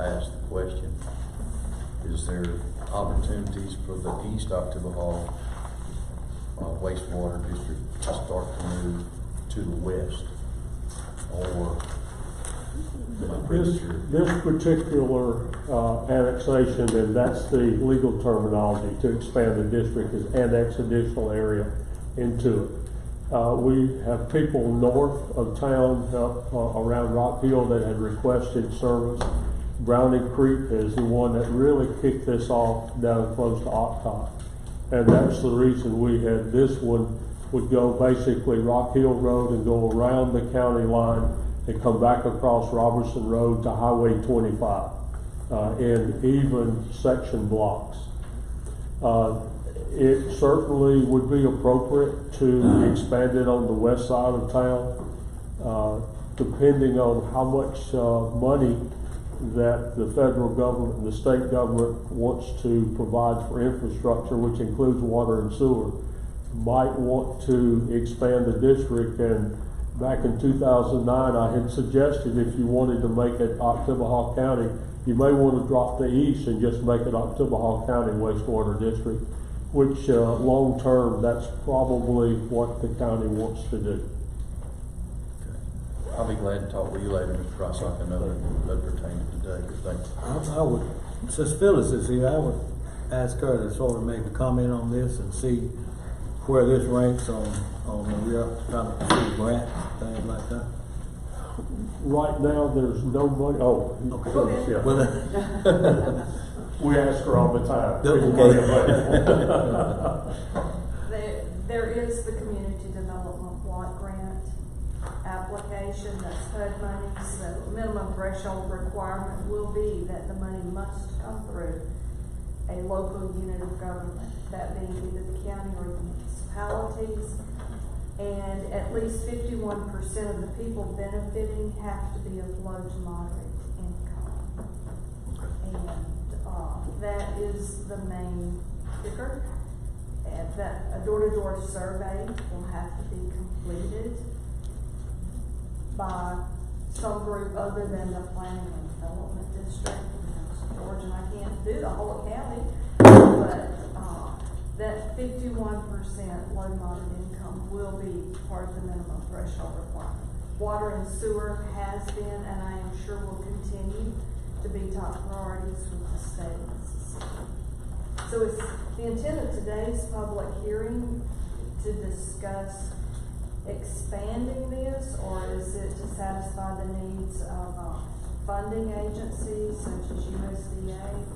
ask the question, is there opportunities for the East Oktibbeha wastewater district to start to move to the west? Or am I pretty sure? This particular annexation, and that's the legal terminology to expand the district, is annex additional area into it. We have people north of town around Rock Hill that had requested service. Browning Creek is the one that really kicked this off down close to Octot. And that's the reason we had this one would go basically Rock Hill Road and go around the county line and come back across Robertson Road to Highway 25 in even section blocks. It certainly would be appropriate to expand it on the west side of town, depending on how much money that the federal government and the state government wants to provide for infrastructure, which includes water and sewer. Might want to expand the district, and back in 2009 I had suggested if you wanted to make it Oktibbeha County, you may want to drop the east and just make it Oktibbeha County wastewater district, which long term that's probably what the county wants to do. I'll be glad to talk with you later, Mr. Crossock. I know that pertains today. Thank you. I would, since Phyllis is here, I would ask her to sort of make a comment on this and see where this ranks on when we are trying to pursue grants, things like that. Right now, there's no money. Oh, Okay. Phyllis, yeah. Well, We ask her all the time. There is the community development block grant application, that's HUD money, so minimum threshold requirement will be that the money must come through a local unit of government, that being either the county or the municipalities, and at least 51% of the people benefiting have to be of low to moderate income. And that is the main kicker. And that a door-to-door survey will have to be completed by some group other than the Planning and Development District. George and I can't do the whole county, but that 51% low moderate income will be part of the minimum threshold requirement. Water and sewer has been, and I am sure will continue to be top priorities with the state. So is the intent of today's public hearing to discuss expanding this, or is it to satisfy the needs of funding agencies such as USDA?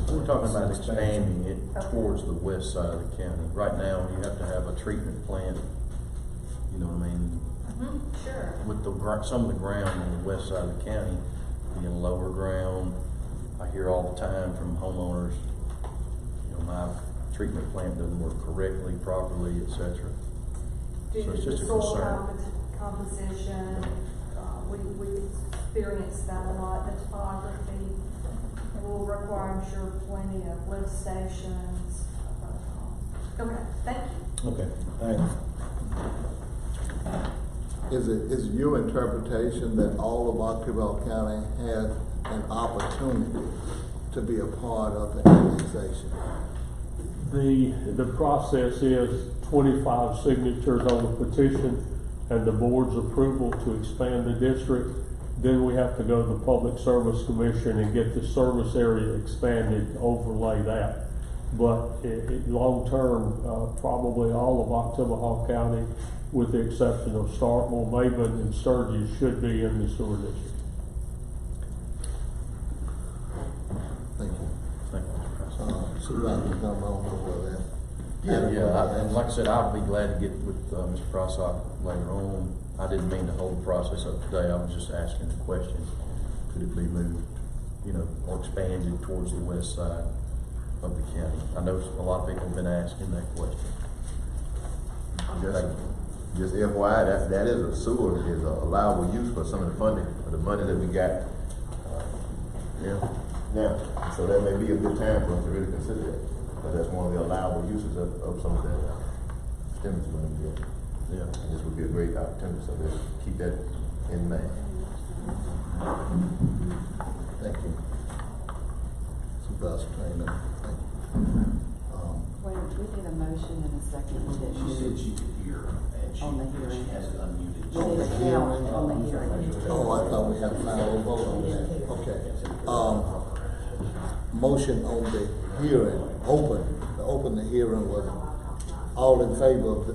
We're talking about expanding it towards the west side of the county. Right now, you have to have a treatment plant, you know what I mean? Mm-hmm. Sure. With some of the ground on the west side of the county being lower ground. I hear all the time from homeowners, you know, my treatment plant doesn't work correctly, properly, etc. Due So to it's the just a soil concern. composition, we experience that a lot. The topography will require, I'm sure, plenty of lift stations. Okay, thank you. okay, thanks. Is it your interpretation that all of Oktibbeha County has an opportunity to be a part of the annexation? The process is 25 signatures on the petition and the board's approval to expand the district. Then we have to go to the Public Service Commission and get the service area expanded to overlay that. But long term, probably all of Oktibbeha County, with the exception of Starkville, Maben, and Sturgis, should be in the sewer district. Thank you. Thank you, Mr. President. Supervisor, come on over there. And like I said, I'll be glad to get with Mr. Crossock later on. I didn't mean to hold the process up today. I was just asking the question, could it be moved, you know, or expanded towards the west side of the county? I know a lot of people have been asking that question. Just FYI, that is a sewer, is a allowable use for some of the funding, for the money that we got. Now, so that may be a good time for us to really consider that, because that's one of the allowable uses of some of that stimulus money we get. Yeah. And this would be a great opportunity, so let's keep that in mind. Thank you. motion and a second, we didn't She said move. she could hear, and she, On the hearing. she has it unmuted. We need a count on the hearing. Oh, I thought we had a final vote on that. Okay. Motion on the hearing, to open the hearing was all in favor of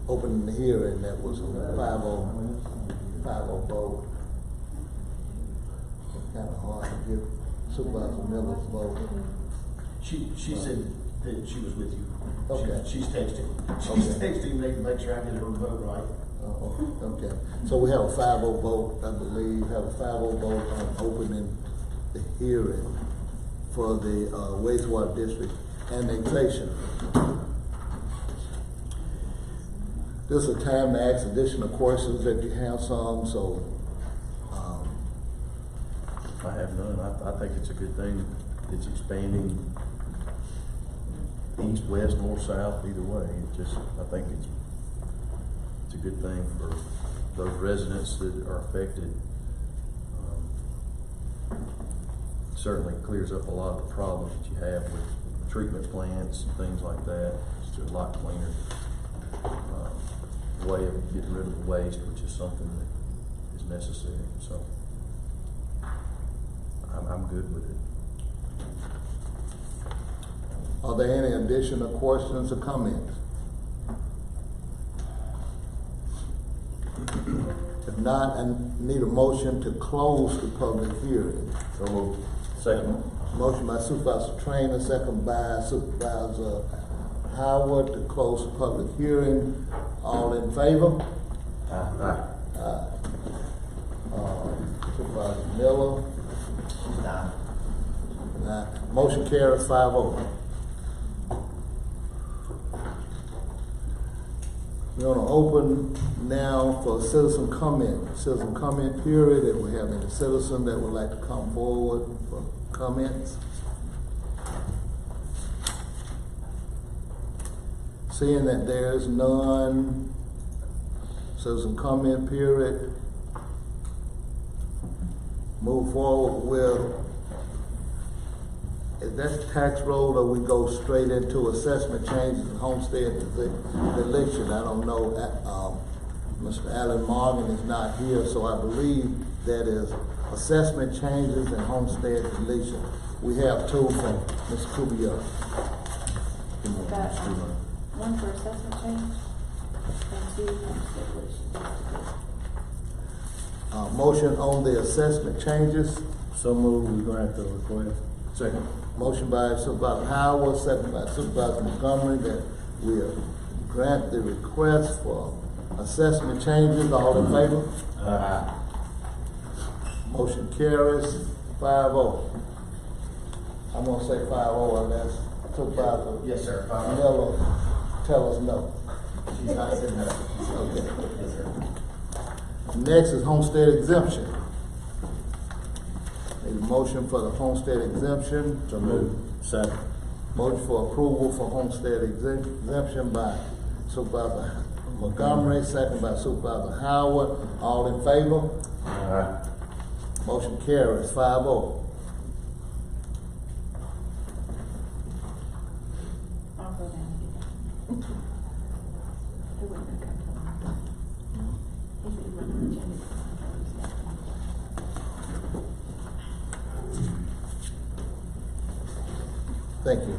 opening the hearing. That was a 5-0 vote. Kind of hard to give Supervisor Miller's vote. She said that she was with you. Okay. She's texting. She's Okay. texting, make sure I get her vote right. Okay, so we have a 5-0 vote, I believe, have a 5-0 vote on opening the hearing for the wastewater district annexation. This is a time to ask additional questions if you have some, so, I have none. I think it's a good thing. It's expanding east, west, north, south, either way. I think it's a good thing for those residents that are affected. Certainly clears up a lot of the problems that you have with treatment plants and things like that. It's just a lot cleaner way of getting rid of the waste, which is something that is necessary. So I'm good with it. are there any additional questions or comments? If not, I need a motion to close the public hearing. So moved. Second. Motion by Supervisor Trainer, second by Supervisor Howard to close the public hearing. All in favor? Aye. Supervisor Miller. Nah. Motion carries 5-0. We're gonna open now for citizen comment. Citizen comment period. If we have any citizen that would like to come forward for comments. Seeing that there's none, citizen comment period. Move forward with, is that tax roll or we go straight into assessment changes and homestead deletion? I don't know. Mr. Alan Morgan is not here, so I believe that is assessment changes and homestead deletion. We have two from Ms. Kubiak. Got one for assessment change and two for stipulation. Motion on the assessment changes. So move, we grant the request. Second. Motion by Supervisor Howard, second by Supervisor Montgomery, that we grant the request for assessment changes. All in favor? Aye. Motion carries 5-0. I'm gonna say 5-0 unless Supervisor Yes, sir. 5-0. Miller tell us no. She's not sitting there. Okay. Yes, sir. Next is homestead exemption. Need a motion for the homestead exemption. So move. Second. Motion for approval for homestead exemption by Supervisor Montgomery, second by Supervisor Howard. All in favor? Aye. Motion carries 5-0. I'll go down and get that. Who would have come to me? He said he wouldn't have changed. Thank you.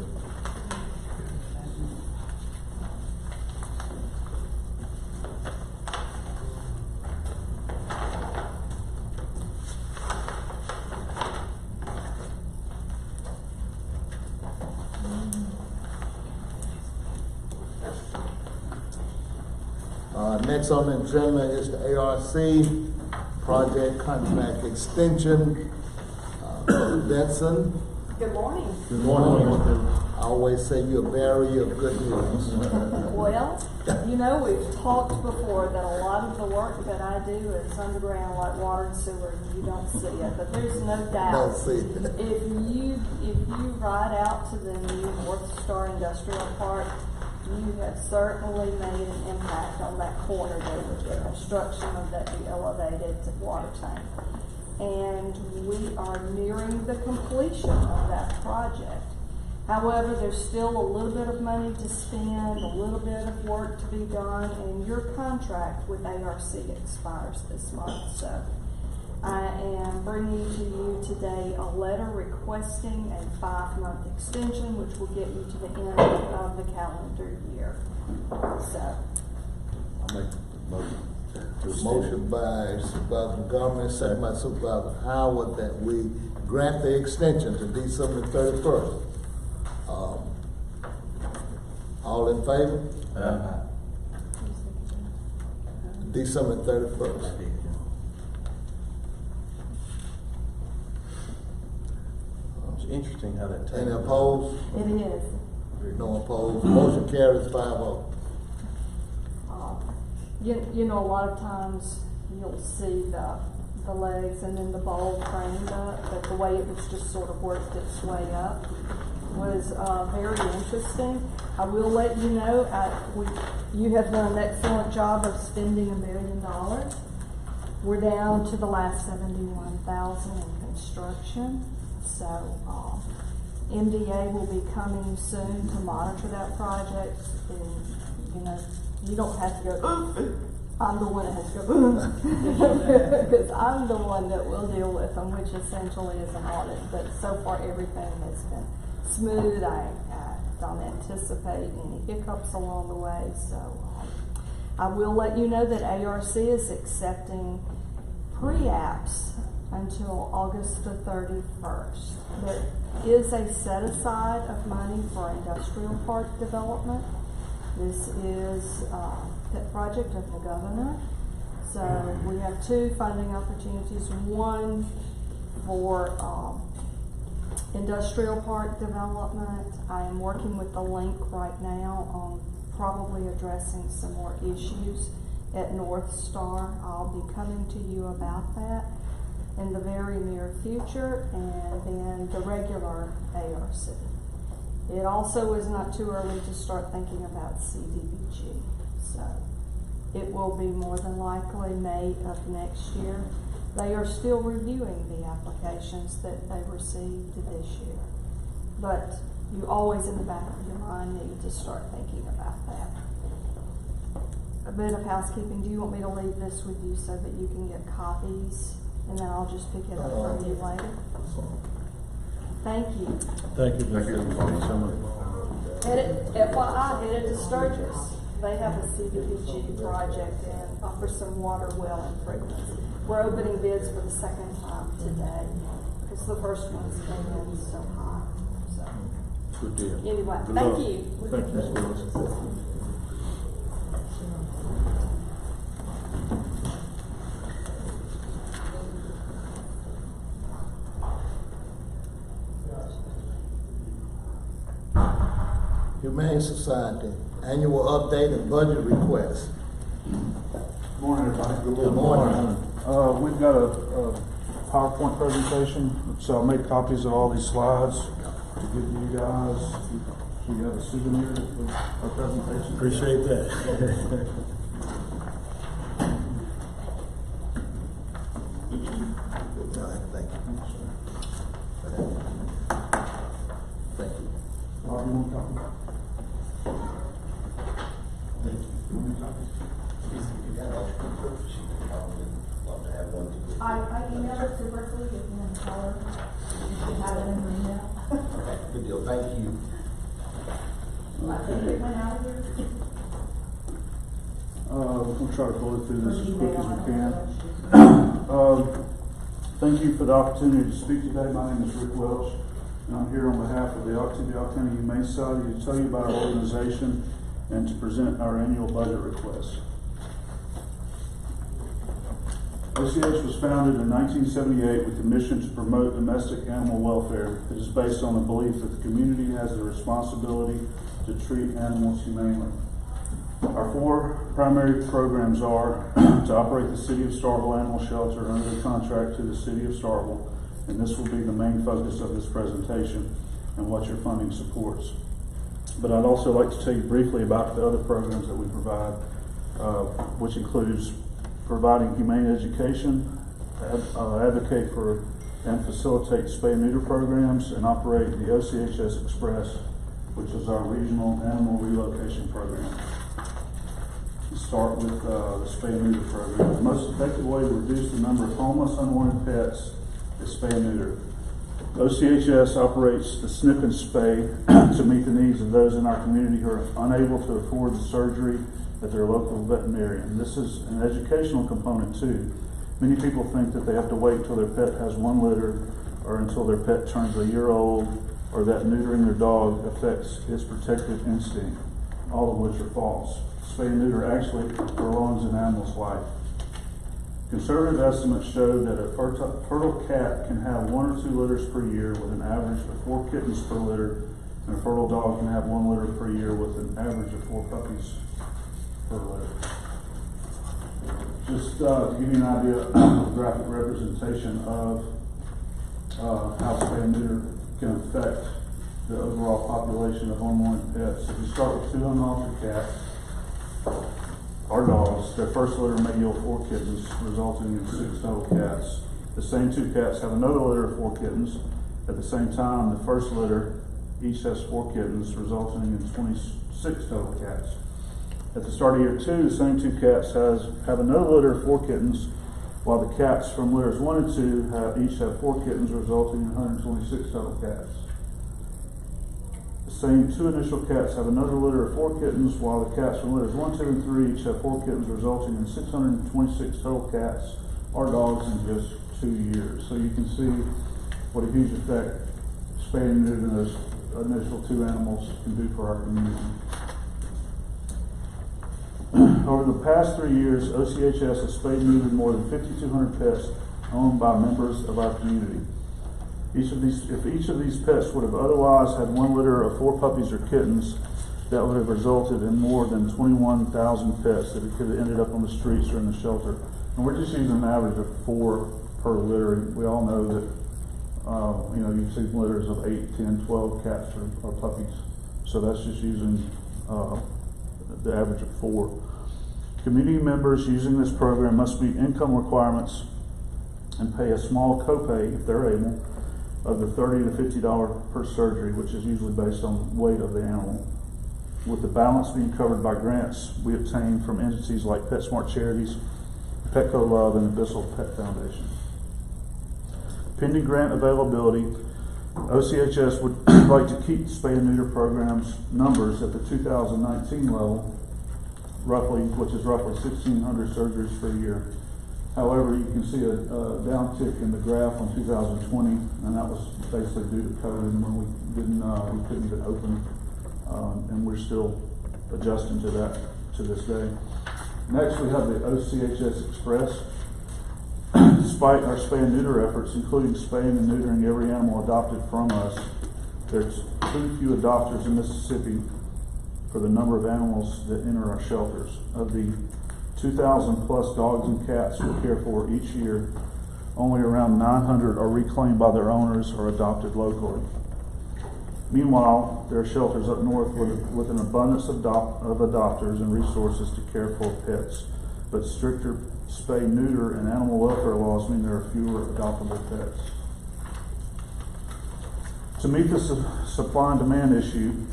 Next on the agenda is the ARC project contract extension. Benson. Good morning. Good morning. I always say you're a barrier of good news. Well, you know, we've talked before that a lot of the work that I do is underground, like water and sewer, and you don't see it, but there's no doubt. Don't see it. If you ride out to the new North Star Industrial Park, you have certainly made an impact on that corner there with the construction of that new elevated water tank. And we are nearing the completion of that project. However, there's still a little bit of money to spend, a little bit of work to be done, and your contract with ARC expires this month. So I am bringing to you today a letter requesting a 5-month extension, which will get you to the end of the calendar year. So, I'll make the motion to extend. Motion by Supervisor Montgomery, second by Supervisor Howard, that we grant the extension to December 31st. All in favor? December 31st. It's interesting how that. Any opposed? it is. No opposed. Motion carries 5-0. You know, a lot of times you'll see the legs and then the bowl framed up, but the way it was just sort of worked its way up was very interesting. I will let you know, you have done an excellent job of spending $1 million. We're down to the last $71,000 in construction. So MDA will be coming soon to monitor that project. And, you know, you don't have to go, I'm the one that has to go, because I'm the one that will deal with them, which essentially is an audit. But so far, everything has been smooth. I don't anticipate any hiccups along the way. So I will let you know that ARC is accepting pre-apps until August the 31st. There is a set aside of money for industrial park development. This is the project of the governor. So we have 2 funding opportunities. One for industrial park development. I am working with the link right now on probably addressing some more issues at North Star. I'll be coming to you about that in the very near future, and then the regular ARC. It also is not too early to start thinking about CDBG. So it will be more than likely May of next year. They are still reviewing the applications that they received this year. But you always in the back of your mind need to start thinking about that. A bit of housekeeping. Do you want me to leave this with you so that you can get copies? And then I'll just pick it up from you later. Thank you. Thank you, Mr. so much. FYI, headed to Sturgis. They have a CDBG project and offer some water well improvements. We're opening bids for the second time today because the first ones came in so high. So Good deal. anyway, Good thank luck. you. Thank you, Ms. Willis. Humane Society, annual update and budget request. Morning, everybody. Good morning. We've got a PowerPoint presentation, so I'll make copies of all these slides to give to you guys. So you have a souvenir of our presentation. Appreciate that. All right, thank you. Thank you. You want a copy? You want a copy? I emailed it to Berkeley if you want to call her. You should have it in your email. Okay, good deal, thank you. I think it went out of here. We'll try to blow through this as quick as we can. Thank you for the opportunity to speak today. My name is Rick Welch, and I'm here on behalf of the Ochs County Humane Society to tell you about our organization and to present our annual budget request. OCH was founded in 1978 with the mission to promote domestic animal welfare. It is based on the belief that the community has the responsibility to treat animals humanely. Our 4 primary programs are to operate the City of Starkville Animal Shelter under the contract to the City of Starkville, and this will be the main focus of this presentation and what your funding supports. But I'd also like to tell you briefly about the other programs that we provide, which includes providing humane education, advocate for and facilitate spay and neuter programs and operate the OCHS Express, which is our regional animal relocation program. Let's start with the spay and neuter program. The most effective way to reduce the number of homeless, unwanted pets is spay and neuter. OCHS operates the snip and spay to meet the needs of those in our community who are unable to afford the surgery at their local veterinarian. This is an educational component too. Many people think that they have to wait until their pet has one litter or until their pet turns a year old, or that neutering their dog affects its protective instinct, all of which are false. Spay and neuter actually prolongs an animal's life. Conservative estimates show that a fertile cat can have 1 or 2 litters per year with an average of 4 kittens per litter, and a fertile dog can have 1 litter per year with an average of 4 puppies per litter. Just to give you an idea of graphic representation of how spay and neuter can affect the overall population of unwanted pets. If you start with 2 unaltered cats or dogs, their first litter may yield 4 kittens, resulting in 6 total cats. The same 2 cats have another litter of 4 kittens. At the same time, the first litter each has 4 kittens, resulting in 26 total cats. At the start of year 2, the same 2 cats have another litter of 4 kittens, while the cats from litters 1 and 2 each have 4 kittens, resulting in 126 total cats. The same 2 initial cats have another litter of 4 kittens, while the cats from litters 1, 2, and 3 each have 4 kittens, resulting in 626 total cats or dogs in just 2 years. So you can see what a huge effect spay and neutering those initial 2 animals can do for our community. Over the past 3 years, OCHS has spayed and neutered more than 5,200 pets owned by members of our community. If each of these pets would have otherwise had 1 litter of 4 puppies or kittens, that would have resulted in more than 21,000 pets that could have ended up on the streets or in the shelter. And we're just using an average of 4 per litter. We all know that you see litters of 8, 10, 12 cats or puppies. So that's just using the average of 4. Community members using this program must meet income requirements and pay a small copay, if they're able, of the $30 to $50 per surgery, which is usually based on weight of the animal, with the balance being covered by grants we obtain from entities like PetSmart Charities, Petco Love, and the Bissell Pet Foundation. Pending grant availability, OCHS would like to keep spay and neuter programs numbers at the 2019 level, which is roughly 1,600 surgeries per year. However, you can see a downtick in the graph on 2020, and that was basically due to COVID when we couldn't even open, and we're still adjusting to that to this day. Next, we have the OCHS Express. Despite our spay and neuter efforts, including spaying and neutering every animal adopted from us, there's too few adopters in Mississippi for the number of animals that enter our shelters. Of the 2,000 plus dogs and cats we care for each year, only around 900 are reclaimed by their owners or adopted locally. Meanwhile, there are shelters up north with an abundance of adopters and resources to care for pets, but stricter spay, neuter, and animal welfare laws mean there are fewer adoptable pets. To meet the supply and demand issue,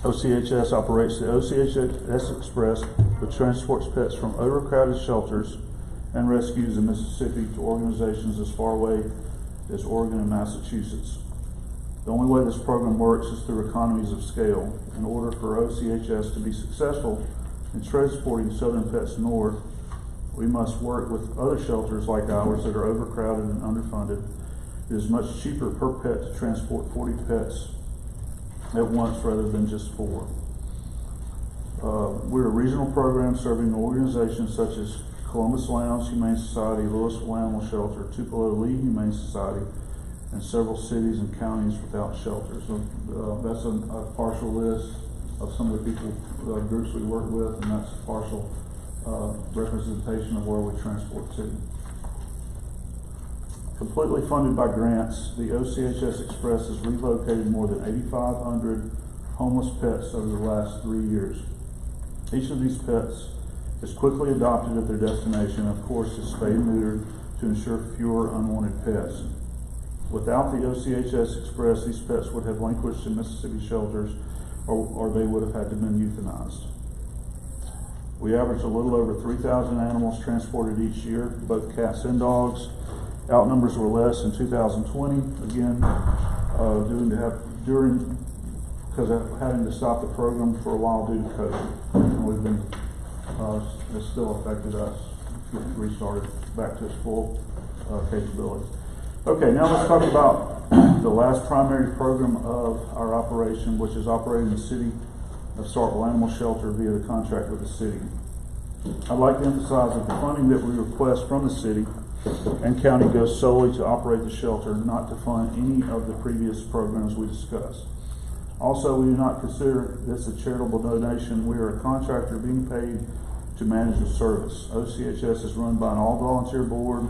OCHS operates the OCHS Express, which transports pets from overcrowded shelters and rescues in Mississippi to organizations as far away as Oregon and Massachusetts. The only way this program works is through economies of scale. In order for OCHS to be successful in transporting southern pets north, we must work with other shelters like ours that are overcrowded and underfunded. It is much cheaper per pet to transport 40 pets at once rather than just 4. We're a regional program serving organizations such as Columbus Lounge Humane Society, Louisville Animal Shelter, Tupelo Lee Humane Society, and several cities and counties without shelters. So, that's a partial list of some of the people, groups we work with, and that's a partial representation of where we transport to. Completely funded by grants, the OCHS Express has relocated more than 8,500 homeless pets over the last 3 years. Each of these pets is quickly adopted at their destination, and of course is spayed and neutered to ensure fewer unwanted pets. Without the OCHS Express, these pets would have languished in Mississippi shelters or they would have had to been euthanized. We average a little over 3,000 animals transported each year, both cats and dogs. Outnumbers were less in 2020, again, because of having to stop the program for a while due to COVID. And we've been, it's still affected us, restarted back to its full capability. Okay, now let's talk about the last primary program of our operation, which is operating the City of Starkville Animal Shelter via the contract with the city. I'd like to emphasize that the funding that we request from the city and county goes solely to operate the shelter, not to fund any of the previous programs we discussed. Also, we do not consider this a charitable donation. We are a contractor being paid to manage the service. OCHS is run by an all-volunteer board,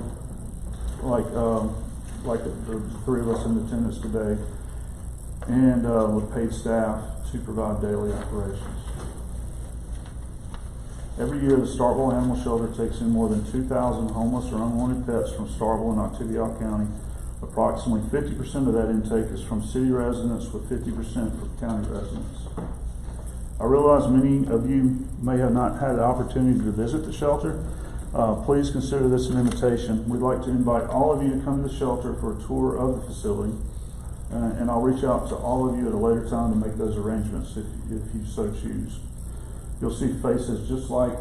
like the three of us in attendance today, and with paid staff to provide daily operations. Every year, the Starkville Animal Shelter takes in more than 2,000 homeless or unwanted pets from Starkville and Ottavia County. Approximately 50% of that intake is from city residents, with 50% from county residents. I realize many of you may have not had the opportunity to visit the shelter. Please consider this an invitation. We'd like to invite all of you to come to the shelter for a tour of the facility, and I'll reach out to all of you at a later time to make those arrangements if you so choose. You'll see faces just like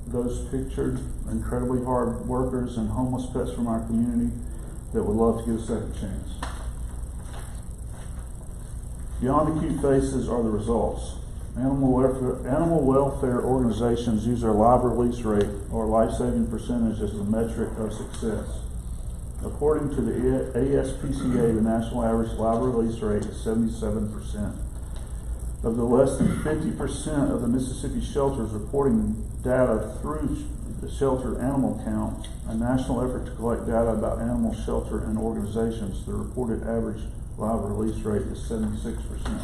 those pictured, incredibly hard workers and homeless pets from our community that would love to get a second chance. Beyond the cute faces are the results. Animal welfare organizations use their live release rate, or life-saving percentage, as a metric of success. According to the ASPCA, the national average live release rate is 77%. Of the less than 50% of the Mississippi shelters reporting data through the shelter animal count, a national effort to collect data about animal shelter and organizations, the reported average live release rate is 76%.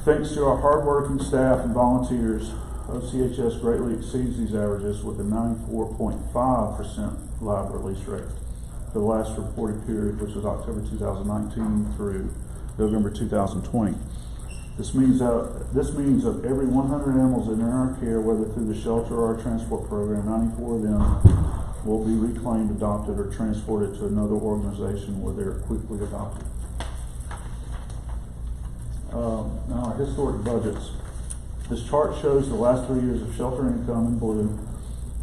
Thanks to our hardworking staff and volunteers, OCHS greatly exceeds these averages with a 94.5% live release rate for the last reported period, which was October 2019 through November 2020. This means of every 100 animals that are in our care, whether through the shelter or our transport program, 94 of them will be reclaimed, adopted, or transported to another organization where they're quickly adopted. Now our historic budgets. This chart shows the last 3 years of shelter income in blue,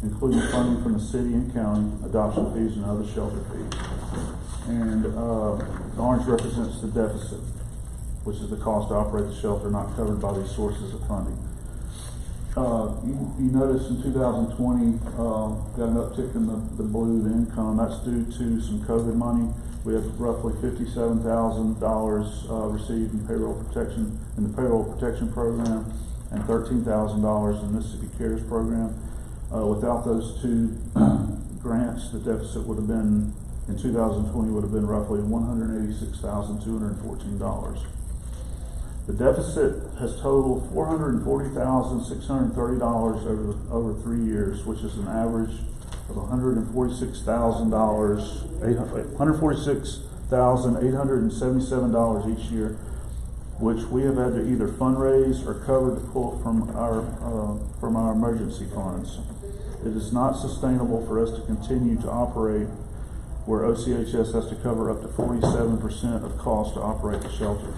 including funding from the city and county, adoption fees, and other shelter fees. And the orange represents the deficit, which is the cost to operate the shelter not covered by these sources of funding. You notice in 2020, got an uptick in the blue, the income. That's due to some COVID money. We have roughly $57,000 received in the payroll protection program, and $13,000 in the Mississippi Cares program. Without those two grants, the deficit would have been, in 2020, would have been roughly $186,214. The deficit has totaled $440,630 over 3 years, which is an average of $146,877 each year, which we have had to either fundraise or cover to pull from our emergency funds. It is not sustainable for us to continue to operate where OCHS has to cover up to 47% of cost to operate the shelter.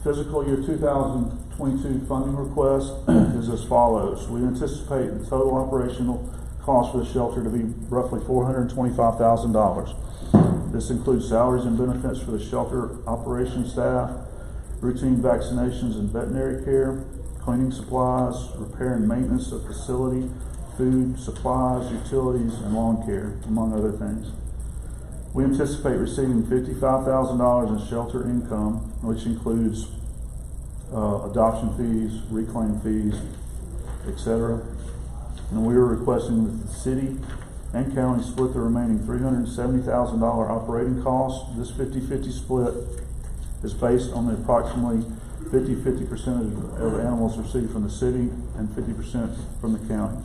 Fiscal year 2022 funding request is as follows. We anticipate the total operational cost for the shelter to be roughly $425,000. This includes salaries and benefits for the shelter operation staff, routine vaccinations and veterinary care, cleaning supplies, repair and maintenance of facility, food, supplies, utilities, and lawn care, among other things. We anticipate receiving $55,000 in shelter income, which includes adoption fees, reclaim fees, etc. And we are requesting that the city and county split the remaining $370,000 operating costs. This 50-50 split is based on the approximately 50% of animals received from the city and 50% from the county.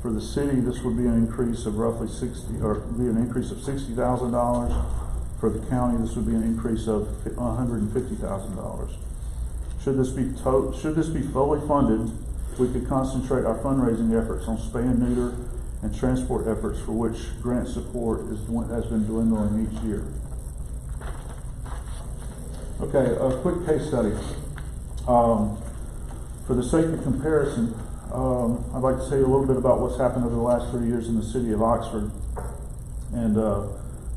For the city, this would be an increase of roughly $60,000. For the county, this would be an increase of $150,000. Should this be fully funded, we could concentrate our fundraising efforts on spay and neuter and transport efforts, for which grant support has been dwindling each year. Okay, a quick case study. For the sake of comparison, I'd like to tell you a little bit about what's happened over the last 3 years in the city of Oxford and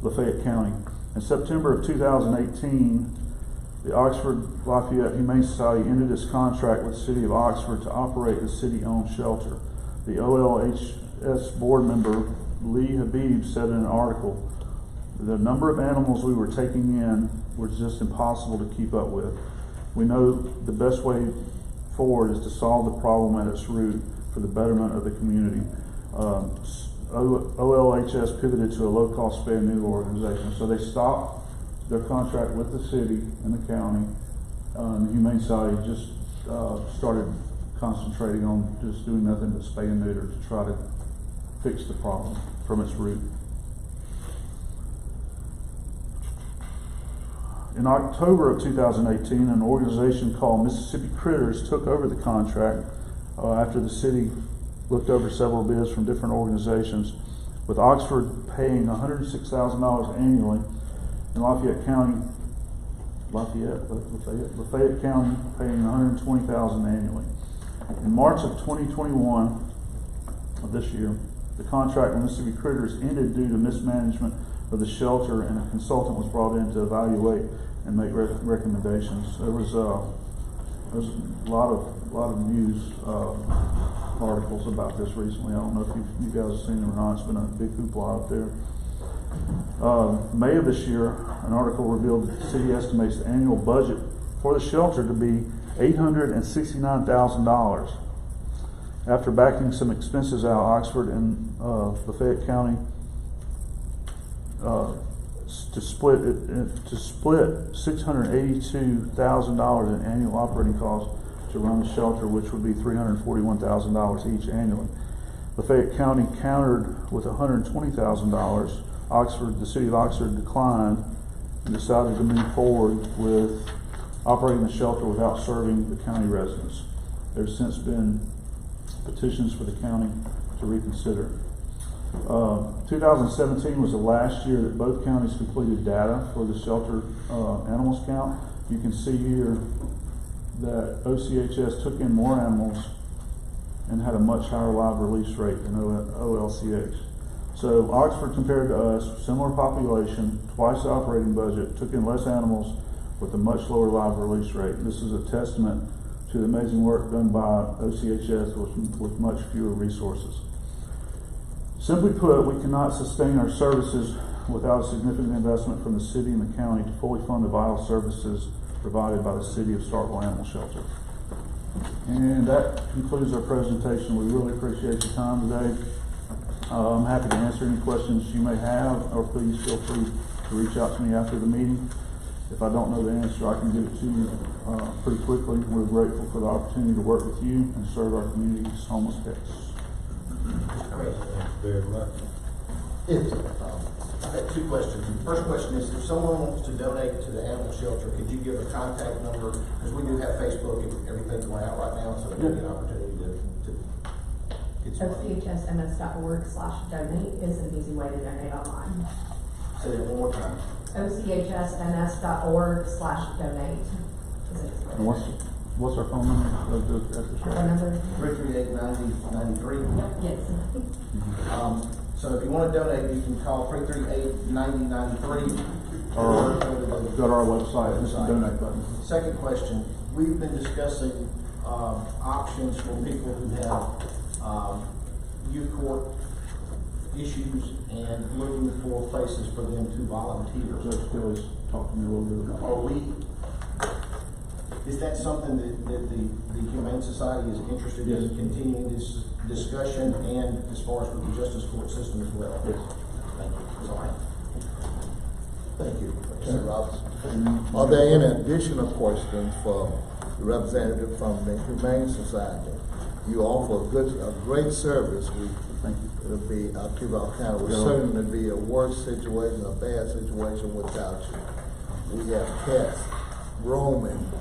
Lafayette County. In September of 2018, the Oxford Lafayette Humane Society ended its contract with the city of Oxford to operate the city-owned shelter. The OLHS board member, Lee Habib, said in an article, "The number of animals we were taking in was just impossible to keep up with. We know the best way forward is to solve the problem at its root for the betterment of the community." OLHS pivoted to a low-cost spay and neuter organization. So they stopped their contract with the city and the county. The Humane Society just started concentrating on just doing nothing but spay and neuter to try to fix the problem from its root. In October of 2018, an organization called Mississippi Critters took over the contract after the city looked over several bids from different organizations, with Oxford paying $106,000 annually and Lafayette County paying $120,000 annually. In March of 2021 of this year, the contract with Mississippi Critters ended due to mismanagement of the shelter, and a consultant was brought in to evaluate and make recommendations. There was a lot of news articles about this recently. I don't know if you guys have seen them or not. It's been a big hoopla out there. May of this year, an article revealed that the city estimates the annual budget for the shelter to be $869,000. After backing some expenses out, Oxford and Lafayette County to split $682,000 in annual operating costs to run the shelter, which would be $341,000 each annually. Lafayette County countered with $120,000. The city of Oxford declined and decided to move forward with operating the shelter without serving the county residents. There's since been petitions for the county to reconsider. 2017 was the last year that both counties completed data for the shelter animals count. You can see here that OCHS took in more animals and had a much higher live release rate than OLCH. So Oxford, compared to us, similar population, twice the operating budget, took in less animals with a much lower live release rate. This is a testament to the amazing work done by OCHS with much fewer resources. Simply put, we cannot sustain our services without a significant investment from the city and the county to fully fund the vital services provided by the City of Starkville Animal Shelter. And that concludes our presentation. We really appreciate your time today. I'm happy to answer any questions you may have, or please feel free to reach out to me after the meeting. If I don't know the answer, I can give it to you pretty quickly. We're grateful for the opportunity to work with you and serve our community's homeless pets. Great. Thank you very much. I have two questions. The first question is, if someone wants to donate to the animal shelter, could you give a contact number? Because we do have Facebook and everything going out right now, so there'll be an opportunity to get some money. OCHSMS.org/donate is an easy way to donate online. Say that one more time. OCHSMS.org/donate. And what's our phone number at the Phone number? 338-9093. Yes. So if you want to donate, you can call 338-9093 or go to our website and hit the donate button. Second question, we've been discussing options for people who have youth court issues and looking for places for them to volunteer. Judge Kelly's talked to me a little bit about Is that something that the Humane Society is interested in continuing this discussion, and as far as with the justice court system as well? Yes. Thank you. That's all I have. Thank you, Mr. Robinson. Are there any additional questions for the representative from the Humane Society? You offer a great service. We Thank you. It'll be, Duval County will certainly be a worse situation, a bad situation without you. We have cats roaming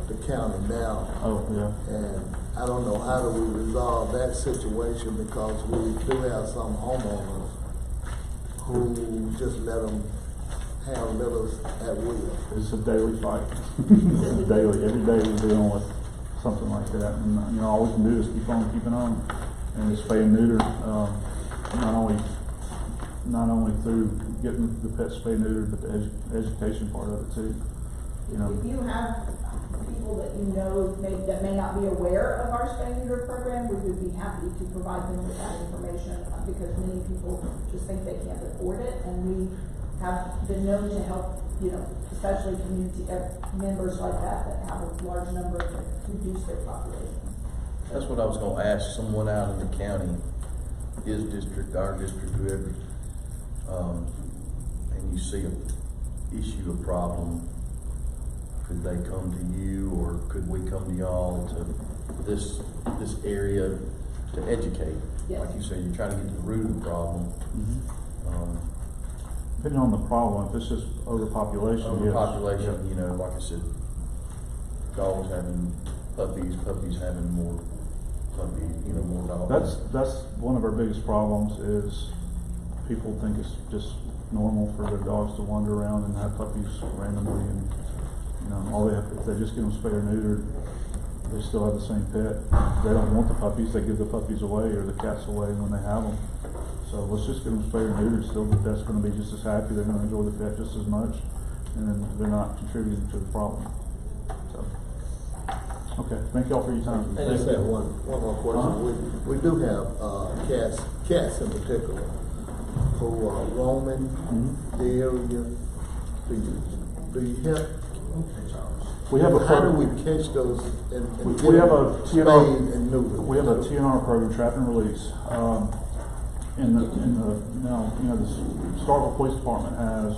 the county now. Oh, yeah. And I don't know how do we resolve that situation because we do have some homeowners who just let them have litters at will. It's a daily fight. It's daily. Every day we're dealing with something like that. And, you know, all we can do is keep on keeping on. And it's spay and neuter, not only through getting the pets spay and neutered, but the education part of it too. You know. If you have people that you know that may not be aware of our spay and neuter program, we would be happy to provide them with that information because many people just think they can't afford it, and we have been known to help, you know, especially community members like that have a large number to reduce their population. That's what I was gonna ask, someone out in the county, his district, our district, whoever, and you see a issue, a problem, could they come to you, or could we come to y'all to this area to educate? Yes. Like you said, you're trying to get to the root of the problem. Depending on the problem, if it's just overpopulation, Overpopulation, yes. you know, like I said, dogs having puppies having more puppies, you know, more dogs. That's one of our biggest problems is people think it's just normal for their dogs to wander around and have puppies randomly, and you know, all they have, if they just get them spayed or neutered, they still have the same pet. They don't want the puppies, they give the puppies away or the cats away when they have them. So let's just get them spayed or neutered still, but that's gonna be just as happy, they're gonna enjoy the pet just as much, and they're not contributing to the problem. So, okay, thank y'all for your time. I just have one more question. We do have, cats in particular, who are roaming the area. Do you help? We have a How do program. we catch those and We have a spayed TNR. and neutered? We have a TNR program, trap and release. The Starkville Police Department has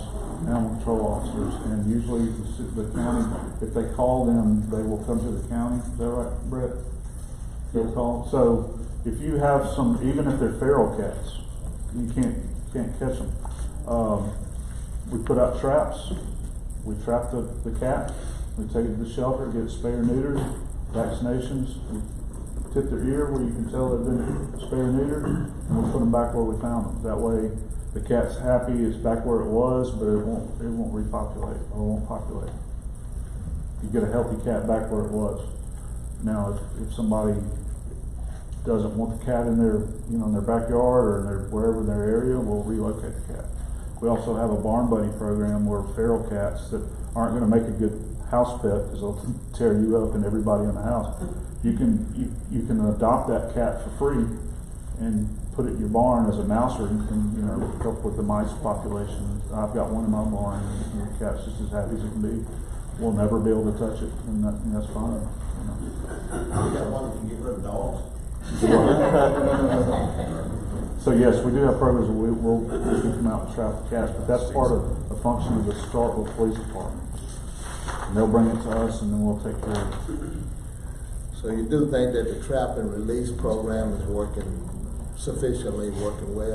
animal control officers, and usually the county, if they call them, they will come to the county. Is that right, Brett? They'll call. So if you have some, even if they're feral cats, you can't catch them. We put out traps. We trap the cat. We take it to the shelter, get it spayed or neutered, vaccinations. We tip their ear where you can tell they've been spayed or neutered, and we'll put them back where we found them. That way, the cat's happy, it's back where it was, but it won't repopulate or won't populate. You get a healthy cat back where it was. Now, if somebody doesn't want the cat in their, in their backyard or in wherever in their area, we'll relocate the cat. We also have a barn buddy program where feral cats that aren't going to make a good house pet because they'll tear you up and everybody in the house. You can adopt that cat for free and put it in your barn as a mouser and can help with the mice population. I've got one in my barn, and the cat's just as happy as it can be. We'll never be able to touch it, and that's fine. You got one that can get rid of dogs? So yes, we do have programs where we'll keep them out and trap the cats, but that's part of the function of the Starkville Police Department. And they'll bring it to us, and then we'll take care of it. So you do think that the trap and release program is working well?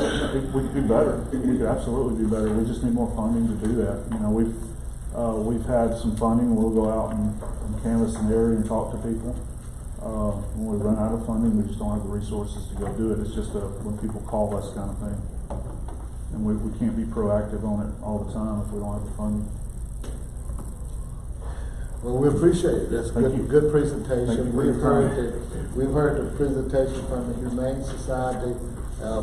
We could do better. We could absolutely do better. We just need more funding to do that. We've had some funding. We'll go out and canvass an area and talk to people. When we run out of funding, we just don't have the resources to go do it. It's just when people call us kind of thing. And we can't be proactive on it all the time if we don't have the funding. Well, we appreciate it. That's good presentation. We've heard the presentation from the Humane Society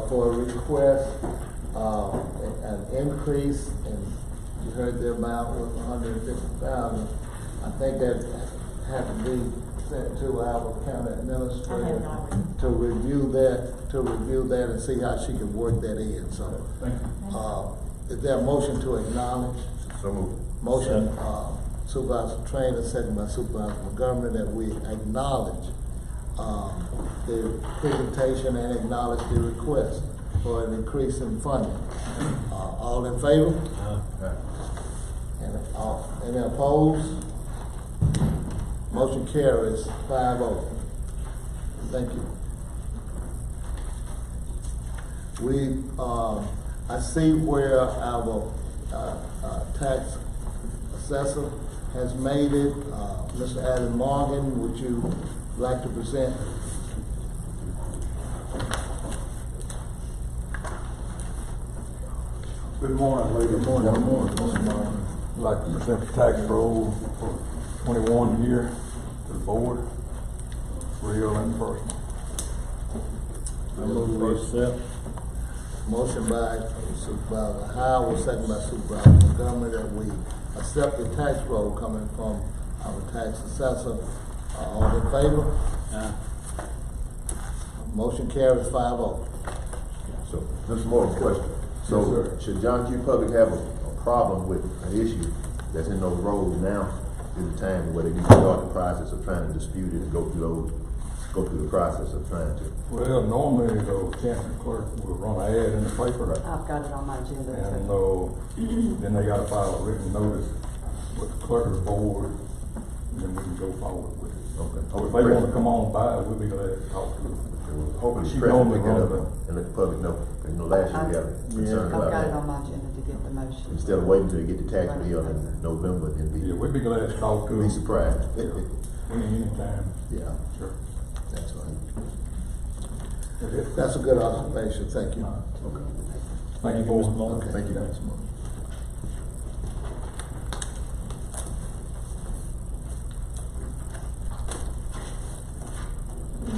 for a request, an increase, and you heard the amount was $150,000. I think that had to be sent to our county administrator to review that and see how she can work that in. So, is there a motion to acknowledge? So moved. Motion, Supervisor Trainer, second by Supervisor Montgomery, that we acknowledge the presentation and acknowledge the request for an increase in funding. All in favor? Any opposed? Motion carries 5-0. Thank you. I see where our tax assessor has made it. Mr. Alan Morgan, would you like to present? Good morning, ladies. Good morning. Good morning, Mr. Morgan. I'd like to present the tax roll for 21 year to the board, real and personal. I move we accept. Motion by Supervisor Howard, second by Supervisor Montgomery, that we accept the tax roll coming from our tax assessor. All in favor? Aye. Motion carries 5-0. So, Mr. Morgan, question. So, should John Q. Public have a problem with an issue that's in those roads now? Is the time where they need to start the process of trying to dispute it and go through the process of trying to? Well, normally the chancellor clerk will run an ad in the paper, I've got it on my agenda. and then they gotta file a written notice with the clerk of the board, and then we can go forward with it. Okay. So if they wanna come on by, we'll be glad to talk to them. Hopefully, She the press will normally pick it up runs and let the public know. 'Cause, last year we had a concern I've about got it on that. my agenda to get the motion. Instead of waiting till you get the tax bill in November, then Yeah, we'd be glad to talk to them. be surprised. Anytime. Yeah, Sure. that's right. That's it. That's a good observation, thank you. Okay. Thank you, board. Mr. Morgan. Okay, Thank you. thanks, Mark.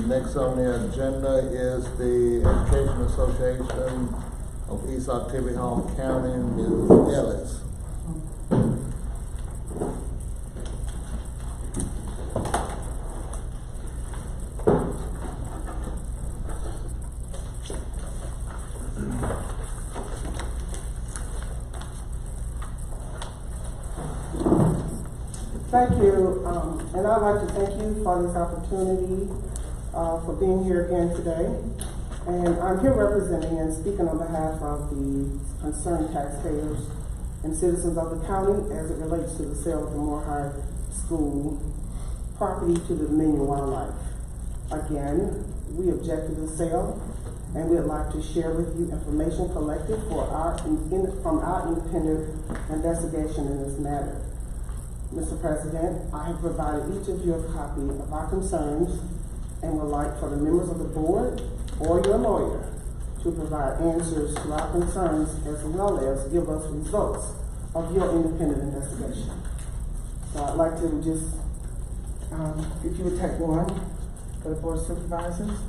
Next on the agenda is the Education Association of East Oktibbeha County, Ms. Ellis. Thank you, and I'd like to thank you for this opportunity, for being here again today. And I'm here representing and speaking on behalf of the concerned taxpayers and citizens of the county as it relates to the sale of the Moore High School property to the Dominion Wildlife. Again, we object to the sale, and we'd like to share with you information collected from our independent investigation in this matter. Mr. President, I have provided each of you a copy of our concerns and would like for the members of the board or your lawyer to provide answers to our concerns as well as give us results of your independent investigation. So I'd like to just, if you would take one for the Board of Supervisors.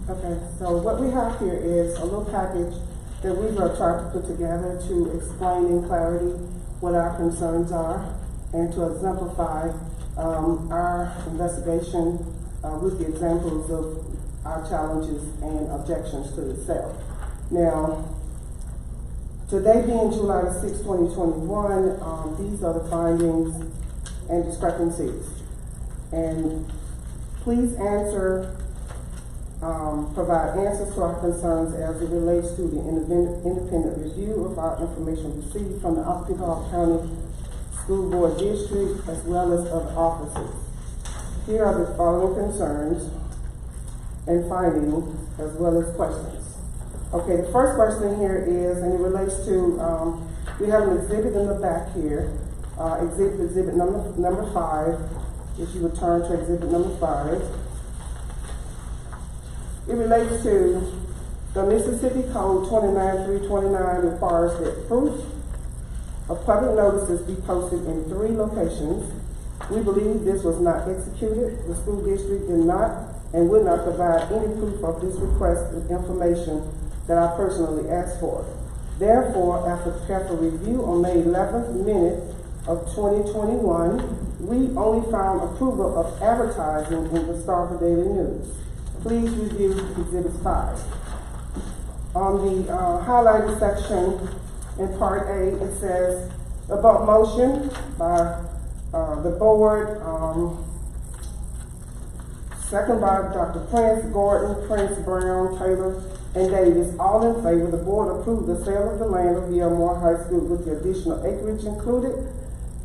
Okay, so what we have here is a little package that we've tried to put together to explain in clarity what our concerns are and to exemplify our investigation with the examples of our challenges and objections to the sale. Now, today being July 6, 2021, these are the findings and discrepancies. And please provide answers to our concerns as it relates to the independent review of our information received from the Oktibbeha County School Board District as well as other offices. Here are the following concerns and findings as well as questions. Okay, the first question here is, and it relates to, we have an exhibit in the back here, exhibit number 5. If you would turn to exhibit number 5. It relates to the Mississippi Code 29329 requires that proof of public notices be posted in 3 locations. We believe this was not executed. The school district did not and would not provide any proof of this request of information that I personally asked for. Therefore, after careful review on May 11th minute of 2021, we only found approval of advertising in the Starkville Daily News. Please review Exhibit 5. On the highlighted section in Part A, it says, A vote motion by the board, second by Dr. Prince, Gordon, Prince, Brown, Taylor, and Davis. All in favor, the board approved the sale of the land of Moore High School with the additional acreage included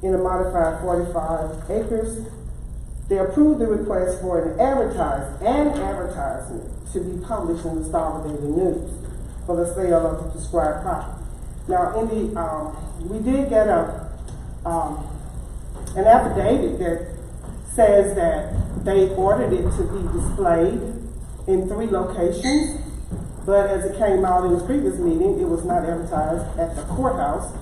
in a modified 45 acres. They approved the request for an advertisement to be published in the Star Daily News for the sale of the prescribed property. Now, in the we did get an affidavit that says that they ordered it to be displayed in 3 locations, but as it came out in the previous meeting, it was not advertised at the courthouse.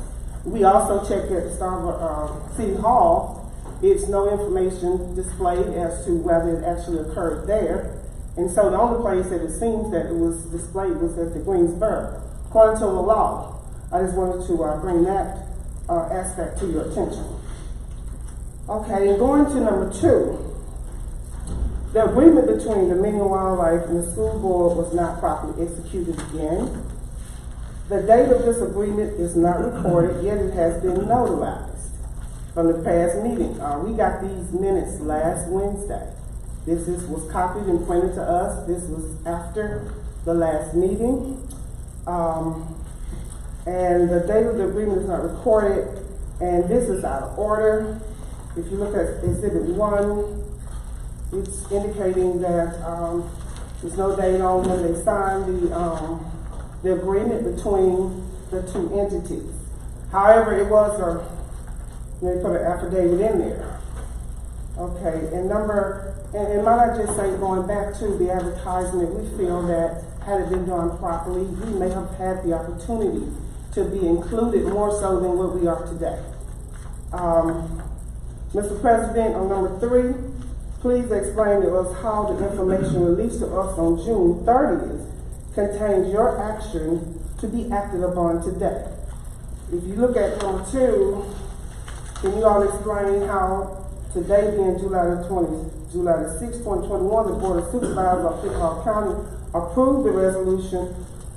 We also checked at Starville City Hall. It's no information displayed as to whether it actually occurred there. And so the only place that it seems that it was displayed was at the Greensboro, according to the law. I just wanted to bring that aspect to your attention. Okay, and going to number 2. The agreement between Dominion Wildlife and the school board was not properly executed again. The date of this agreement is not recorded, yet it has been notarized from the past meeting. We got these minutes last Wednesday. This was copied and printed to us. This was after the last meeting. And the date of the agreement is not recorded, and this is out of order. If you look at Exhibit 1, it's indicating that there's no date on when they signed the agreement between the 2 entities. However, it was they put an affidavit in there. Okay, and might I just say, going back to the advertisement, we feel that had it been done properly, we may have had the opportunity to be included more so than what we are today. Mr. President, on number 3, please explain to us how the information released to us on June 30th contains your action to be acted upon today. If you look at number 2, can you all explain how today, being July 6, 2021, the Board of Supervisors of Pickard County approved the resolution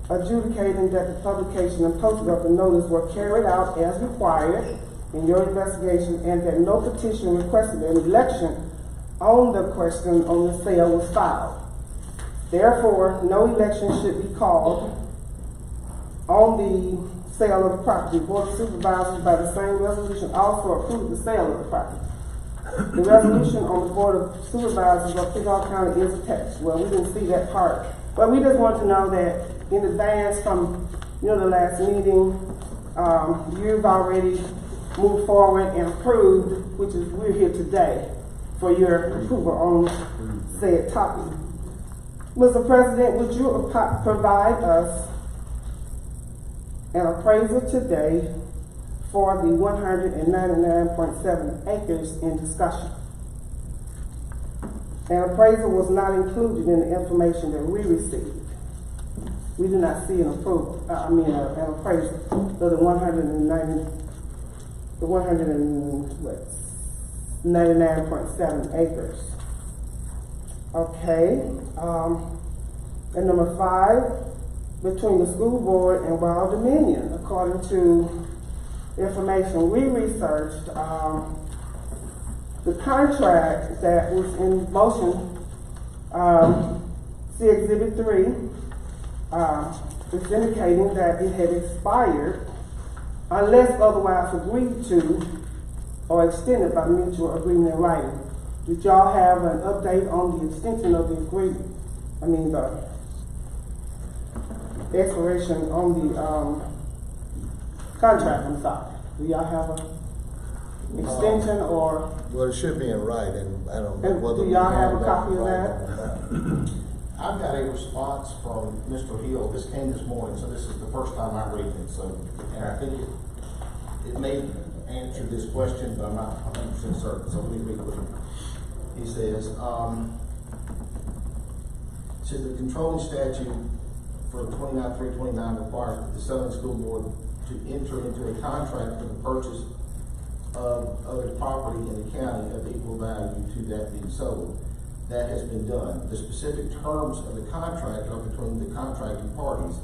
adjudicating that the publication and posting of the notice were carried out as required in your investigation, and that no petition requested an election on the question on the sale was filed. Therefore, no election should be called on the sale of the property. The Board of Supervisors, by the same resolution, also approved the sale of the property. The resolution on the Board of Supervisors of Pickard County is attached. Well, we didn't see that part, but we just want to know that in advance from the last meeting, you've already moved forward and approved, which is we're here today for your approval on said topic. Mr. President, would you provide us an appraisal today for the 199.7 acres in discussion? An appraisal was not included in the information that we received. We do not see an approval, an appraisal for the 199.7 acres. Okay, and number 5, between the school board and Wild Dominion, according to information we researched, the contract that was in motion, see Exhibit 3, is indicating that it had expired unless otherwise agreed to or extended by mutual agreement in writing. Did y'all have an update on the extension of the agreement? The expiration on the contract, I'm sorry. Do y'all have an extension or? Well, it should be in writing. I don't know whether. Do y'all have a copy of that? I've got a response from Mr. Hill. This came this morning, so this is the first time I'm reading it. So, and I think it may answer this question, but I'm not 100% certain. So let me read what he says. So the controlling statute for 29.329 requires that the Southern School Board to enter into a contract for the purchase of other property in the county of equal value to that being sold. That has been done. The specific terms of the contract are between the contracting parties.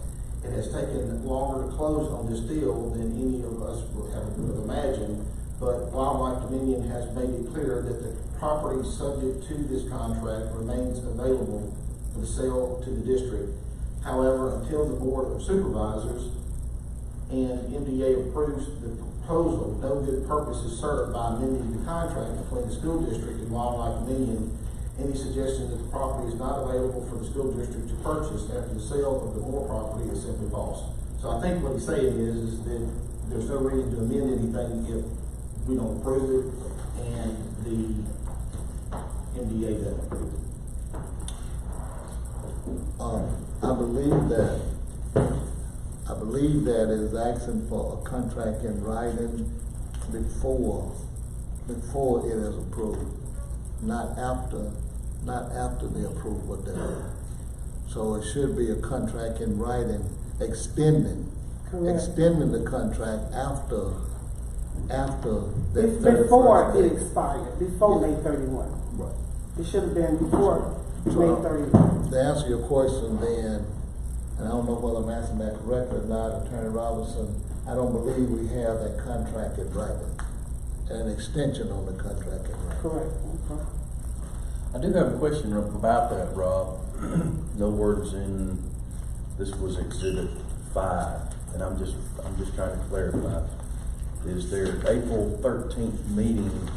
it has taken longer to close on this deal than any of us would have imagined. But Wildlife Dominion has made it clear that the property subject to this contract remains available for sale to the district. However, until the Board of Supervisors and MDA approves the proposal, no good purpose is served by amending the contract between the school district and Wildlife Dominion. Any suggestion that the property is not available for the school district to purchase after the sale of the Moore property is simply false. So I think what he's saying is that there's no reason to amend anything if we don't approve it and the MDA doesn't approve it. I believe that is asking for a contract in writing before it is approved, not after the approval date. So it should be a contract in writing extending the contract after that. Before it expired, before May 31. Right. It should have been before May 31. To answer your question then, and I don't know whether I'm answering that correctly or not, Attorney Robinson, I don't believe we have that contract in writing, an extension on the contract in writing. Correct. Okay. I do have a question about that, Rob. No words in, this was Exhibit 5, and I'm just trying to clarify. Is there April 13th meeting,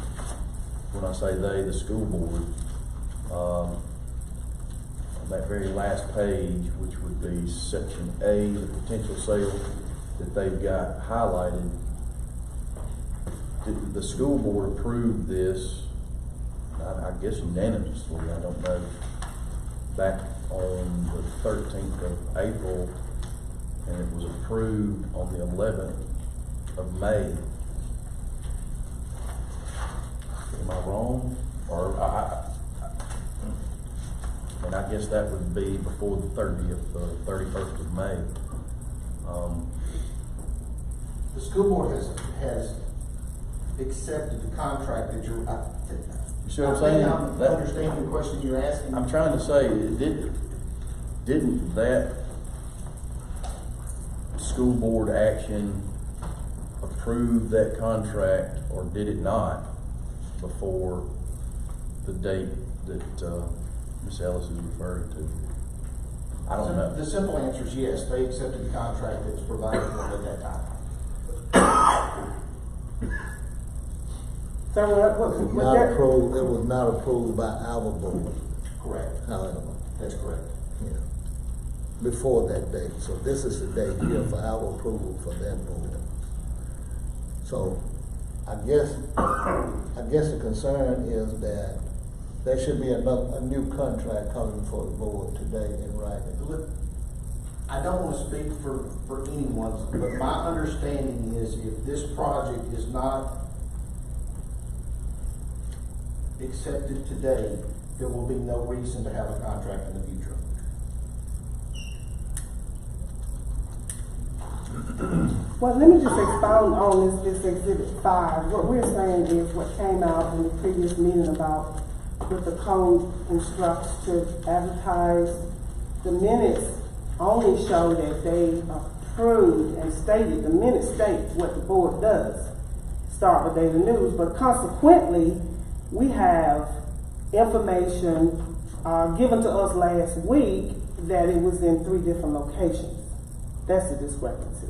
when I say they, the school board, on that very last page, which would be Section A, the potential sale that they've got highlighted, did the school board approve this, I guess unanimously, I don't know, back on the 13th of April, and it was approved on the 11th of May. Am I wrong? Or and I guess that would be before the 31st of May. The school board has accepted the contract that you're. You see what I'm saying? I'm understanding the question you're asking. I'm trying to say, didn't that school board action approve that contract, or did it not, before the date that Ms. Ellis is referring to? I don't know. The simple answer is yes, they accepted the contract that was provided for them at that time. It was not approved by our board. Correct. However. That's correct. Yeah. Before that date. So this is the date here for our approval for that board. So I guess the concern is that there should be a new contract coming before the board today in writing. I don't want to speak for anyone, but my understanding is if this project is not accepted today, there will be no reason to have a contract in the future. Well, let me just expound on this Exhibit 5. What we're saying is what came out in the previous meeting about what the code instructs to advertise. The minutes only show that they approved and stated, the minutes state what the board does, start with Daily News, but consequently, we have information given to us last week that it was in 3 different locations. That's the discrepancy.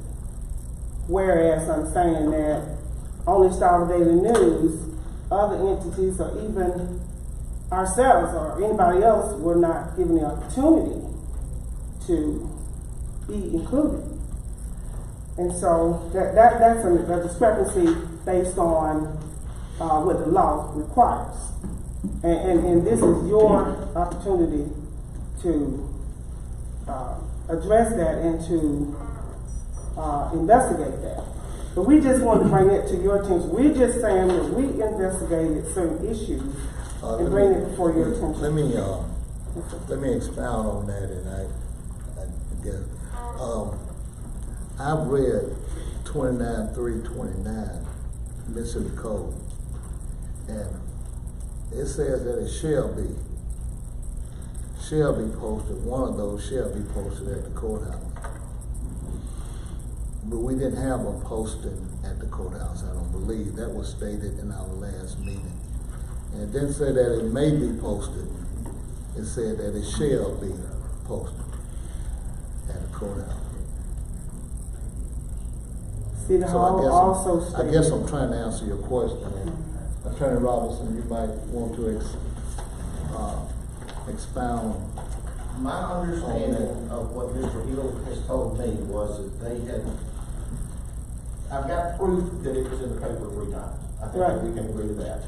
Whereas I'm saying that only Star Daily News, other entities, or even ourselves or anybody else were not given the opportunity to be included. And so that's a discrepancy based on what the law requires. And this is your opportunity to address that and to investigate that. But we just wanted to bring it to your attention. We're just saying that we investigated certain issues and bring it before your attention. Let me expound on that, and I guess I've read 29.329 Mississippi Code, and it says that it shall be posted. One of those shall be posted at the courthouse. but we didn't have a posting at the courthouse, I don't believe. That was stated in our last meeting. And it didn't say that it may be posted. It said that it shall be posted at the courthouse. City Hall also I stated. guess I'm trying to answer your question. Attorney Robinson, you might want to expound. My understanding of what Mr. Hill has told me was that they had, I've got proof that it was in the paper 3 times. I think that we can agree to that.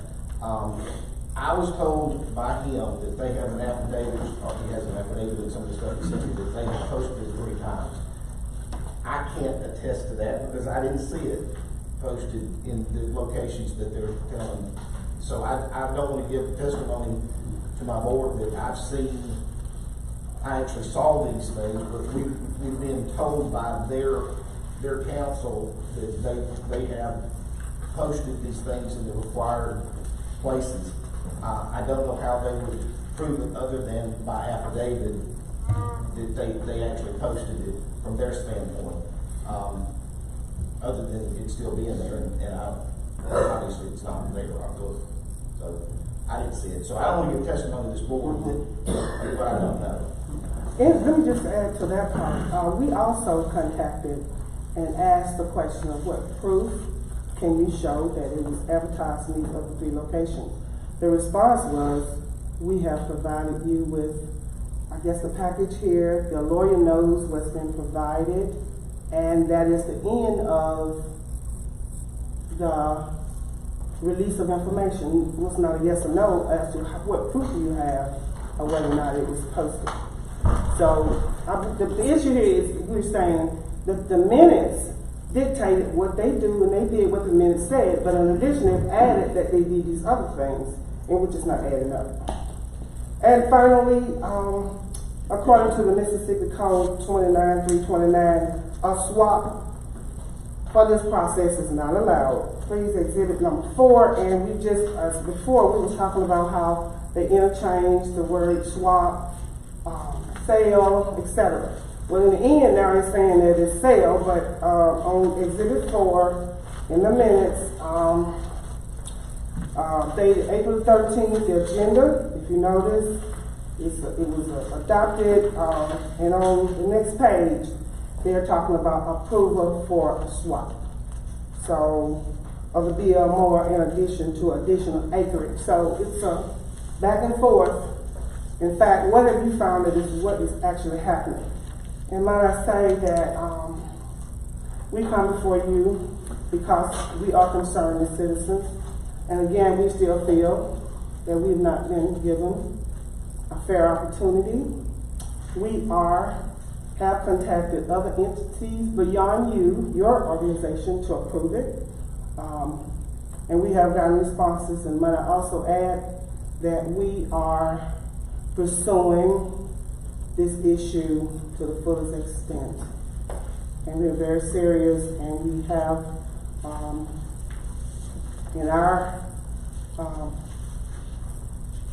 I was told by him that they have an affidavit, or he has an affidavit and some of the stuff he said that they have posted it 3 times. I can't attest to that because I didn't see it posted in the locations that they're telling. So I don't want to give testimony to my board that I actually saw these things, but we've been told by their counsel that they have posted these things in the required places. I don't know how they would prove it other than by affidavit that they actually posted it from their standpoint, other than it still being there, and obviously it's not there, I looked. So I didn't see it. So I don't want to give testimony to this board that what I don't know. And let me just add to that part. We also contacted and asked the question of what proof can you show that it was advertised in these other 3 locations. The response was, we have provided you with, I guess, the package here. The lawyer knows what's been provided, and that is the end of the release of information. It was not a yes or no as to what proof you have of whether or not it was posted. So the issue here is we're saying that the minutes dictated what they do, and they did what the minutes said, but in addition they've added that they did these other things, and which is not adding up. And finally, according to the Mississippi Code 29329, a swap for this process is not allowed. Please exhibit number 4, and we just, as before, we were talking about how they interchange the word swap, sale, etc. Well, in the end, now it's saying that it's sale, but on exhibit 4, in the minutes, dated April 13th, the agenda, if you notice, it was adopted, and on the next page, they're talking about approval for a swap. So, of the BL more in addition to additional acreage. So it's a back and forth. In fact, what have you found that this is what is actually happening? And might I say that we come before you because we are concerned as citizens. And again, we still feel that we've not been given a fair opportunity. We have contacted other entities beyond you, your organization, to approve it. And we have gotten responses, and might I also add that we are pursuing this issue to the fullest extent. And we're very serious, and we have in our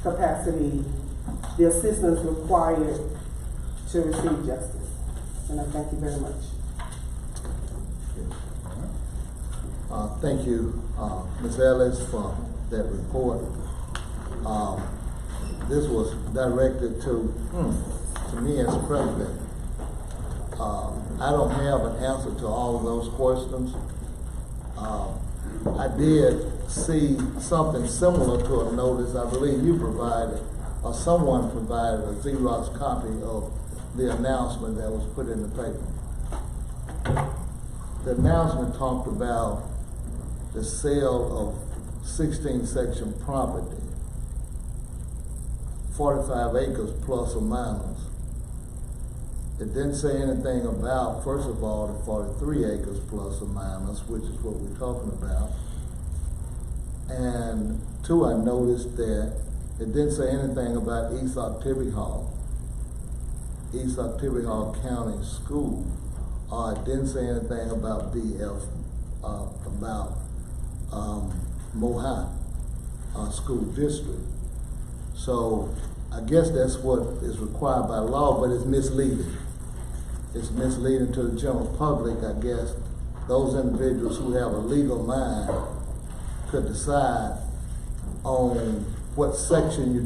capacity the assistance required to receive justice. And I thank you very much. Thank you, Ms. Ellis, for that report. This was directed to me as president. I don't have an answer to all of those questions. I did see something similar to a notice I believe you provided, or someone provided a Xerox copy of the announcement that was put in the paper. The announcement talked about the sale of 16 section property, 45 acres plus or minus. It didn't say anything about, first of all, the 43 acres plus or minus, which is what we're talking about. And 2, I noticed that it didn't say anything about East Octavie East Octavie County School. It didn't say anything about BF, about Mohawk School District. So I guess that's what is required by law, but it's misleading. It's misleading to the general public, I guess, those individuals who have a legal mind could decide on what section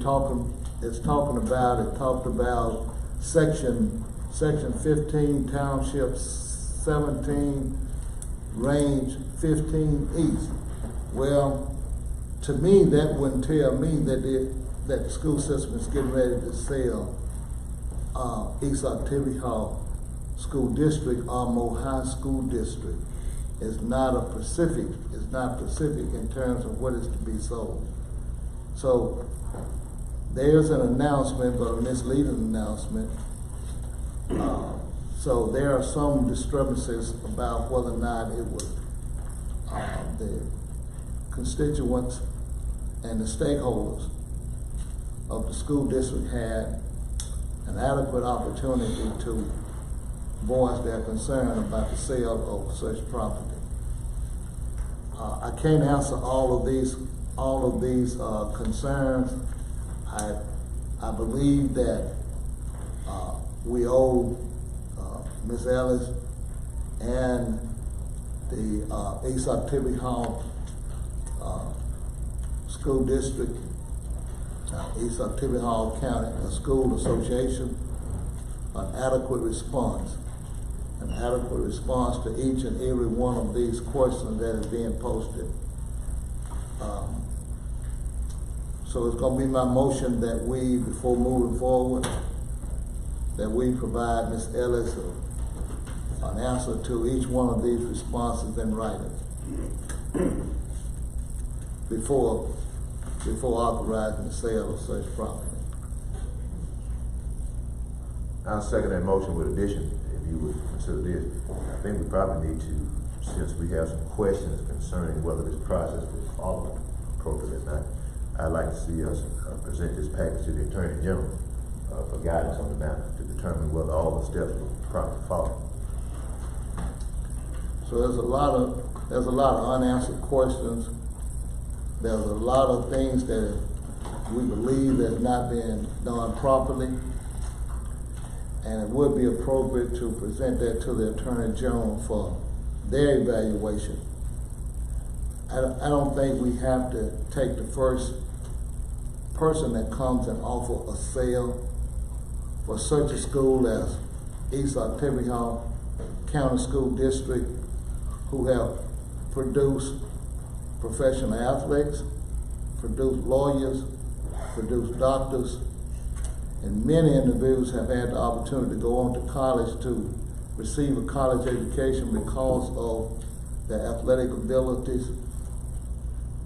it's talking about. It talked about section 15, township 17, range 15 east. Well, to me, that wouldn't tell me that the school system is getting ready to sell East Activity Hall School District or Mo High School District. It's not specific in terms of what is to be sold. So there's an announcement, but a misleading announcement. So there are some disturbances about whether or not it was the constituents and the stakeholders of the school district had an adequate opportunity to voice their concern about the sale of such property. I can't answer all of these concerns. I believe that we owe Ms. Ellis and the East Activity Hall School District, East Activity Hall County School Association, an adequate response to each and every one of these questions that is being posted. So it's going to be my motion that we, before moving forward, that we provide Ms. Ellis an answer to each one of these responses in writing before authorizing the sale of such property. I'll second that motion with addition, if you would consider this. I think we probably need to, since we have some questions concerning whether this process was followed appropriately or not, I'd like to see us present this package to the Attorney General for guidance on the matter to determine whether all the steps were properly followed. So there's a lot of unanswered questions. There's a lot of things that we believe has not been done properly, and it would be appropriate to present that to the Attorney General for their evaluation. I don't think we have to take the first person that comes and offer a sale for such a school as East Activity Hall County School District, who have produced professional athletes, produced lawyers, produced doctors, and many individuals have had the opportunity to go on to college to receive a college education because of their athletic abilities.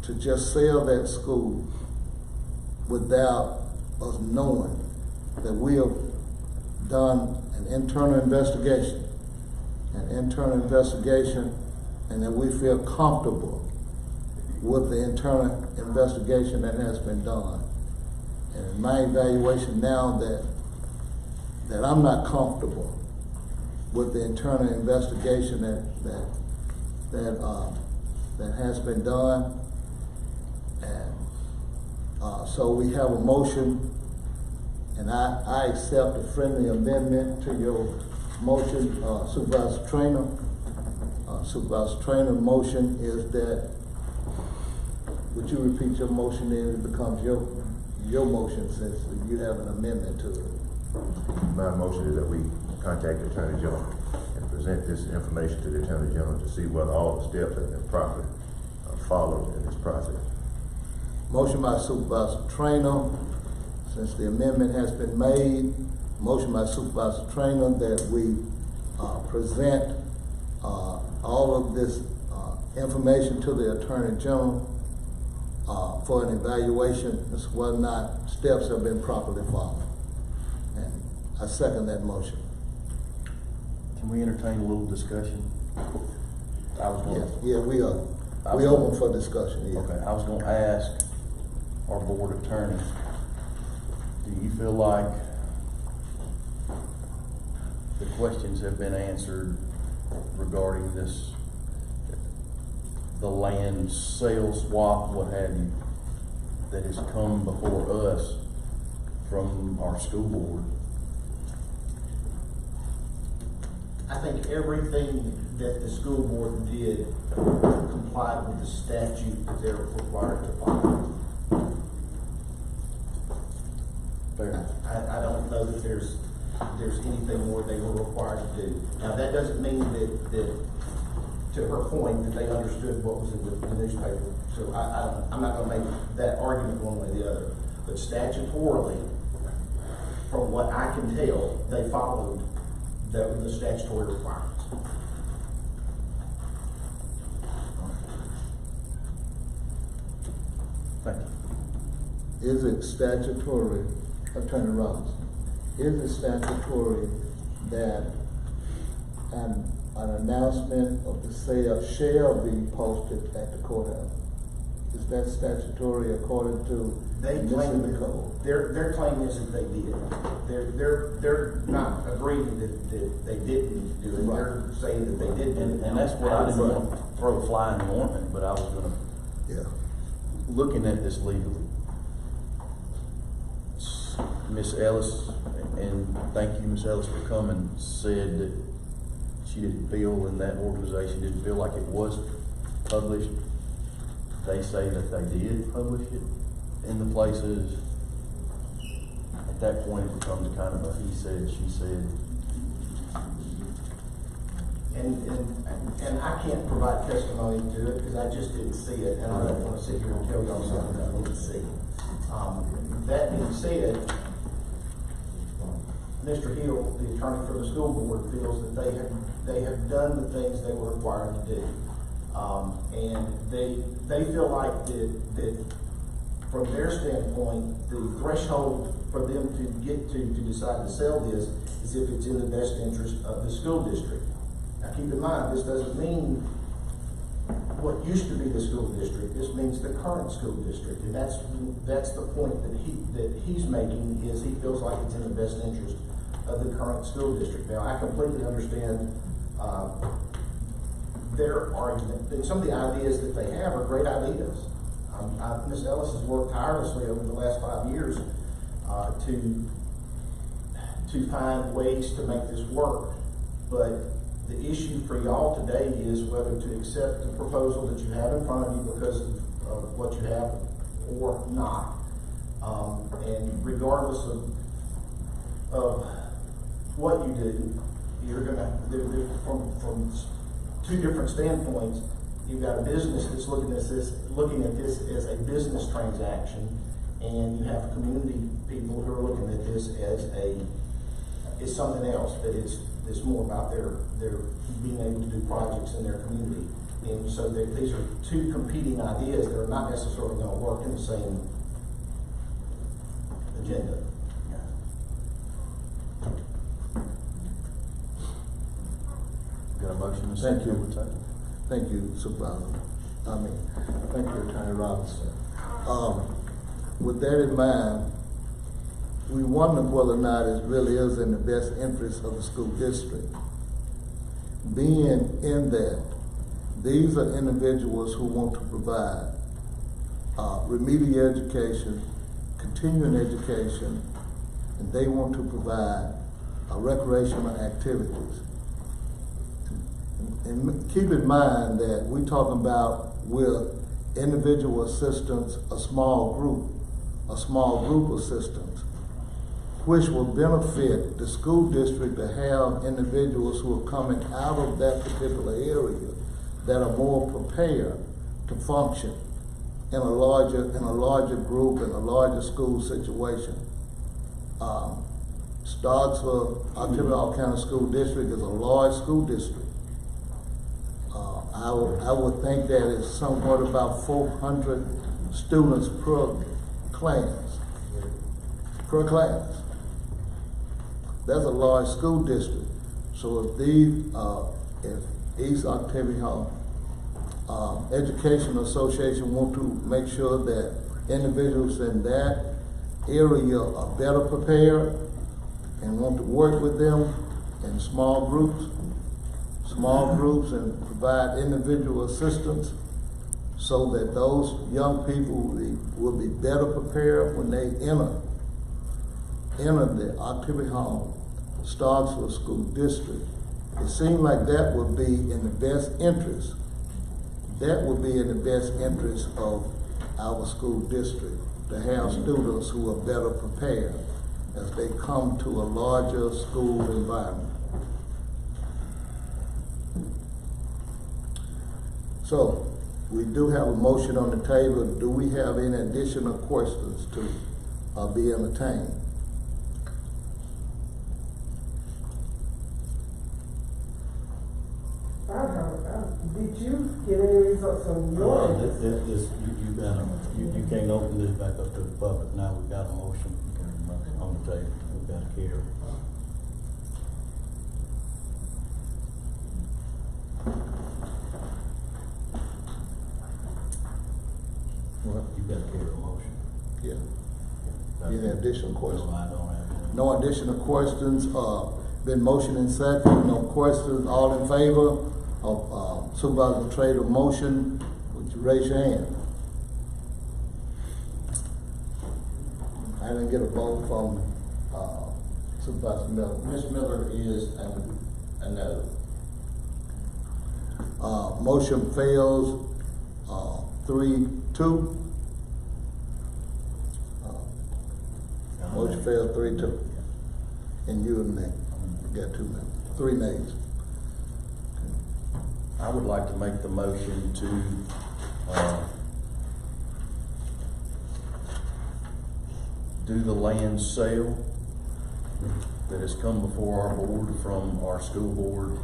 To just sell that school without us knowing that we have done an internal investigation, and that we feel comfortable with the internal investigation that has been done. And in my evaluation now that I'm not comfortable with the internal investigation that has been done. And so we have a motion, and I accept a friendly amendment to your motion, Supervisor Traynor. Supervisor Traynor's motion is that, would you repeat your motion, then it becomes your motion since you have an amendment to it. My motion is that we contact the Attorney General and present this information to the Attorney General to see whether all the steps have been properly followed in this process. Motion by Supervisor Traynor, since the amendment has been made. Motion by Supervisor Traynor that we present all of this information to the Attorney General for an evaluation as to whether or not steps have been properly followed. And I second that motion. Can we entertain a little discussion? Yeah, we are. We open for discussion, yeah. Okay, I was gonna ask our board attorney, do you feel like the questions have been answered regarding this, the land sale swap, what have you, that has come before us from our school board? I think everything that the school board did complied with the statute that they're required to follow. Fair. I don't know that there's anything more they were required to do. Now, that doesn't mean that to her point, that they understood what was in the newspaper. So I'm not gonna make that argument one way or the other. But statutorily, from what I can tell, they followed the statutory requirements. Thank you. Is it statutory, Attorney Robinson, is it statutory that an announcement of the sale shall be posted at the courthouse? Is that statutory according to They claim the code. Their claim is that they did. They're not agreeing that they didn't do it. Right. They're saying that they did do it. And that's what I didn't want to throw a fly in the ointment, but I was gonna, Yeah. looking at this legally. Miss Ellis, and thank you, Miss Ellis, for coming, said that she didn't feel, and that organization didn't feel like it was published. They say that they did publish it in the places. At that point, it becomes kind of a he said, she said. And I can't provide testimony to it because I just didn't see it, and I don't want to sit here and tell y'all something I didn't see. That being said, Mr. Hill, the attorney for the school board, feels that they have done the things they were required to do. And they feel like that from their standpoint, the threshold for them to get to decide to sell this is if it's in the best interest of the school district. Now keep in mind, this doesn't mean what used to be the school district. This means the current school district, and that's the point that he's making, is he feels like it's in the best interest of the current school district. Now I completely understand their argument, and some of the ideas that they have are great ideas. Ms. Ellis has worked tirelessly over the last 5 years to find ways to make this work. But the issue for y'all today is whether to accept the proposal that you have in front of you because of what you have or not. And regardless of what you do, you're gonna, from two different standpoints. You've got a business that's looking at this as a business transaction, and you have community people who are looking at this as something else, that it's more about their being able to do projects in their community. And so these are two competing ideas that are not necessarily going to work in the same agenda. Got a motion to Thank you. second? Thank you, Supervisor. Thank you, Attorney Robinson. With that in mind, we wonder whether or not it really is in the best interest of the school district. Being in that, these are individuals who want to provide remedial education, continuing education, and they want to provide recreational activities. And keep in mind that we're talking about with individual assistance, a small group assistance, which will benefit the school district to have individuals who are coming out of that particular area that are more prepared to function in a larger group, in a larger school situation. Starksville, Occidental County School District is a large school district. I would think that it's somewhat about 400 students per class. That's a large school district. So if East Occidental Education Association want to make sure that individuals in that area are better prepared and want to work with them in small groups and provide individual assistance so that those young people will be better prepared when they enter the Occidental Starksville School District. It seemed like that would be in the best interest. That would be in the best interest of our school district, to have students who are better prepared as they come to a larger school environment. So, we do have a motion on the table. Do we have any additional questions to be entertained? Did you get any results from your? You can't open this back up to the public. Now we've got a motion on the table. We've got to carry. Well, you got to carry a motion. Yeah. Any additional questions? No, I don't have any. No additional questions. Been motion and second. No questions. All in favor of Supervisor Trader's motion? Would you raise your hand? I didn't get a vote from Supervisor Miller. Ms. Miller is a no. Motion fails 3-2. Motion fails 3-2. And you and me got 2 nays. 3 nays. I would like to make the motion to do the land sale that has come before our board from our school board,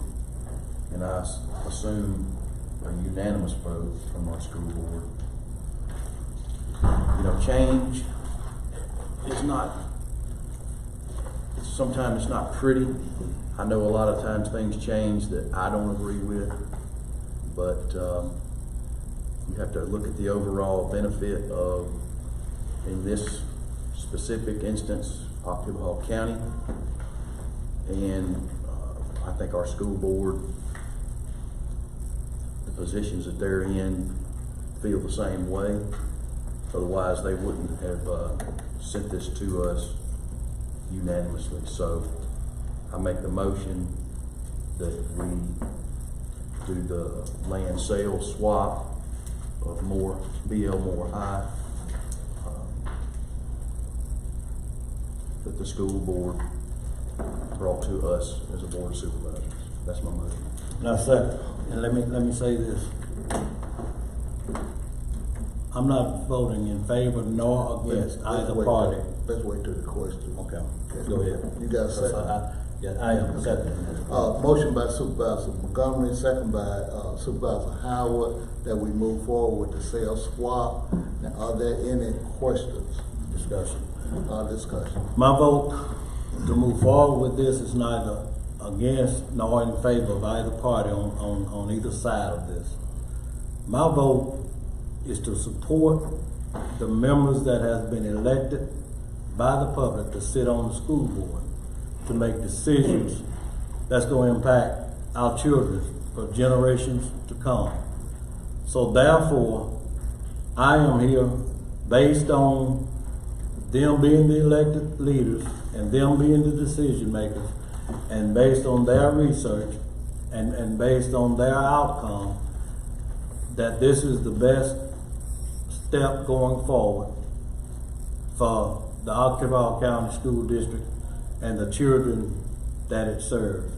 and I assume a unanimous vote from our school board. You know, change is not, sometimes it's not pretty. I know a lot of times things change that I don't agree with, but you have to look at the overall benefit of, in this specific instance, Ocklawaha County, and I think our school board, the positions that they're in, feel the same way. Otherwise, they wouldn't have sent this to us unanimously. So I make the motion that we do the land sale swap of B.L. Moore High, that the school board brought to us as a board of supervisors. That's my motion. Now, second, and let me say this. I'm not voting in favor nor against either party. Let's wait till the question. Okay, go ahead. You got a second? Yeah, I am second. Motion by Supervisor Montgomery, second by Supervisor Howard, that we move forward with the sale swap. Now, are there any questions? Discussion. Discussion. My vote to move forward with this is neither against nor in favor of either party on either side of this. My vote is to support the members that have been elected by the public to sit on the school board to make decisions that's going to impact our children for generations to come. So therefore, I am here based on them being the elected leaders and them being the decision makers, and based on their research and based on their outcome, that this is the best step going forward for the Ocklawaha County School District and the children that it serves.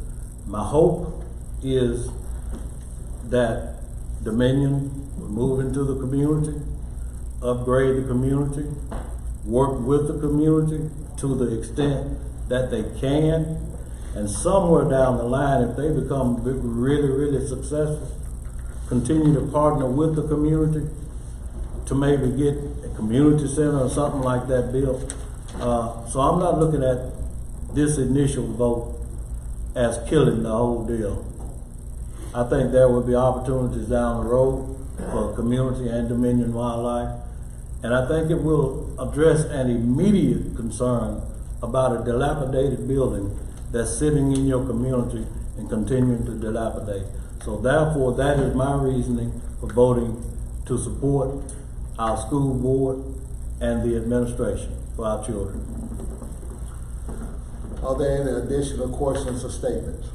My hope is that Dominion will move into the community, upgrade the community, work with the community to the extent that they can, and somewhere down the line, if they become really, really successful, continue to partner with the community to maybe get a community center or something like that built. So I'm not looking at this initial vote as killing the whole deal. I think there will be opportunities down the road for community and Dominion wildlife, and I think it will address an immediate concern about a dilapidated building that's sitting in your community and continuing to dilapidate. So therefore, that is my reasoning for voting to support our school board and the administration for our children. Are there any additional questions or statements?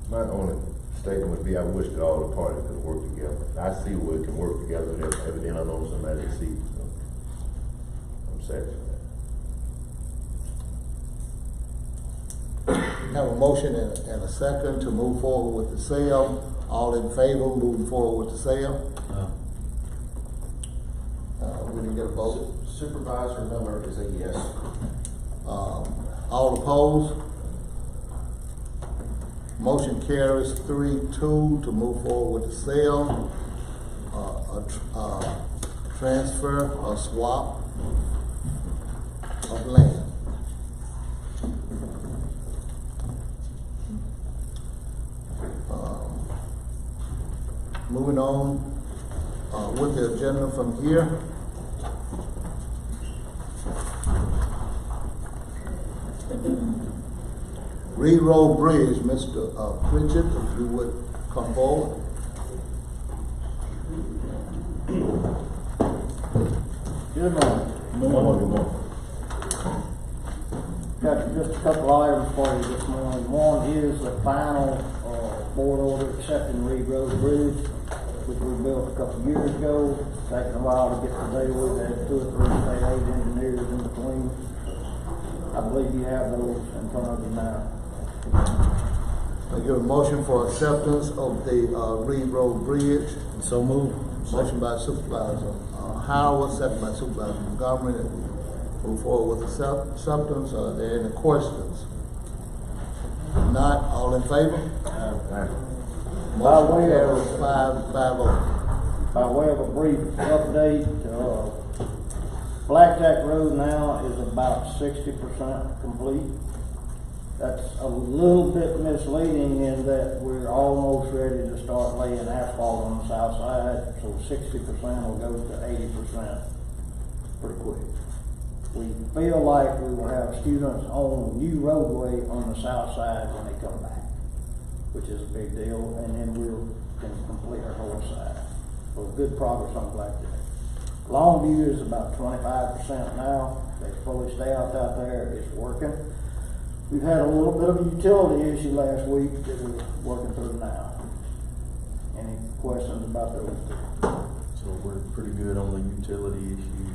My only statement would be, I wish that all the parties could work together. I see where it can work together, but evidently I know somebody that sees, so I'm sad for that. Have a motion and a second to move forward with the sale. All in favor of moving forward with the sale? We didn't get a vote. Supervisor Miller is a yes. All opposed? Motion carries 3-2 to move forward with the sale, transfer or swap of land. Moving on with the agenda from here. Reed Road Bridge, Mr. Pritchett, if you would come forward. Good morning. Good morning. Got just a couple items for you this morning. One is the final board order accepting Reed Road Bridge, which we built a couple years ago. Taking a while to get the deal with. Had 2 or 3 state aid engineers in between. I believe you have those in front of you now. I give a motion for acceptance of the Reed Road Bridge. So move. Motion by Supervisor Howard, second by Supervisor Montgomery, that we move forward with acceptance. Are there any questions? If not, all in favor? Motion carries 5-0. By way of a brief update, Blackjack Road now is about 60% complete. That's a little bit misleading in that we're almost ready to start laying asphalt on the south side, so 60% will go to 80% pretty quick. We feel like we will have students on new roadway on the south side when they come back, which is a big deal, and then we'll can complete our whole side. So good progress on Blackjack. Longview is about 25% now. They fully staffed out there. It's working. We've had a little bit of a utility issue last week that we're working through now. Any questions about those two? So we're pretty good on the utility issue.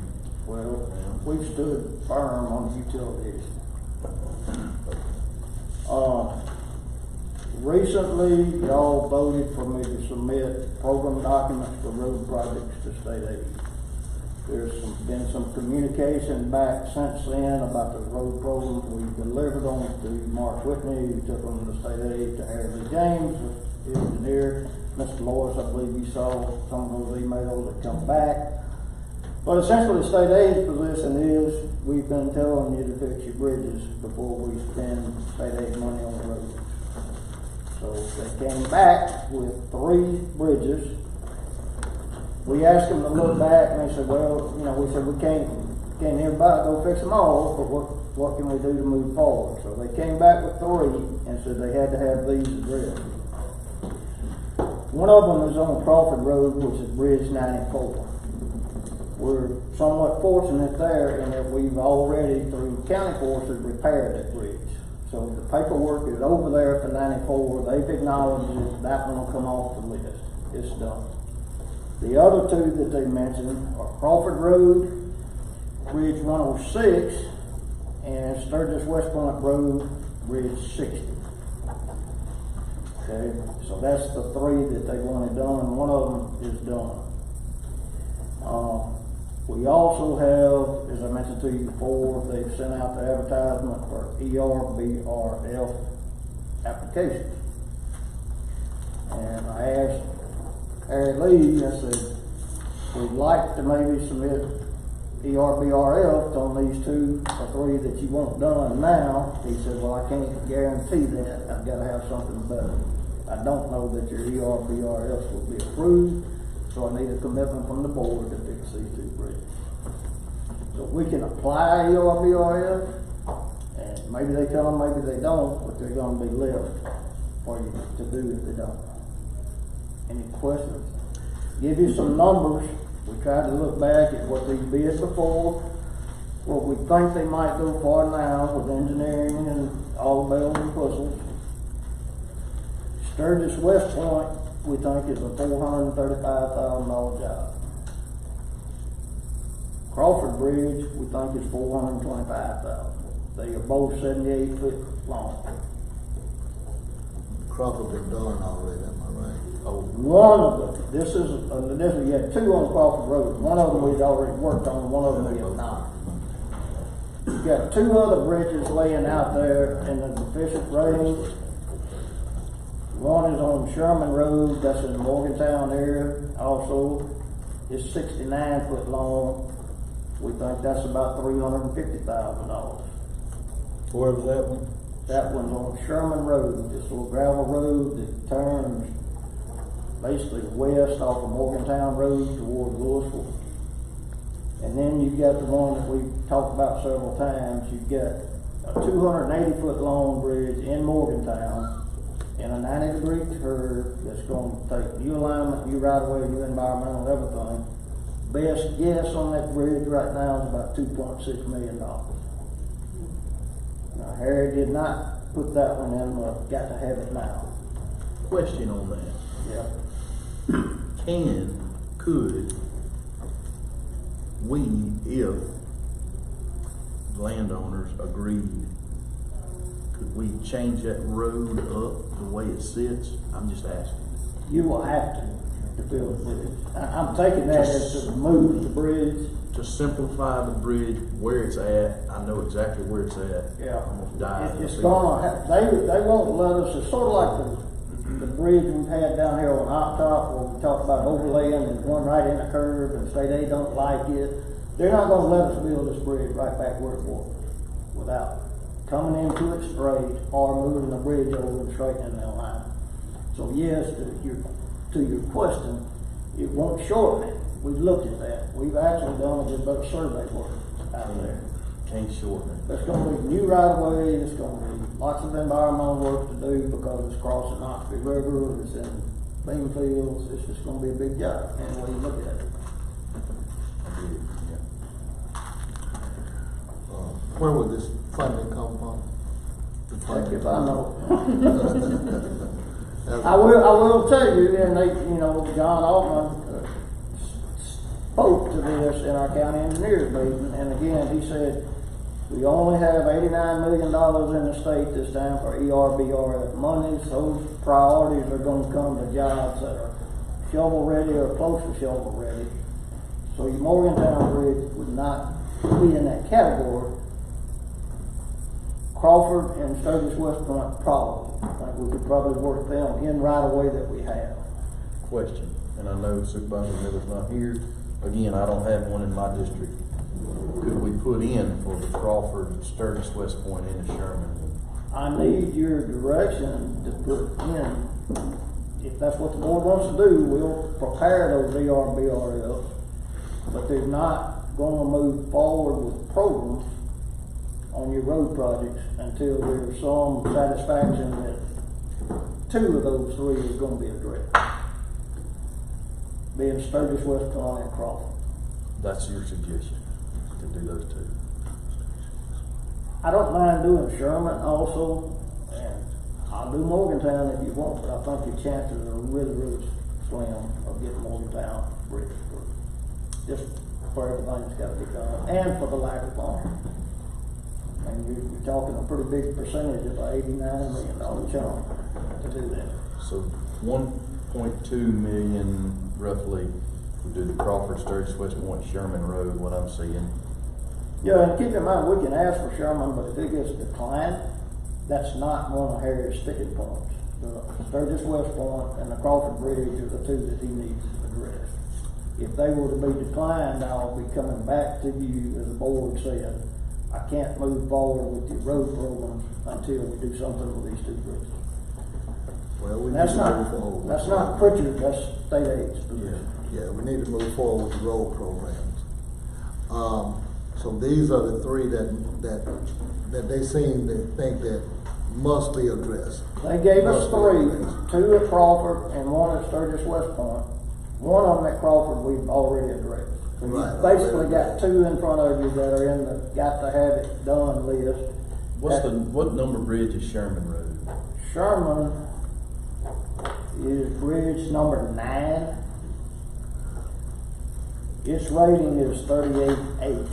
Well, we've stood firm on the utility issue. Recently, y'all voted for me to submit program documents for road projects to state aid. There's been some communication back since then about the road programs. We delivered them to Mark Whitney, who took them to state aid, to Harry Lee James, the engineer. Mr. Lois, I believe you saw some of those emails that come back. But essentially the state aid's position is, we've been telling you to fix your bridges before we spend state aid money on the roads. So they came back with 3 bridges. We asked them to look back, and they said, well, you know, we said, we can't everybody go fix them all, but what can we do to move forward? So they came back with 3 and said they had to have these addressed. One of them is on Crawford Road, which is Bridge 94. We're somewhat fortunate there in that we've already, through county forces, repaired that bridge. So the paperwork is over there for 94. They've acknowledged that that one will come off the list. It's done. The other 2 that they mentioned are Crawford Road, Bridge 106, and Sturgis West Point Road, Bridge 60. Okay, so that's the 3 that they wanted done, and one of them is done. We also have, as I mentioned to you before, they've sent out the advertisement for ERBRF applications. And I asked Harry Lee, I said, we'd like to maybe submit ERBRF on these 2 or 3 that you want done now. He said, well, I can't guarantee that. I've got to have something better. I don't know that your ERBRFs will be approved, so I need a commitment from the board to fix these 2 bridges. So we can apply ERBRF, and maybe they come, maybe they don't, but they're going to be left for you to do if they don't. Any questions? Give you some numbers. We tried to look back at what these bids before, what we think they might go for now with engineering and all the bells and whistles. Sturgis West Point, we think is a $435,000 job. Crawford Bridge, we think is $425,000. They are both 78 foot long. Crawford been done already, am I right? One of them, you had two on Crawford Road. One of them we'd already worked on, one of them we have not. You got two other bridges laying out there in the deficient range. One is on Sherman Road, that's in the Morgantown area, also. It's 69 foot long. We think that's about $350,000. Where's that one? That one's on Sherman Road, this little gravel road that turns basically west off of Morgantown Road toward Louisville. And then you've got the one that we've talked about several times. You've got a 280 foot long bridge in Morgantown in a 90-degree curve that's going to take new alignment, new right of way, new environmental, everything. Best guess on that bridge right now is about $2.6 million. Now, Harry did not put that one in, got to have it now. Question on that. Yeah. Could we, if landowners agreed, could we change that road up the way it sits? I'm just asking. You will have to build a bridge. I'm taking that as to move the bridge. To simplify the bridge where it's at, I know exactly where it's at. Yeah. I'm gonna die. It's gonna, they won't let us, it's sort of like the bridge we've had down here on Hot Top where we talk about overlaying and going right in the curve and say they don't like it. They're not gonna let us build this bridge right back where it was without coming into it straight or moving the bridge over and straightening the line. So yes, to your question, it won't shorten it. We've looked at that. We've actually done a good bit of survey work out there. Can't shorten it. There's gonna be new right of way, there's gonna be lots of environmental work to do because it's crossing Oxford River, it's in bean fields, it's just gonna be a big job, any way you look at it. Where would this funding come from? Heck if I know. I will tell you, and John Altman spoke to this in our county engineers meeting, and again, he said, we only have $89 million in the state this time for ERBRF monies. Those priorities are going to come to jobs that are shovel ready or close to shovel ready. So your Morgantown Bridge would not be in that category. Crawford and Sturgis West Point probably. I think we could probably work them in right away that we have. Question, and I know Supervisor Miller's not here. Again, I don't have one in my district. Could we put in for the Crawford, Sturgis West Point into Sherman? I need your direction to put in. If that's what the board wants to do, we'll prepare those ERBRFs, but they're not going to move forward with programs on your road projects until there's some satisfaction that two of those three is going to be addressed. Being Sturgis West Point and Crawford. That's your suggestion, to do those two? I don't mind doing Sherman also, and I'll do Morgantown if you want, but I think your chances are really, really slim of getting Morgantown bridge through. Just for everything that's got to be done, and for the lack of funding. And you're talking a pretty big percentage of $89 million chunk to do that. So 1.2 million roughly would do the Crawford, Sturgis, West Point, Sherman Road, what I'm seeing. Yeah, and keep in mind, we can ask for Sherman, but if it gets declined, that's not one of Harry's sticking points. The Sturgis West Point and the Crawford Bridge are the two that he needs addressed. If they were to be declined, I'll be coming back to you, as the board said, I can't move forward with your road programs until we do something with these two bridges. Well, That's not Pritchard, that's state aid's position. Yeah, we need to move forward with the road programs. So these are the three that they seem to think that must be addressed. They gave us three, two at Crawford and one at Sturgis West Point. One of them at Crawford we've already addressed. So Right, you've basically got two in front of you that are in the got to have it done list. What number bridge is Sherman Road? Sherman, is bridge number 9. Its rating is 38.8.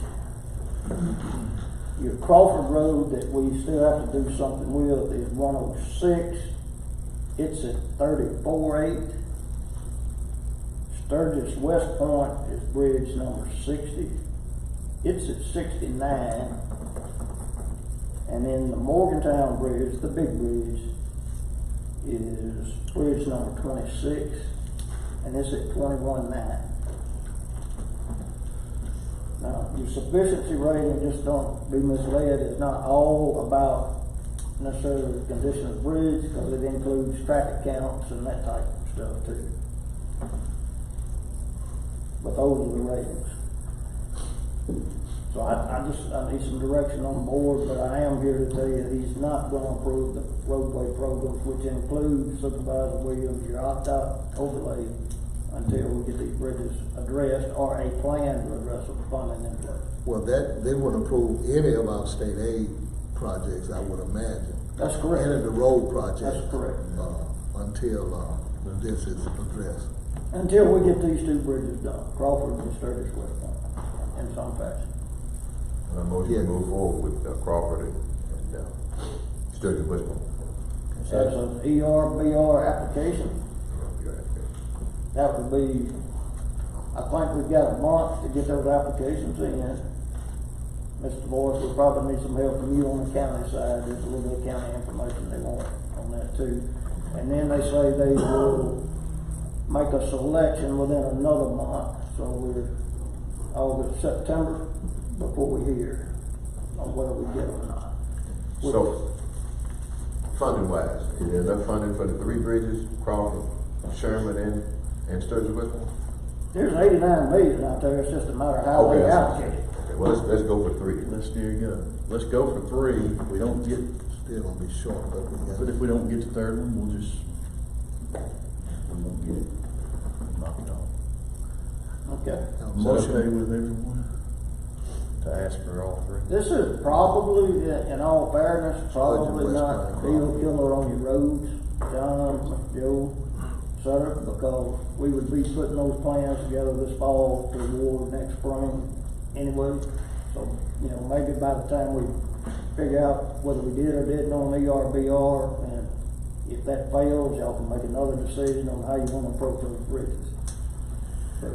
Your Crawford Road that we still have to do something with is 106. It's at 34.8. Sturgis West Point is bridge number 60. It's at 69. And then the Morgantown Bridge, the big bridge, is bridge number 26, and it's at 21.9. Now, your sufficiency rating, just don't be misled, it's not all about necessarily the condition of the bridge, because it includes traffic counts and that type of stuff too. But those are the ratings. So I need some direction on the board, but I am here to tell you he's not gonna approve the roadway programs, which include Supervisor Williams, your opt-out overlay, until we get these bridges addressed or a plan to address the funding in place. Well, they wouldn't approve any of our state aid projects, I would imagine. That's correct. Any of the road projects. That's correct. Until this is addressed. Until we get these two bridges done, Crawford and Sturgis West Point, in some fashion. I motion to move forward with Crawford and Sturgis West Point. That's an ERBR application. That would be, I think we've got a month to get those applications in. Mr. Boyce, we probably need some help from you on the county side. There's a little bit of county information they want on that too. And then they say they will make a selection within another month. So we're August, September, before we hear on whether we get them or not. So, funding wise, is there enough funding for the 3 bridges, Crawford, Sherman, and Sturgis West Point? There's 89 million out there. It's just a matter of how they allocate it. Okay, well, let's go for 3. There you go. Let's go for 3. If we don't get, Still gonna be short, but we got. but if we don't get the third one, we won't get it. Knock it off. Okay. Is that okay with everyone? To ask for all 3? This is probably, in all fairness, probably West not Point, a deal killer on your roads, John, Joe, et cetera, because we would be putting those plans together this fall to award next spring anyway. So, maybe by the time we figure out whether we did or didn't on ERBR, and if that fails, y'all can make another decision on how you want to approach those bridges. But,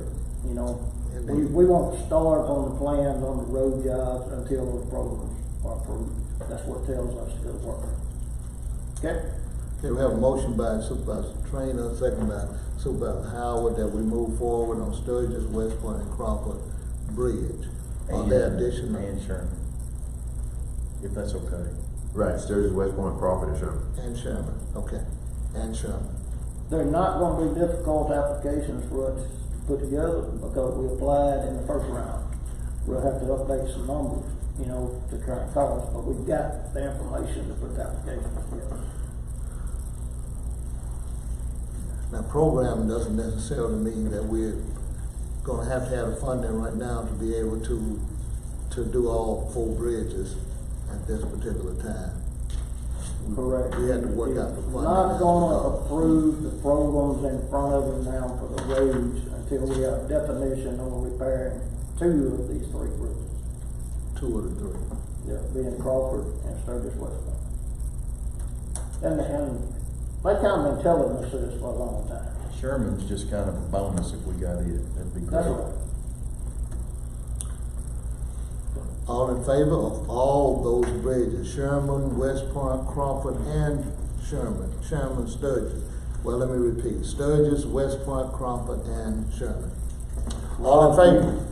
we won't start on the plans on the road jobs until those programs are approved. That's what tells us to go to work. Okay? Okay, we have a motion by Supervisor Trainer, second by Supervisor Howard, that we move forward on Sturgis, West Point, and Crawford Bridge. Are there additional? And Sherman. If that's okay. Right, Sturgis West Point, Crawford, and Sherman. And Sherman, okay, and Sherman. They're not going to be difficult applications for us to put together because we applied in the first round. We'll have to update some numbers, to current cost, but we've got the information to put the applications together. Now, program doesn't necessarily mean that we're gonna have the funding right now to be able to do all 4 bridges at this particular time. Correct. We had to work out the funding. Not gonna approve the programs in front of them now for the roads until we have a definition on repairing 2 of these 3 bridges. 2 of the 3. Yeah, being Crawford and Sturgis West Point. And they kind of been telling us this for a long time. Sherman's just kind of a bonus if we got it. That'd be great. That's right. All in favor of all those bridges, Sherman, West Point, Crawford, and Sherman, Sturgis. Well, let me repeat, Sturgis, West Point, Crawford, and Sherman. All in favor?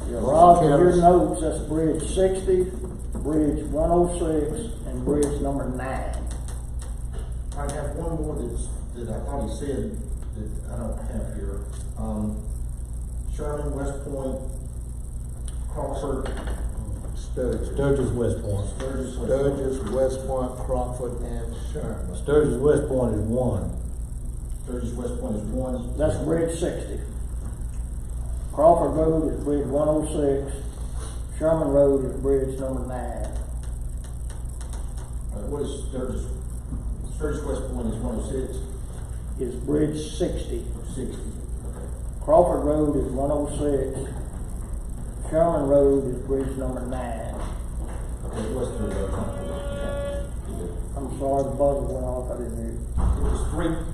Rob, in your notes, that's bridge 60, bridge 106, and bridge number 9. I have one more that I thought he said that I don't have here. Sherman, West Point, Crawford. Sturgis. Sturgis West Point. Sturgis, West Point, Crawford, and Sherman. Sturgis West Point is 1. Sturgis West Point is 1. That's bridge 60. Crawford Road is bridge 106. Sherman Road is bridge number 9. What is Sturgis? Sturgis West Point is 106, is Bridge 60. 60. Crawford Road is 106. Sherman Road is bridge number 9. Okay, what's the, I'm sorry, the buzzer went off, I didn't hear you. it was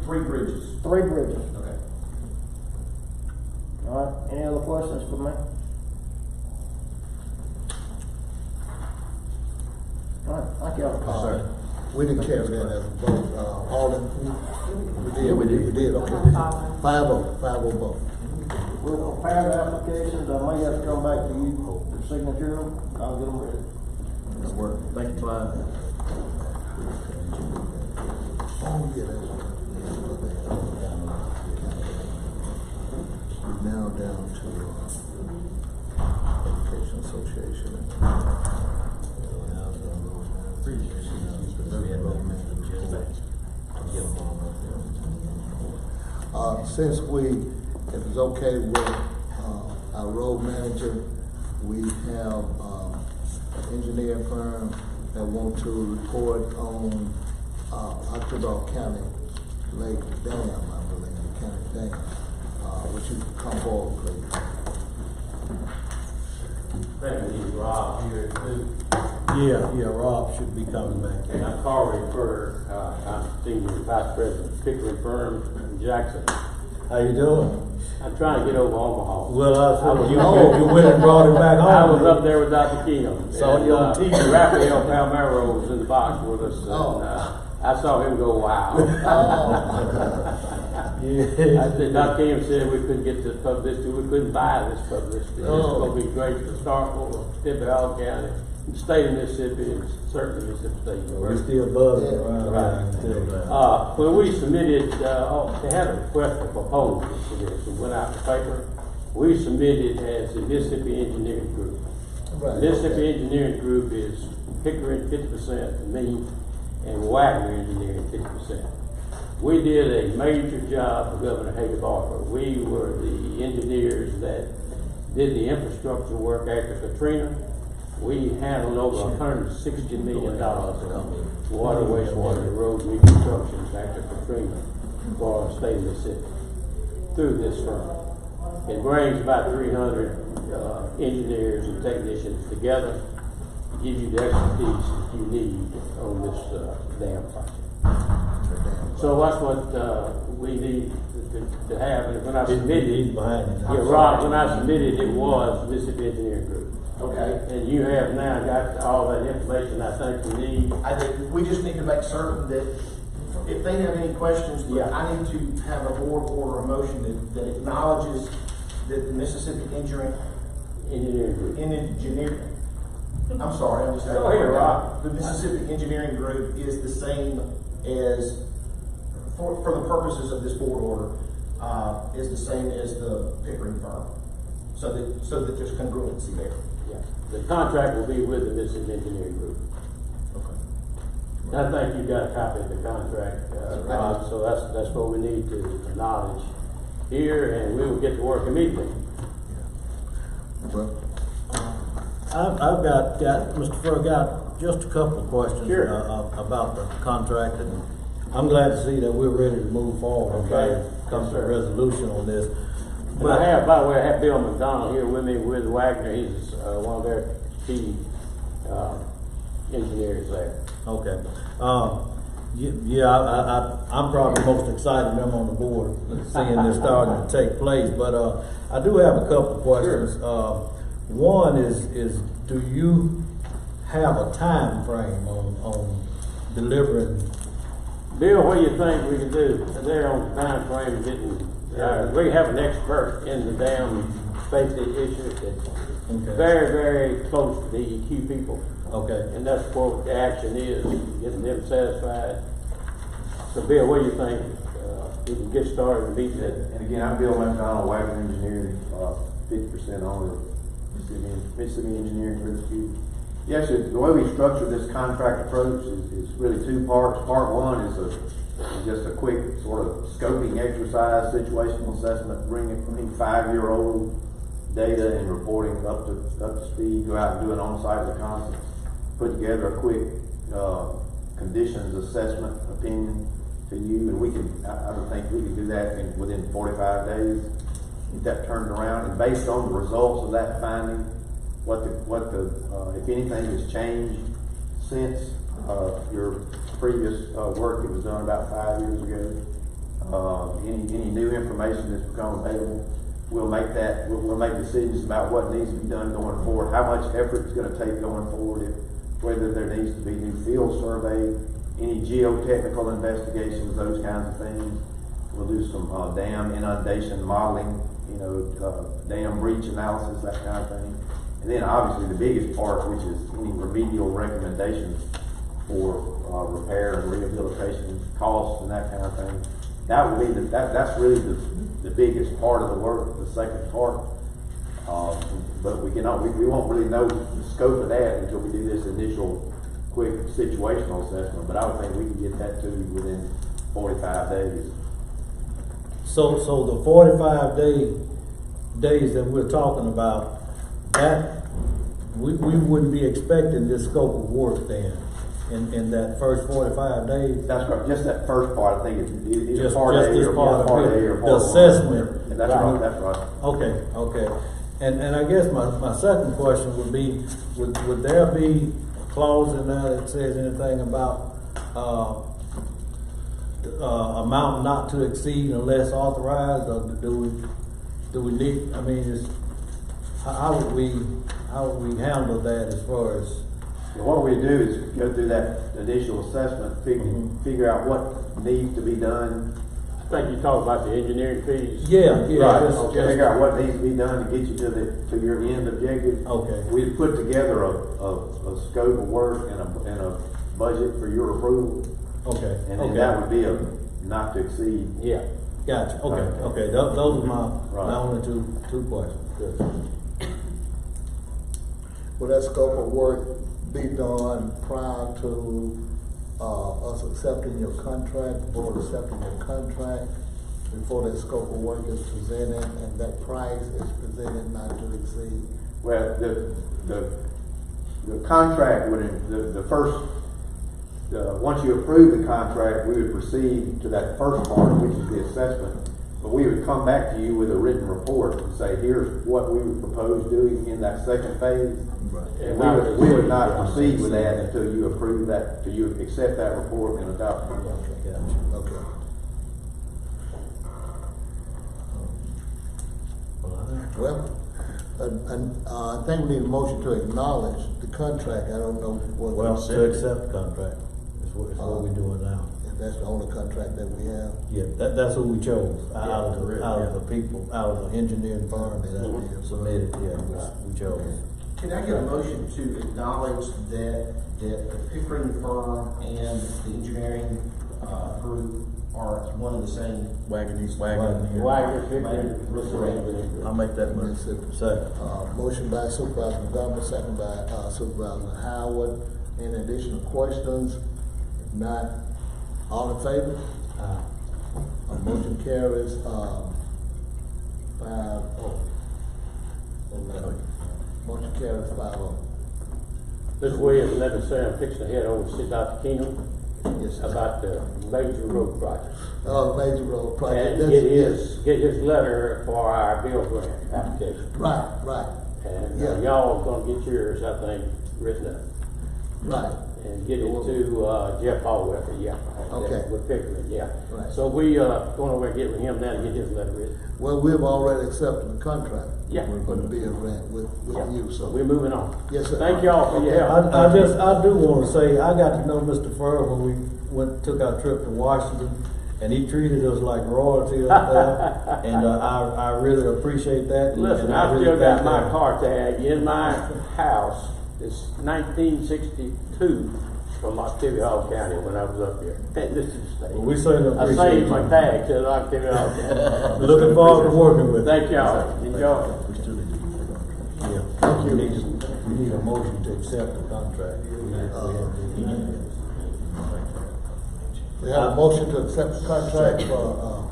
three bridges. 3 bridges. Okay. All right, any other questions for me? All right, thank y'all for coming. We didn't carry that as a vote, all in, we did, okay. 5-0 vote. We'll prepare the applications, I may have to come back to you for signature, I'll get them ready. That's work. Thank you, Clyde. Oh, yeah, that's now down to Education Association. Since if it's okay with our road manager, we have an engineering firm that want to report on Occidental County Lake Dam, I believe, County Dam. Would you come forward, please? Thank you, Rob, here too. Yeah, Rob should be coming back. And I'm Carl Refer, I'm Senior Vice President of Pickering Firm in Jackson. How you doing? I'm trying to get over Omaha. Well, you went and brought him back home. I was up there with Dr. Keno. Saw you on TV. Raphael Palmero was in the box with us. Oh. And, I saw him go, wow. Yeah. I said, Dr. Keno said we couldn't get this publicity, we couldn't buy this publicity. It's going to be great to start for Mississippi, Hall County, the state of Mississippi, and certainly Mississippi State We're University. still buzzing around. When we submitted, they had a request for proposals for this, and went out to paper. We submitted as the Mississippi Engineering Group. Right. Mississippi Engineering Group is Pickering 50%, and me, and Wagner Engineering 50%. We did a major job for Governor Haley Barker. We were the engineers that did the infrastructure work after Katrina. We handled over $160 million of water, wastewater, and road reconstructions after Katrina for our state of Mississippi through this firm. It brings about 300 engineers and technicians together to give you the expertise that you need on this dam project. So that's what we need to have. And when I submitted, Rob, when I submitted, it was Mississippi Engineering Group. Okay. And you have now got all that information I think you need. I think we just need to make certain that if they have any questions, that I need to have a board order, a motion that acknowledges that the Mississippi Engineering Group. I'm sorry, I'm just. Go ahead, Rob. The Mississippi Engineering Group is the same as, for the purposes of this board order, is the same as the Pickering firm. So that there's congruency there. Yeah. The contract will be with the Mississippi Engineering Group. Okay. I think you got a copy of the contract, Rob, so that's what we need to acknowledge here, and we will get to work immediately. Well, I've got Mr. Furr, got just a couple of questions about the contract, and I'm glad to see that we're ready to move forward. Okay. Come to a resolution on this. But I have, by the way, I have Bill McDonald here with me with Wagner. He's one of their key engineers there. Okay. I'm probably most excited I'm on the board seeing this starting to take place. But I do have a couple of questions. One is do you have a time frame on delivering? Bill, what do you think we can do? They're on the time frame of getting. We have an expert in the dam safety issue that's very, very close to DEQ people. Okay. And that's what the action is, getting them satisfied. So Bill, what do you think? We can get started and meet that. And again, I'm Bill McDonald, Wagner Engineering, 50% owner of Mississippi Engineering Group. Yes, the way we structure this contract approach is really two parts. Part one is just a quick sort of scoping exercise, situational assessment, bringing 5-year-old data and reporting up to speed, go out and do an on-site reconnaissance, put together a quick conditions assessment opinion to you, and we can, I would think we can do that within 45 days, get that turned around, and based on the results of that finding, if anything has changed since, your previous, work that was done about 5 years ago, any new information that's become available, we'll make decisions about what needs to be done going forward, how much effort it's gonna take going forward, whether there needs to be new field survey, any geotechnical investigations, those kinds of things. We'll do some, dam inundation modeling, dam breach analysis, that kind of thing. And then obviously the biggest part, which is any remedial recommendations for, repair and rehabilitation costs and that kind of thing. That would be that's really the biggest part of the work, the second part. But we won't really know the scope of that until we do this initial quick situational assessment. But I would think we can get that to you within 45 days. So the 45 days that we're talking about, that we wouldn't be expecting this scope of work then in that first 45 days. That's correct. Just that first part, I think it's Just part A this or part part of A it, or the part assessment. one. That's right. That's right. Okay. And I guess my second question would be, would there be a clause in there that says anything about amount not to exceed unless authorized, or do we need? I mean, how would we handle that as far as? What we do is go through that initial assessment, figure out what needs to be done. I think you talked about the engineering fees. Yeah. Right. Figure out what needs to be done to get you to your end objective. Okay. We put together a scope of work and a budget for your approval. Okay. And then that would be a not to exceed. Yeah. Gotcha. Okay. Those are my only two questions. Good. Will that scope of work be done prior to us accepting your contract, board accepting your contract, before that scope of work is presented and that price is presented not to exceed? Well, the contract would, the first, once you approve the contract, we would proceed to that first part, which is the assessment. But we would come back to you with a written report and say, here's what we would propose doing in that second phase. Right. And we would not proceed with that until you approve that, until you accept that report and adopt it. Okay. Well, I think we need a motion to acknowledge the contract. I don't know what. Well, to accept the contract is what we're doing now. If that's the only contract that we have. Yeah, that's who we chose out of the people, out of the engineering firm that submitted. Yeah, we chose. Can I get a motion to acknowledge that the Pickering firm and the engineering group are one and the same? Wagner, I'll make that motion. Second. Motion by Supervisor Montgomery, second by Supervisor Howard. Any additional questions? If not, all in favor? Motion carries 5-0. Motion carries 5-0. This way, let me say, I'm fixing to head over to see Dr. Keenum Yes, sir. about the major road project. Major road project. And get his letter for our bill grant application. Right. And Yeah. y'all gonna get yours, I think, written up. Right. And get it to Jeff Allweather, yeah. Okay. With Pickering, yeah. Right. So we going over and get with him now and get his letter written. Well, we've already accepted the contract. Yeah. For the bill grant with you, so. We're moving on. Yes, sir. Thank y'all for your help. I do want to say, I got to know Mr. Furr when we took our trip to Washington, and he treated us like royalty up there, and I really appreciate that. Listen, and I really still got thank my him. car tag in my house. It's 1962 from Octavia Hall County when I was up here. And this is Well, we certainly I appreciate saved my you. tag to Octavia Hall County. Looking forward to working with you. Thank y'all. Enjoy. Yeah. Thank you. We need a motion to accept the contract. We have a motion to accept the contract for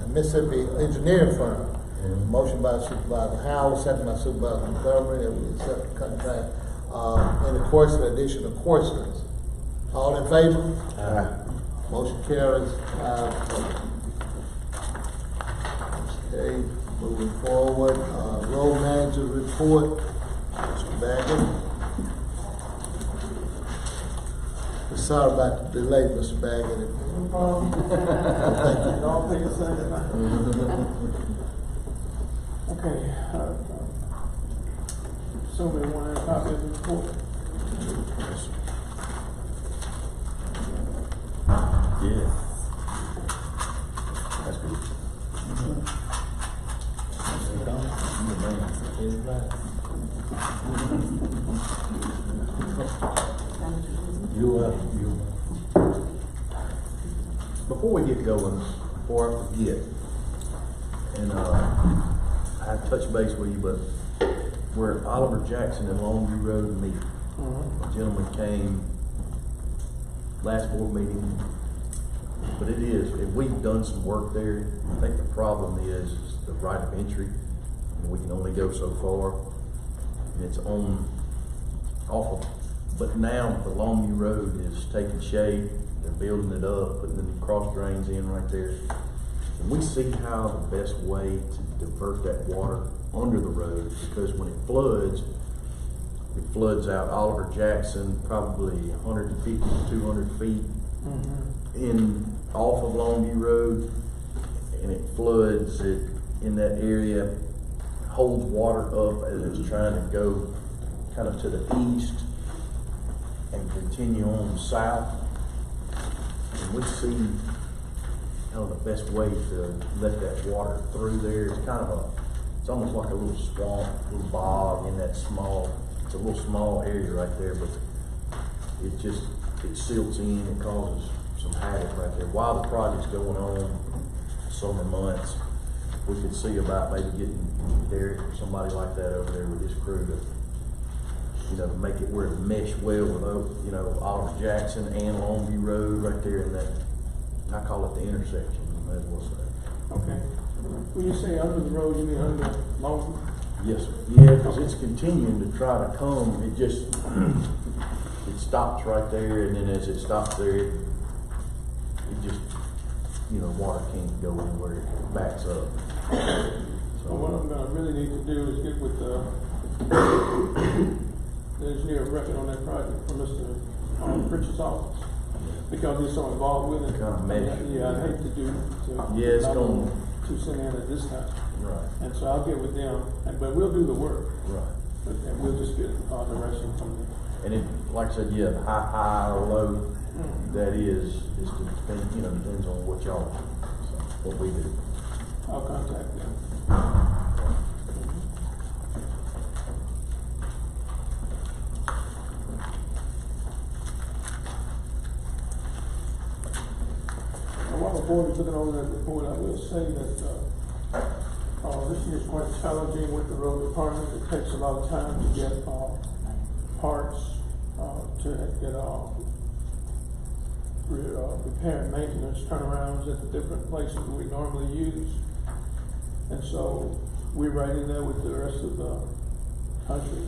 Mississippi engineering firm. Motion by Supervisor Howard, second by Supervisor Montgomery, that we accept the contract. In the course of additional questions. All in favor? Aye. Motion carries 5-0. Okay, moving forward, road manager report, Mr. Baggett. Sorry about the delay, Mr. Baggett. No problem. Don't think it's okay, somebody want a copy of the report? Yeah. That's good. Before we get going, before I forget, and I touched base with you, but we're at Oliver Jackson and Longview Road meet. A gentleman came last board meeting, but we've done some work there. I think the problem is the right of entry, and we can only go so far. And it's off of, but now the Longview Road is taking shape. They're building it up, putting the cross drains in right there. And we see how the best way to divert that water under the road, because when it floods out Oliver Jackson, probably 150 to 200 feet off of Longview Road, and it floods it in that area, holds water up as it's trying to go kind of to the east and continue on south. And we see the best way to let that water through there. It's it's almost like a little swamp, a little bog in that it's a little small area right there, but it silts in, it causes some havoc right there. While the project's going on, summer months, we could see about maybe getting Derek or somebody like that over there with his crew to make it where it mesh well with, Oliver Jackson and Longview Road right there in that, I call it the intersection, you may as well say. Okay. When you say under the road, you mean under Longview? Yes, sir. Yeah, because it's continuing to try to come, it stops right there, and then as it stops there, it just, water can't go anywhere, it backs up. So what I'm gonna really need to do is get with the engineer of record on that project for Mr. Pritchard's office, because he's so involved with it. Kind of mesh. Yeah, I'd hate to it's going to send in at this time. Right. And so I'll get with them, but we'll do the work. Right. But then we'll just get direction from them. And it, like I said, high or low, that is depends on what y'all, what we do. I'll contact them. While the board is looking over that report, I will say that this year is quite challenging with the road department. It takes a lot of time to get parts, to get repair and maintenance turnarounds at the different places we normally use. And so we're right in there with the rest of the country.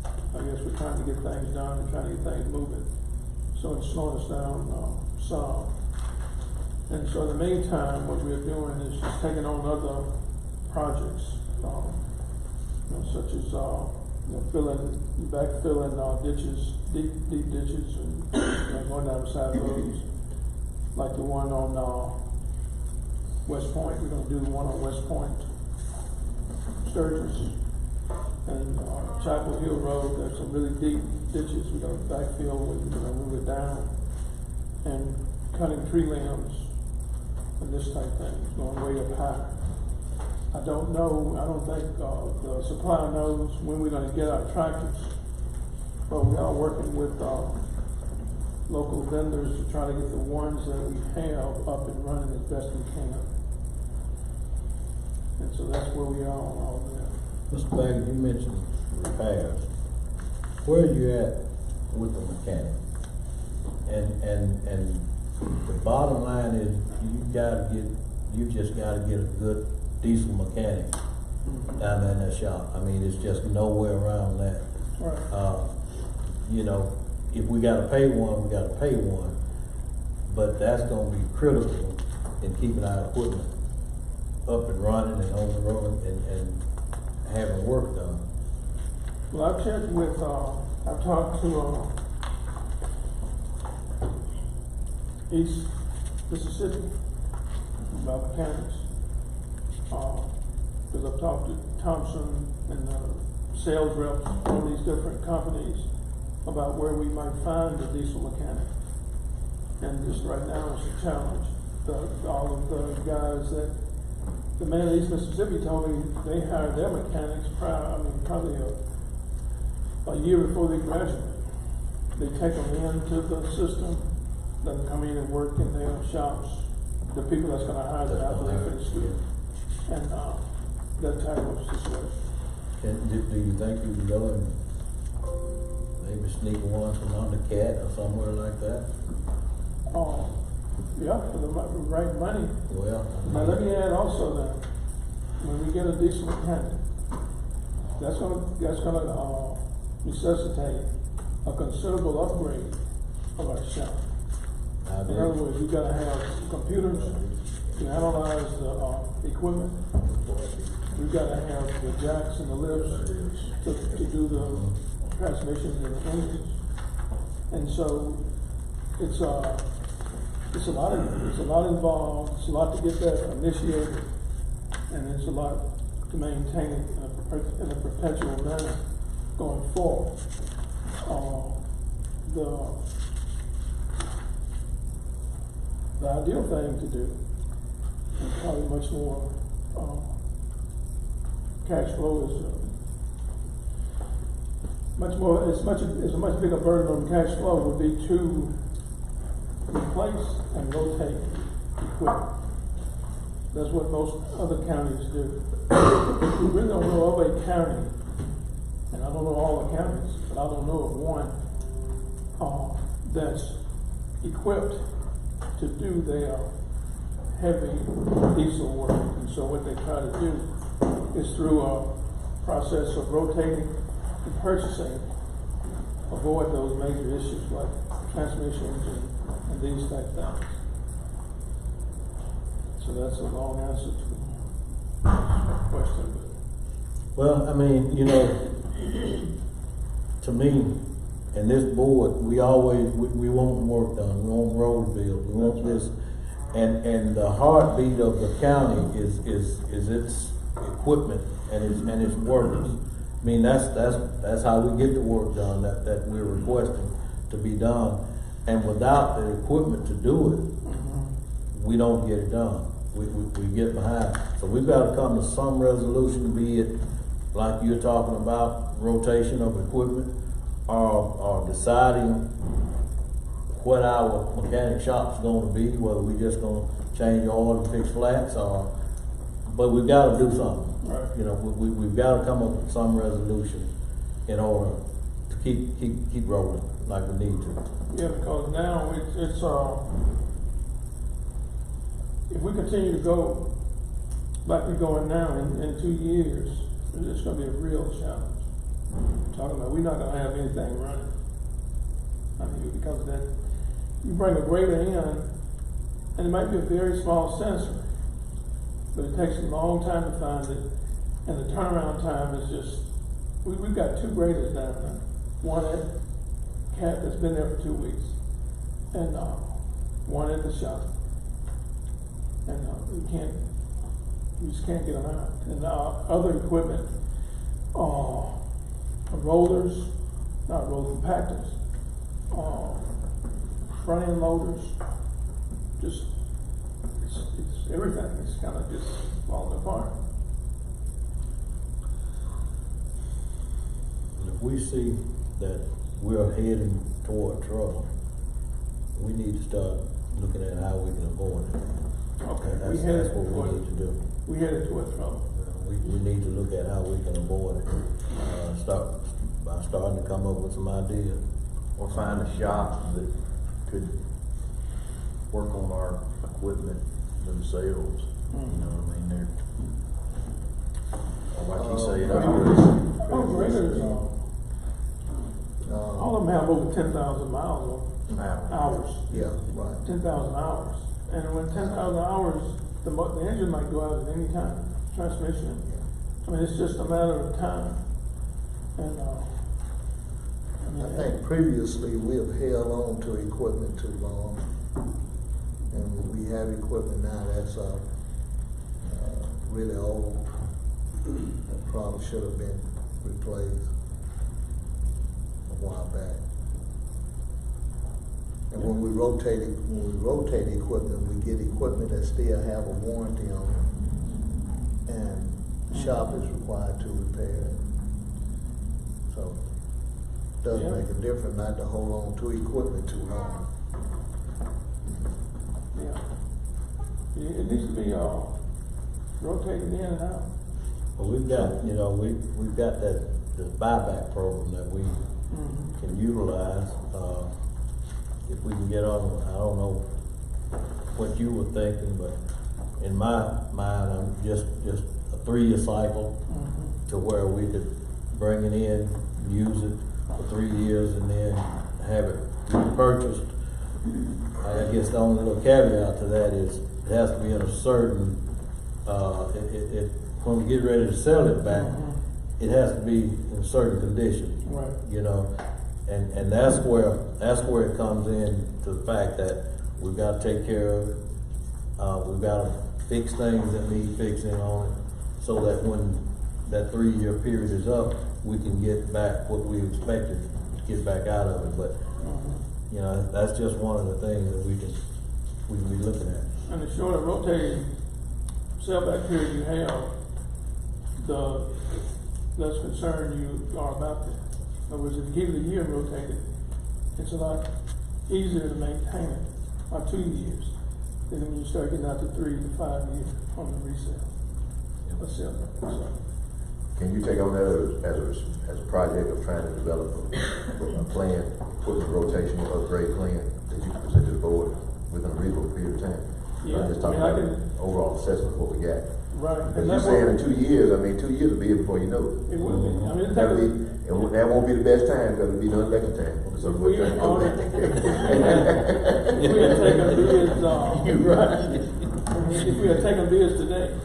I guess we're trying to get things done and trying to get things moving. So it's slowing us down some. And so in the meantime, what we're doing is just taking on other projects, such as backfilling ditches, deep ditches, and going down the side roads, like the one on West Point. We're going to do the one on West Point, Sturgis, and Chapel Hill Road. There's some really deep ditches. We're going to backfill, we're going to move it down, and cutting tree limbs and this type of thing, going way up high. I don't think the supplier knows when we're gonna get our tractors, but we are working with local vendors to try to get the ones that we have up and running as best we can. And so that's where we are on all that. Mr. Baggett, you mentioned repairs. Where are you at with the mechanic? And the bottom line is you just gotta get a good diesel mechanic down there in that shop. I mean, it's just nowhere around that. Right. if we gotta pay one, we gotta pay one, but that's gonna be critical in keeping our equipment up and running and on the road and having work done. Well, I've checked with, I've talked to, East Mississippi about mechanics. Because I've talked to Thompson and sales reps from these different companies about where we might find a diesel mechanic. And just right now it's a challenge. All of the guys that, the man in East Mississippi told me they hired their mechanics probably a year before they graduate. They take them into the system, let them come in and work in their shops. The people that's gonna hire them after they finish school. And, that type of situation. And do you think you can go and maybe sneak one from under cat or somewhere like that? Yeah, for the right money. Well, Now let me add also that when we get a diesel mechanic, that's gonna necessitate a considerable upgrade of our shop. In other words, we gotta have computers to analyze the equipment. We've gotta have the jacks and the lifts to do the transmissions and the engines. And so it's a lot involved, it's a lot to get that initiated, and it's a lot to maintain it in a perpetual manner going forward. The ideal thing to do, and probably much more cash flow is a much bigger burden on cash flow would be to replace and rotate equipment. That's what most other counties do. We really don't know of a county, and I don't know all the counties, but I don't know of one that's equipped to do their heavy diesel work. And so what they try to do is through a process of rotating and purchasing, avoid those major issues like transmissions and these type things. So that's a long answer to the question. well, I mean, you know, to me, and this board, we want work done, we want road built, we want this, and the heartbeat of the county is its equipment and its workers. I mean, that's how we get the work done that we're requesting to be done. And without the equipment to do it, we don't get it done. We get behind. So we've got to come to some resolution, be it like you're talking about, rotation of equipment, or deciding what our mechanic shop's gonna be, whether we just gonna change oil and fix flats, but we've gotta do something. Right. You know, we've gotta come up with some resolution in order to keep rolling like we need to. Yeah, because now it's if we continue to go like we're going now in 2 years, it's gonna be a real challenge. Talking about we're not gonna have anything running. I mean, because of that, you bring a grader in, and it might be a very small sensor, but it takes a long time to find it, and the turnaround time is just, we've got 2 graders down there. One at Cat that's been there for 2 weeks, and one at the shop. And we just can't get them out. And other equipment, rollers, not roller compactors, front end loaders, just, it's everything, it's kind of just falling apart. If we see that we're heading toward trouble, we need to start looking at how we can avoid it. Okay, That's what we need to do. We headed toward trouble. We need to look at how we can avoid it. By starting to come up with some ideas. Or find a shop that could work on our equipment themselves. You know what I mean? They're, like you say, Graders, all of them have over 10,000 miles on hours. Yeah, right. 10,000 hours. And when 10,000 hours, the engine might go out at any time, transmission. I mean, it's just a matter of time. And, I think previously we have held on to equipment too long. And we have equipment now that's, really old. That probably should have been replaced a while back. And when we rotate equipment, we get equipment that still have a warranty on it. And shop is required to repair it. So it does make a difference not to hold on to equipment too long. Yeah. It needs to be rotated in and out. Well, we've got, we've got this buyback program that we can utilize, if we can get on. I don't know what you were thinking, but in my mind, I'm just a 3-year cycle to where we could bring it in, use it for 3 years, and then have it repurchased. I guess the only little caveat to that is it has to be in a certain, when we get ready to sell it back, it has to be in a certain condition. Right. And that's where it comes in to the fact that we've got to take care of it. We've got to fix things that need fixing on it, so that when that 3-year period is up, we can get back what we expected to get back out of it. But that's just one of the things that we can be looking at. And the shorter rotating sellback period you have, the less concerned you are about that. In other words, if you keep it a year rotated, it's a lot easier to maintain it, or 2 years, than when you start getting out to 3 to 5 years on the resale. So, Can you take on that as a project of trying to develop a plan, equipment rotation or upgrade plan that you can present to the board within a reasonable period of time? Yeah, I'm just talking about overall assessment of what we got. Right. Because you're saying in 2 years, 2 years will be here before you know it. It will be. That won't be the best time because it'll be the election time. So if we had taken bids today,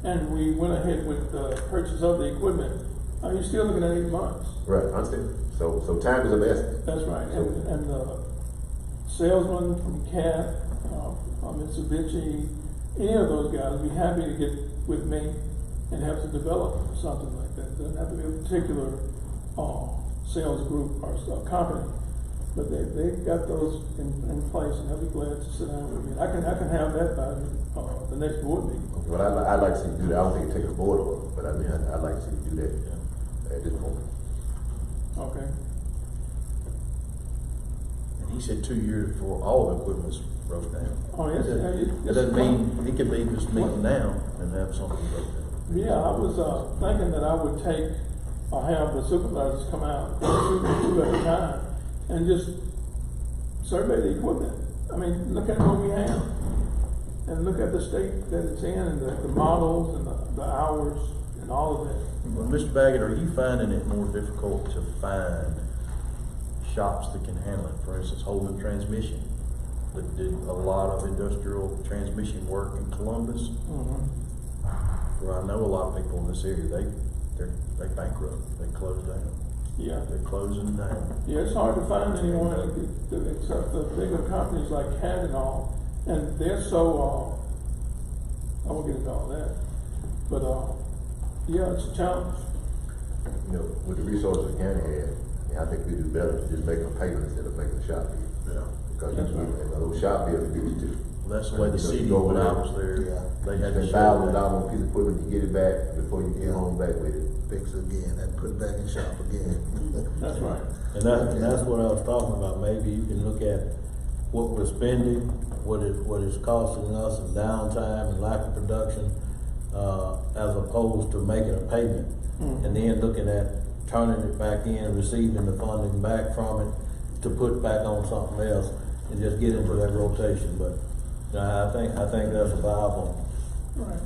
and we went ahead with the purchase of the equipment, you're still looking at 8 months. Right, I understand. So time is of essence. That's right. And the salesman from CAT, Mitsubishi, any of those guys would be happy to get with me and have to develop something like that. It doesn't have to be a particular sales group or company, but they've got those in place, and they'll be glad to sit down with me. I can have that by the next board meeting. Okay, well, I'd like to see you do that. I don't think it takes a board order, but I'd like to see you do that at this moment. Okay. And he said 2 years before all the equipment's broke down. Oh, yes. That doesn't mean, he could be just meeting now and have something broke down. Yeah, I was thinking that I would have the supervisors come out 2 at a time and just survey the equipment. I mean, look at what we have and look at the state that it's in, and the models and the hours and all of that. Well, Mr. Baggett, are you finding it more difficult to find shops that can handle it? For instance, Holman Transmission, that did a lot of industrial transmission work in Columbus. Where I know a lot of people in this area, they bankrupt, they close down. Yeah. They're closing down. Yeah, it's hard to find anyone except the bigger companies like CAT and all, and they're so, I won't get into all that, but yeah, it's a challenge. With the resources the county has, I think we do better to just make a payment instead of making a shop bill. Yeah. Because those shop bills are good too. That's the way the city, when I was there, they had to spend $1,000 show on a piece of equipment to get it back before you get home back with it. Fix it again and put it back in shop again. That's right. And that's what I was talking about. Maybe you can look at what we're spending, what it's costing us in downtime and lack of production, as opposed to making a payment. And then looking at turning it back in, receiving the funding back from it to put back on something else and just get into that rotation. But I think that's a viable. Right.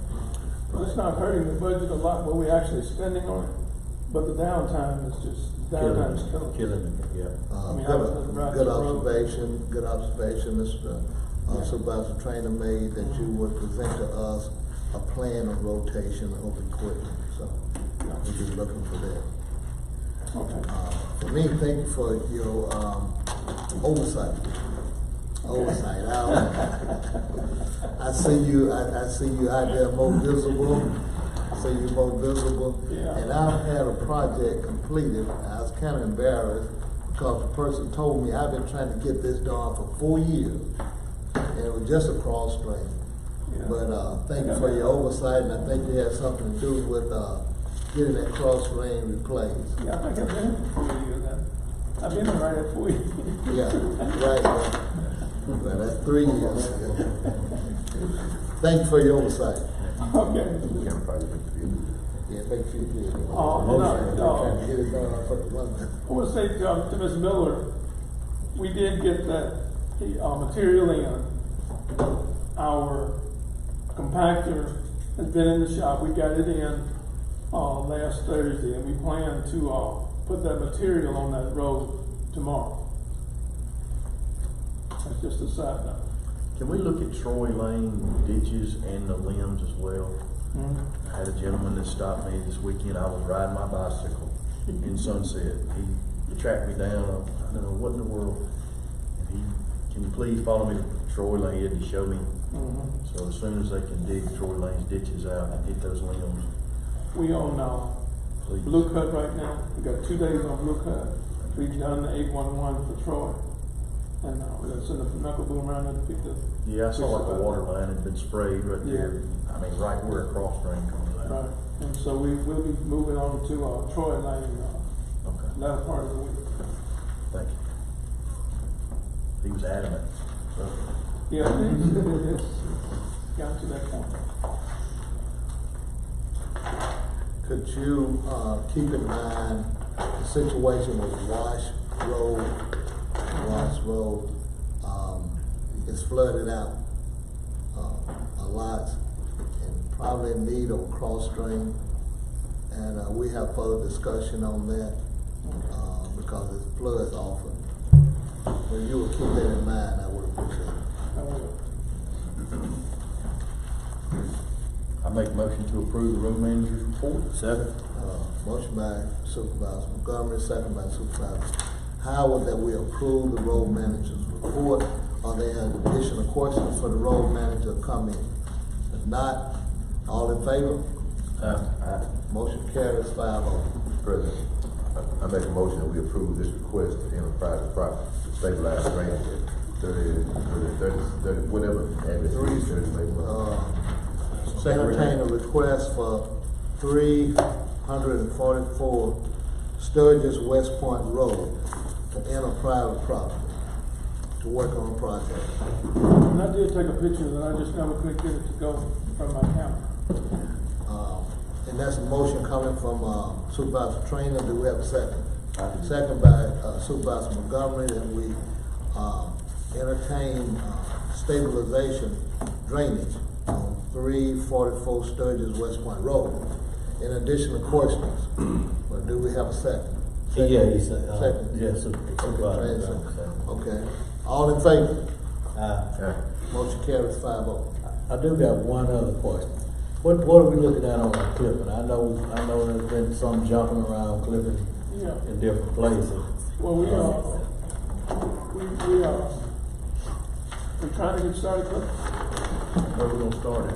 Well, it's not hurting the budget a lot, but we're actually spending on it. but the downtime is killing Killing it, yeah. I mean, I was right Good to the road. observation, Mr. Supervisor Trainer made that you would present to us a plan of rotation of equipment, so we'll be looking for that. Okay. For me, thank you for your, oversight. I see you out there more visible. Yeah. And I've had a project completed. I was kind of embarrassed because the person told me I've been trying to get this done for 4 years, and it was just a cross drain. Yeah. But thank you for your oversight, and I think you had something to do with getting that cross drain replaced. Yeah, I think I've been here for 4 years then. I've been here right at 4 years. Yeah, right. Well, that's 3 years. Thank you for your oversight. Okay. Yeah, make sure you do it. No. Get it done for the one. I want to say to Ms. Miller, we did get that material in. Our compactor has been in the shop. We got it in last Thursday, and we plan to put that material on that road tomorrow. That's just a side note. Can we look at Troy Lane ditches and the limbs as well? Mm-hmm. I had a gentleman that stopped me this weekend. I was riding my bicycle in Sunset. He tracked me down. I don't know what in the world. And can you please follow me to Troy Lane? He had to show me. Mm-hmm. So as soon as they can dig Troy Lane's ditches out and hit those limbs. We on Blue Cut right now. We got 2 days on Blue Cut. We've done the 811 for Troy. And we're going to send a knuckle boom around there to pick the... Yeah, I saw like the water line had been sprayed right there. I mean, right where a cross drain comes out. Right. And so we will be moving on to Troy Lane latter part of the week. Thank you. He was adamant. So. Yeah, it's got to that point. Could you keep in mind the situation with Wash Road? It's flooded out a lot and probably in need of a cross drain. And we have further discussion on that because it floods often. When you would keep that in mind, I would appreciate it. I will. I make a motion to approve the road manager's report. Second. Motion by Supervisor Montgomery, second by Supervisor Howard, that we approve the road manager's report. Are there additional questions for the road manager to come in? If not, all in favor? Aye. Motion carries 5-0. President, I make a motion that we approve this request for enterprise property to stabilize grant at 30, whatever. Entertain a request for 344 Sturgis West Point Road to enter private property to work on a project. And I did take a picture of it. I just never could get it to go from my camera. And that's a motion coming from Supervisor Trainer. Do we have a second? Second by Supervisor Montgomery, that we entertain stabilization drainage on 344 Sturgis West Point Road. In addition to questions, but do we have a second? Yeah, he said, second. yes, Okay. All in favor? Aye. Motion carries 5-0. I do got one other question. What are we looking at on our clipping? I know there's been some jumping around clipping in different places. Well, we're trying to get started clipping. Where are we gonna start at?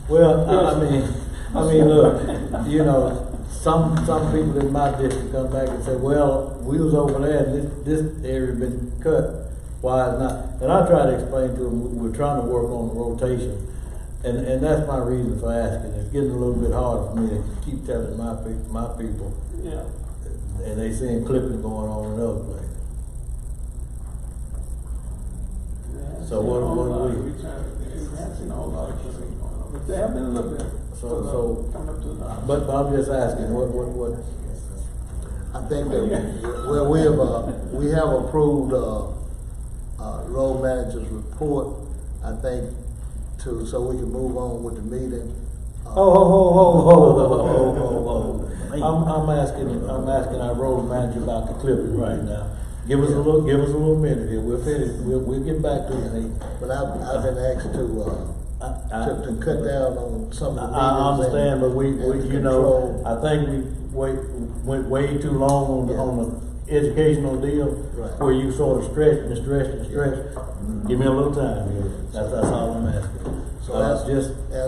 Well, I mean, look, you know, some people in my district come back and say, well, we was over there and this area been cut. Why is not? And I try to explain to them, we're trying to work on the rotation. And that's my reason for asking. It's getting a little bit hard for me to keep telling my people. Yeah. And they seeing clipping going on in other places. So what do we? That's in a whole lot of clipping going on. But they have been a little bit. So coming up to the top. but I'm just asking, what? I think that we have approved road manager's report. I think so we can move on with the meeting. I'm asking our road manager about the clipping right now. Give us a little minute here, we'll finish, we'll get back to it. But I've been asked to cut down on some of the meetings. I understand, but we, and you know, control. I think we went way too long on the educational deal, Right. where you sort of stretch and stretch and stretch. Give me a little time here, that's all I'm asking. So as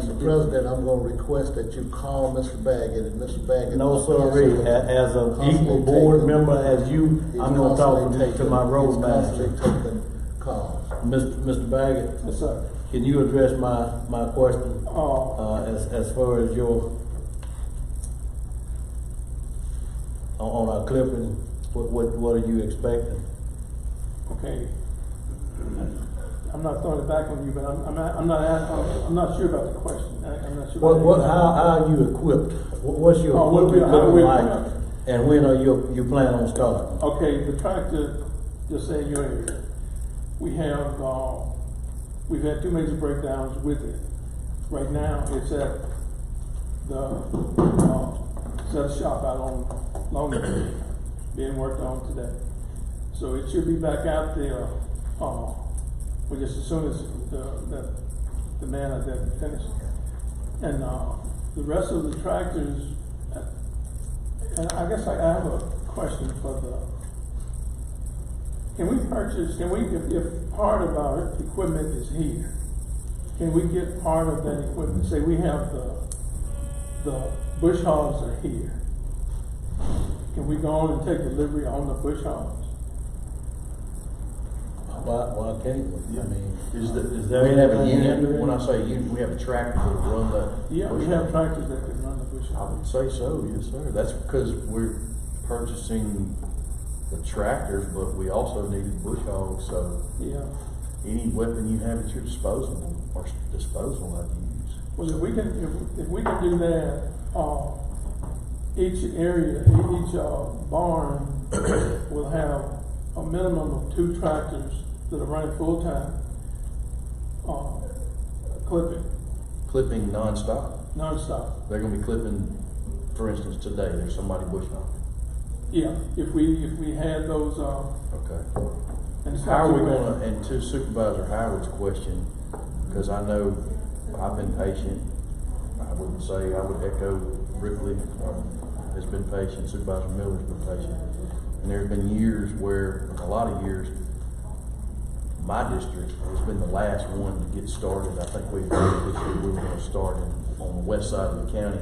the president, I'm gonna request that you call Mr. Baggett, and Mr. Baggett. No, sorry, as an equal board member as you, I'm gonna talk to my road manager. He's constantly taking calls. Mr. Baggett? Yes, sir. Can you address my question, as far as your, on our clipping, what are you expecting? Okay. I'm not throwing it back on you, but I'm not sure about the question. I'm not sure. How are you equipped? What's your equipment looking like? And when are you plan on starting? Okay, the tractor, just say in your area, we've had two major breakdowns with it. Right now, it's at the shop out on Longwood, being worked on today. So it should be back out there, just as soon as the man out there finishes. And the rest of the tractors, and I guess I have a question for if part of our equipment is here, can we get part of that equipment? Say we have the bush hogs are here. Can we go on and take delivery on the bush hogs? Why can't we? I mean, is there? We have a unit, when I say unit, we have a tractor that run the. Yeah, we have tractors that can run the bush I hog. would say so, yes, sir. That's because we're purchasing the tractors, but we also needed bush hogs, so. Yeah. Any weapon you have at your disposal, I'd use. Well, if we can do that, each area, each barn will have a minimum of 2 tractors that are running full time, clipping. Clipping nonstop. Nonstop. They're gonna be clipping, for instance, today, there's somebody bush hogging. Yeah, if we had those, Okay. and it's How are not we too gonna, bad. and to Supervisor Howard's question, because I know I've been patient, I wouldn't say, I would echo Brickley, has been patient, Supervisor Miller's been patient. And there have been years where, a lot of years, my district has been the last one to get started. I think we agreed this year we were gonna start on the west side of the county.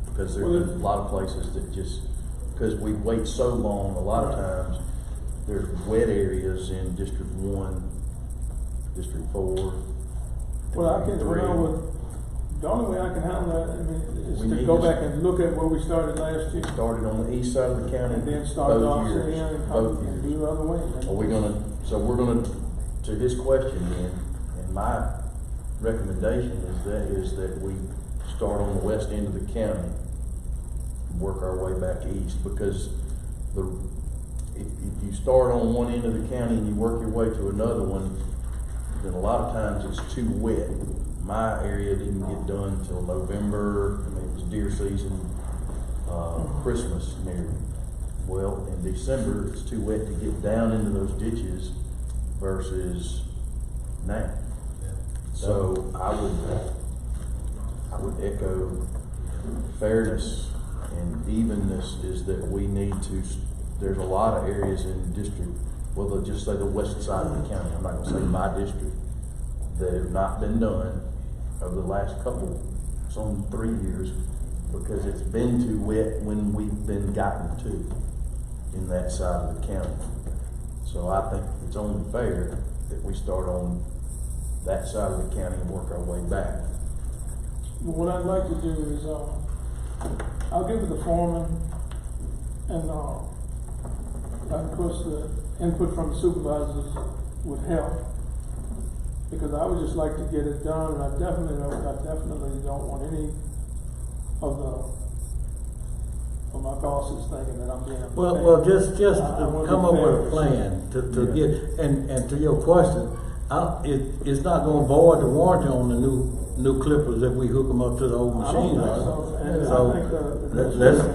Because there's been a lot of places that just, because we wait so long, a lot of times, there's wet areas in District 1, District 4. Well, District the only way I can handle that, is We to need go to- back and look at where we started last year. Started on the east side of the county. And then start both off years, again and both come and years. do the other way. Are we gonna, so we're gonna, to his question then, and my recommendation is that we start on the west end of the county and work our way back east, because if you start on one end of the county and you work your way to another one, then a lot of times it's too wet. My area didn't get done till November, it was deer season, Christmas near. Well, in December, it's too wet to get down into those ditches versus now. So I would echo fairness and evenness is that we need to, there's a lot of areas in the district, well, they'll just say the west side of the county, I'm not gonna say my district, that have not been done over the last couple, some 3 years, because it's been too wet when we've been gotten to in that side of the county. So I think it's only fair that we start on that side of the county and work our way back. What I'd like to do is, I'll give it the foreman, and of course the input from the supervisors would help, because I would just like to get it done, and I definitely don't want any of my bosses thinking that I'm being a Well, just I wanna come be up fair. with a plan to get, and to your question, It's not gonna void the warranty on the new clippers if we hook them up to the old I don't machine. think right? so. And So, I think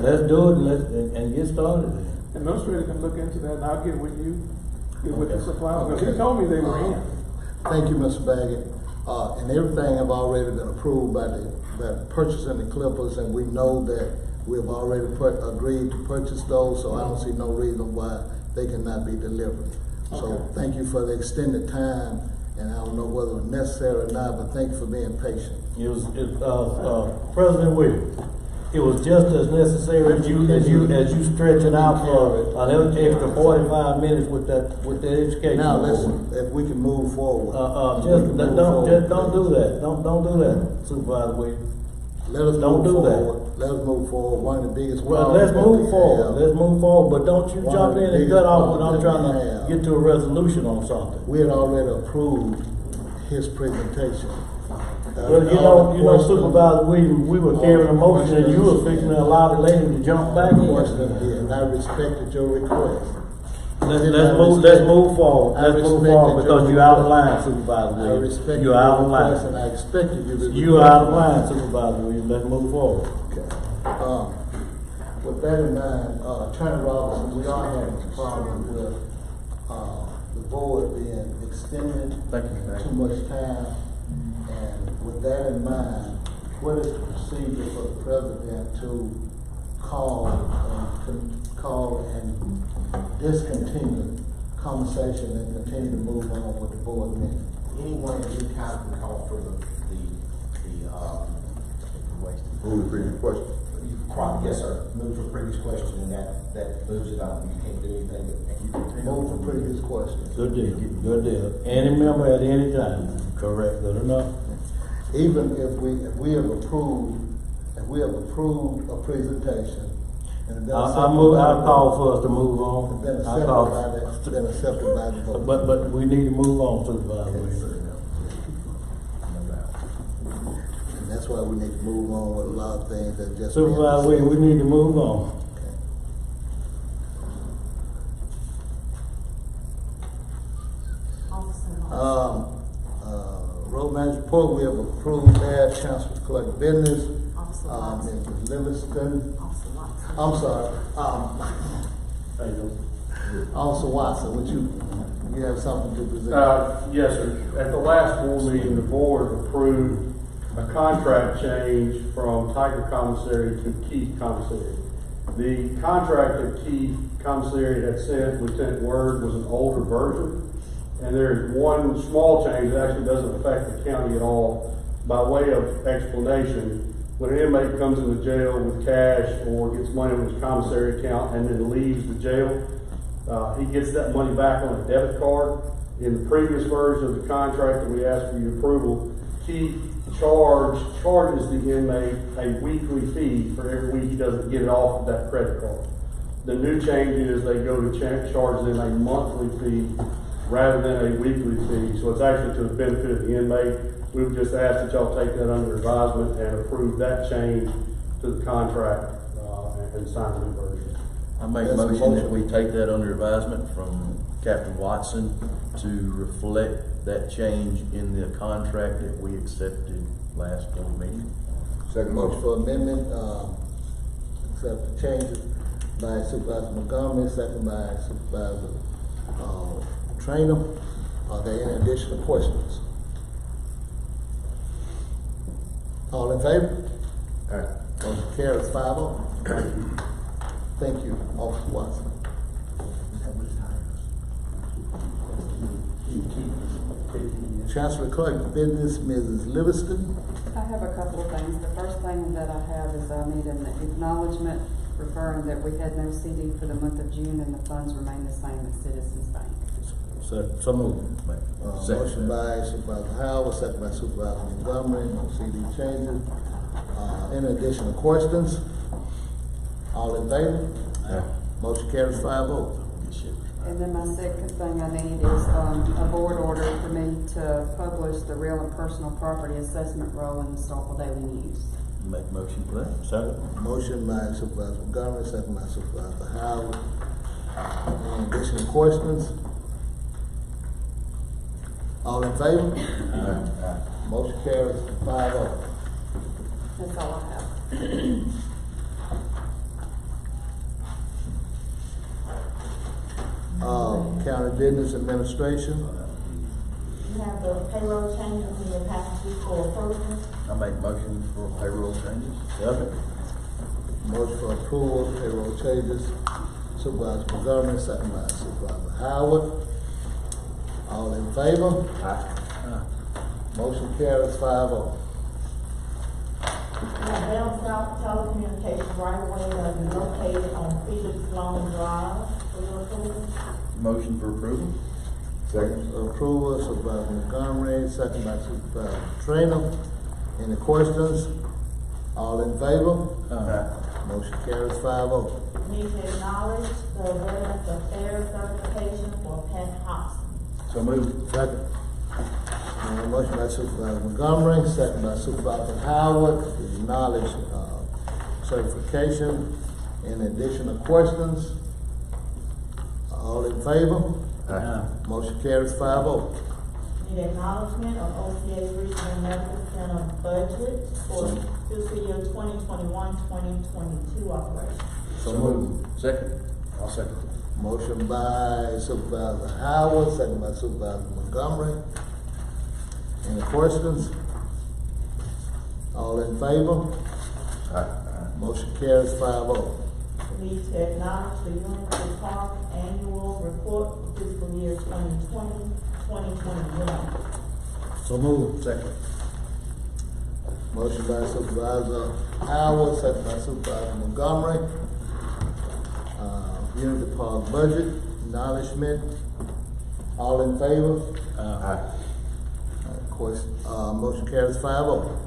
let's do it and get started then. administrator can look into that, and I'll get with you, get with the Okay. supplier, because he Okay. told me they were in. Thank you, Mr. Baggett. And everything have already been approved by the purchasing the clippers, and we know that we have already agreed to purchase those, so I don't see no reason why they cannot be delivered. So Okay. thank you for the extended time, and I don't know whether it was necessary or not, but thank you for being patient. President Williams, it was just as necessary as you stretch it out for another extra 45 minutes with the education. Now, board. listen, if we can move forward. Don't do that. Don't do that, Supervisor Williams. Let us Don't move do that. forward. Let us move forward. One of the biggest Well, problems. let's that move we forward, have- let's move forward, but don't you One jump of the in and biggest cut off when I'm problems trying that we to have. get to a resolution on something. We had already approved his presentation. Well, you know, Supervisor Williams, we were carrying a motion and you were fixing to allow the lady to jump back in. And I respected your request. Let's move forward, because you're out of line, Supervisor I Williams. respected You're out your of request, and line. I expected you to. You're out of line, Supervisor Williams, let's move forward. Okay. With that in mind, Attorney Robinson, we are having a problem with, the board being extended. Thank you, Mayor. Too much time. And with that in mind, what is the procedure for the president to call and discontinue conversation and continue to move on with the board meeting? Anyone at any time can call for the Move the previous question. yes, sir, move for previous question, and that moves it on. You can't do anything but Move for previous questions. Good deal. Any member at any time, correct, good enough? Even if we have approved a presentation, and then I call for us to move on. Been accepted by the vote. But we need to move on, Supervisor Williams. And that's why we need to move on with a lot of things that just. Supervisor Williams, we need to move on. Road manager report, we have approved that, Chancellor Clerk business, Mrs. Livingston. I'm sorry, Officer Watson, would you have something to present? Yes, sir. At the last board meeting, the board approved a contract change from Tiger Commissary to Keith Commissary. The contract that Keith Commissary had sent Lieutenant Word was an older version, and there is one small change that actually doesn't affect the county at all. By way of explanation, when an inmate comes into jail with cash or gets money on his commissary account and then leaves the jail, he gets that money back on a debit card. In the previous version of the contract that we asked for your approval, Keith charges the inmate a weekly fee for every week he doesn't get it off of that credit card. The new change is they go to charge them a monthly fee rather than a weekly fee, so it's actually to the benefit of the inmate. We would just ask that y'all take that under advisement and approve that change to the contract and sign the new version. I make a motion that we take that under advisement from Captain Watson to reflect that change in the contract that we accepted last board meeting. Second Motion motion. for amendment, accept the changes by Supervisor Montgomery, second by Supervisor, Trainer. Are there any additional questions? All in favor? Motion carries 5-0. Thank you, Officer Watson. Chancellor Clerk, business, Mrs. Livingston. I have a couple of things. The first thing that I have is I need an acknowledgement referring that we had no CD for the month of June and the funds remain the same at Citizens Bank. So moved. Motion by Supervisor Howard, second by Supervisor Montgomery, no CD changes. Any additional questions? All in favor? Motion carries 5-0. And then my second thing I need is a board order for me to publish the real and personal property assessment roll in the Starkville Daily News. Make motion for that. Second. Motion by Supervisor Montgomery, second by Supervisor Howard. Any additional questions? All in favor? Aye. Motion carries 5-0. That's all I have. County Business Administration. You have the payroll changes in your packages for approval. I make motion for payroll changes. Second. Motion for approval, payroll changes. Supervisor Montgomery, second by Supervisor Howard. All in favor? Aye. Motion carries 5-0. You have Bell South Telecommunications right away that is located on Felix Long Drive for your approval. Motion for approval. Second. Approval, Supervisor Montgomery, second by Supervisor Trainer. Any questions? All in favor? Motion carries 5-0. Need to acknowledge the Veterans Affairs certification for Pat Hobson. So moved. Second. Motion by Supervisor Montgomery, second by Supervisor Howard, to acknowledge certification. Any additional questions? All in favor? Motion carries 5-0. Need acknowledgement of OCA Regional Medical Center budget for fiscal year 2021-2022 operation. So moved. Second. I'll second. Motion by Supervisor Howard, second by Supervisor Montgomery. Any questions? All in favor? Motion carries 5-0. Need to acknowledge the Unity Park annual report for fiscal year 2020-2021. So moved. Second. Motion by Supervisor Howard, second by Supervisor Montgomery. Unity Park budget, acknowledgement. All in favor? Motion carries 5-0.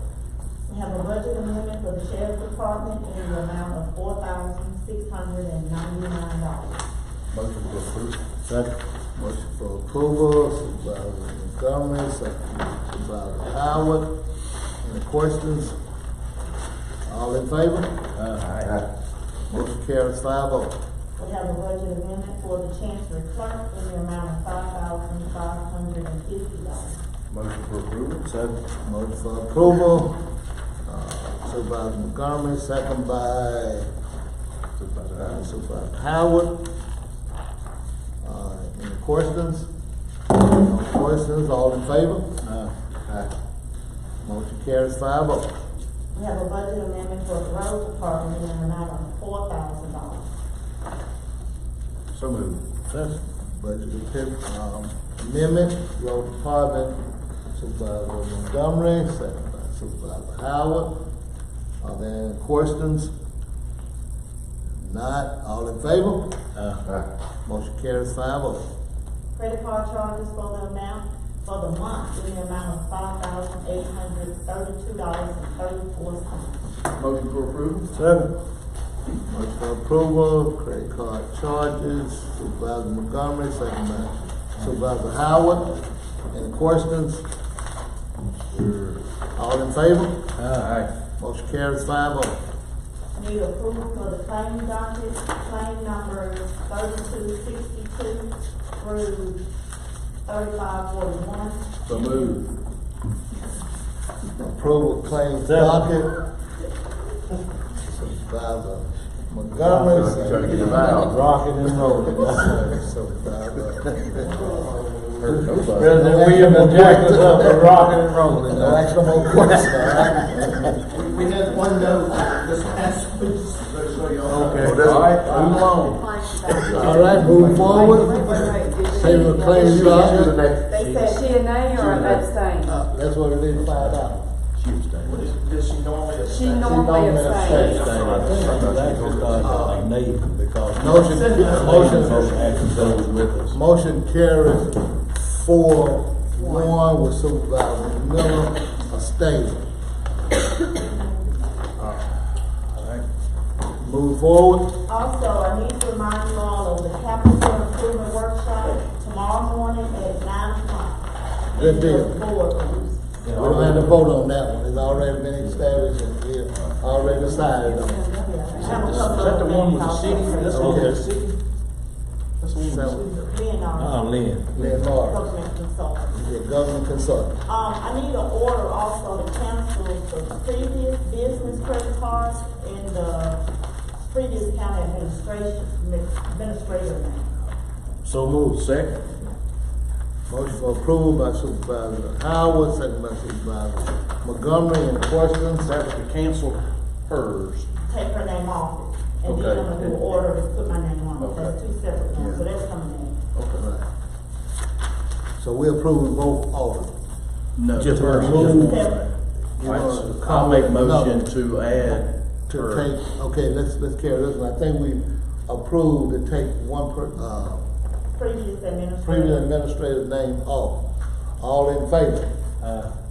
We have a budget amendment for the Sheriff's Department in the amount of $4,699. Motion to approve. Second. Motion for approval, Supervisor Montgomery, second Supervisor Howard. Any questions? All in favor? Motion carries 5-0. We have a budget amendment for the Chancery Clerk in the amount of $5,550. Motion for approval. Second. Motion for approval, Supervisor Montgomery, second by Supervisor Howard. Any questions? No questions, all in favor? Motion carries 5-0. We have a budget amendment for the Road Department in the amount of $4,000. So moved. Second. Budget amendment, Road Department, Supervisor Montgomery, second by Supervisor Howard. Are there any questions? Not, all in favor? Motion carries 5-0. Credit card charges for the month in the amount of $5,832.34. Motion for approval. Second. Motion for approval, credit card charges, Supervisor Montgomery, second by Supervisor Howard. Any questions? All in favor? Motion carries 5-0. Need approval for the claim docket, claim numbers 3262 through 3541. So moved. Approval claims docket. Supervisor Montgomery. Trying to get them out. Rocking and rolling. President William and Jack was up for rocking and rolling. No extra more questions, all right? We had one note this past week. Okay. All right, move along. All right, move forward. Payment of claims docket. They said she a nay or an abstain? That's what we need to find out. She abstained. Does she normally abstain? She normally abstains. Motion carries 4-1 with Supervisor Miller abstaining. Move forward. Also, I need to remind you all of the capital improvement workshop tomorrow morning at 9 o'clock. Good deal. Board rooms. We don't have to vote on that one. It's already been established and we already decided on it. I have a couple Is that the of one with the things city? also. That's the one with the city? Lynn. Lynn Morris. Government consultant. Yeah, government consultant. I need an order also to cancel the previous business credit cards in the previous county administrator name. So moved. Second. Motion for approval by Supervisor Howard, second by Supervisor Montgomery. Any questions? That was to cancel hers. Take her name off it, and then Okay. I'm gonna do an order to put my name on it. Okay. That's two separate ones, so that's coming in. Okay. Right. So we're approving both orders. No. Just To hers. remove. Separate. You All right, wanna so I'll make a motion no, to add to her. take, okay, let's carry this one. I think we approved to take Previous previous administrator. administrator's name off. All in favor?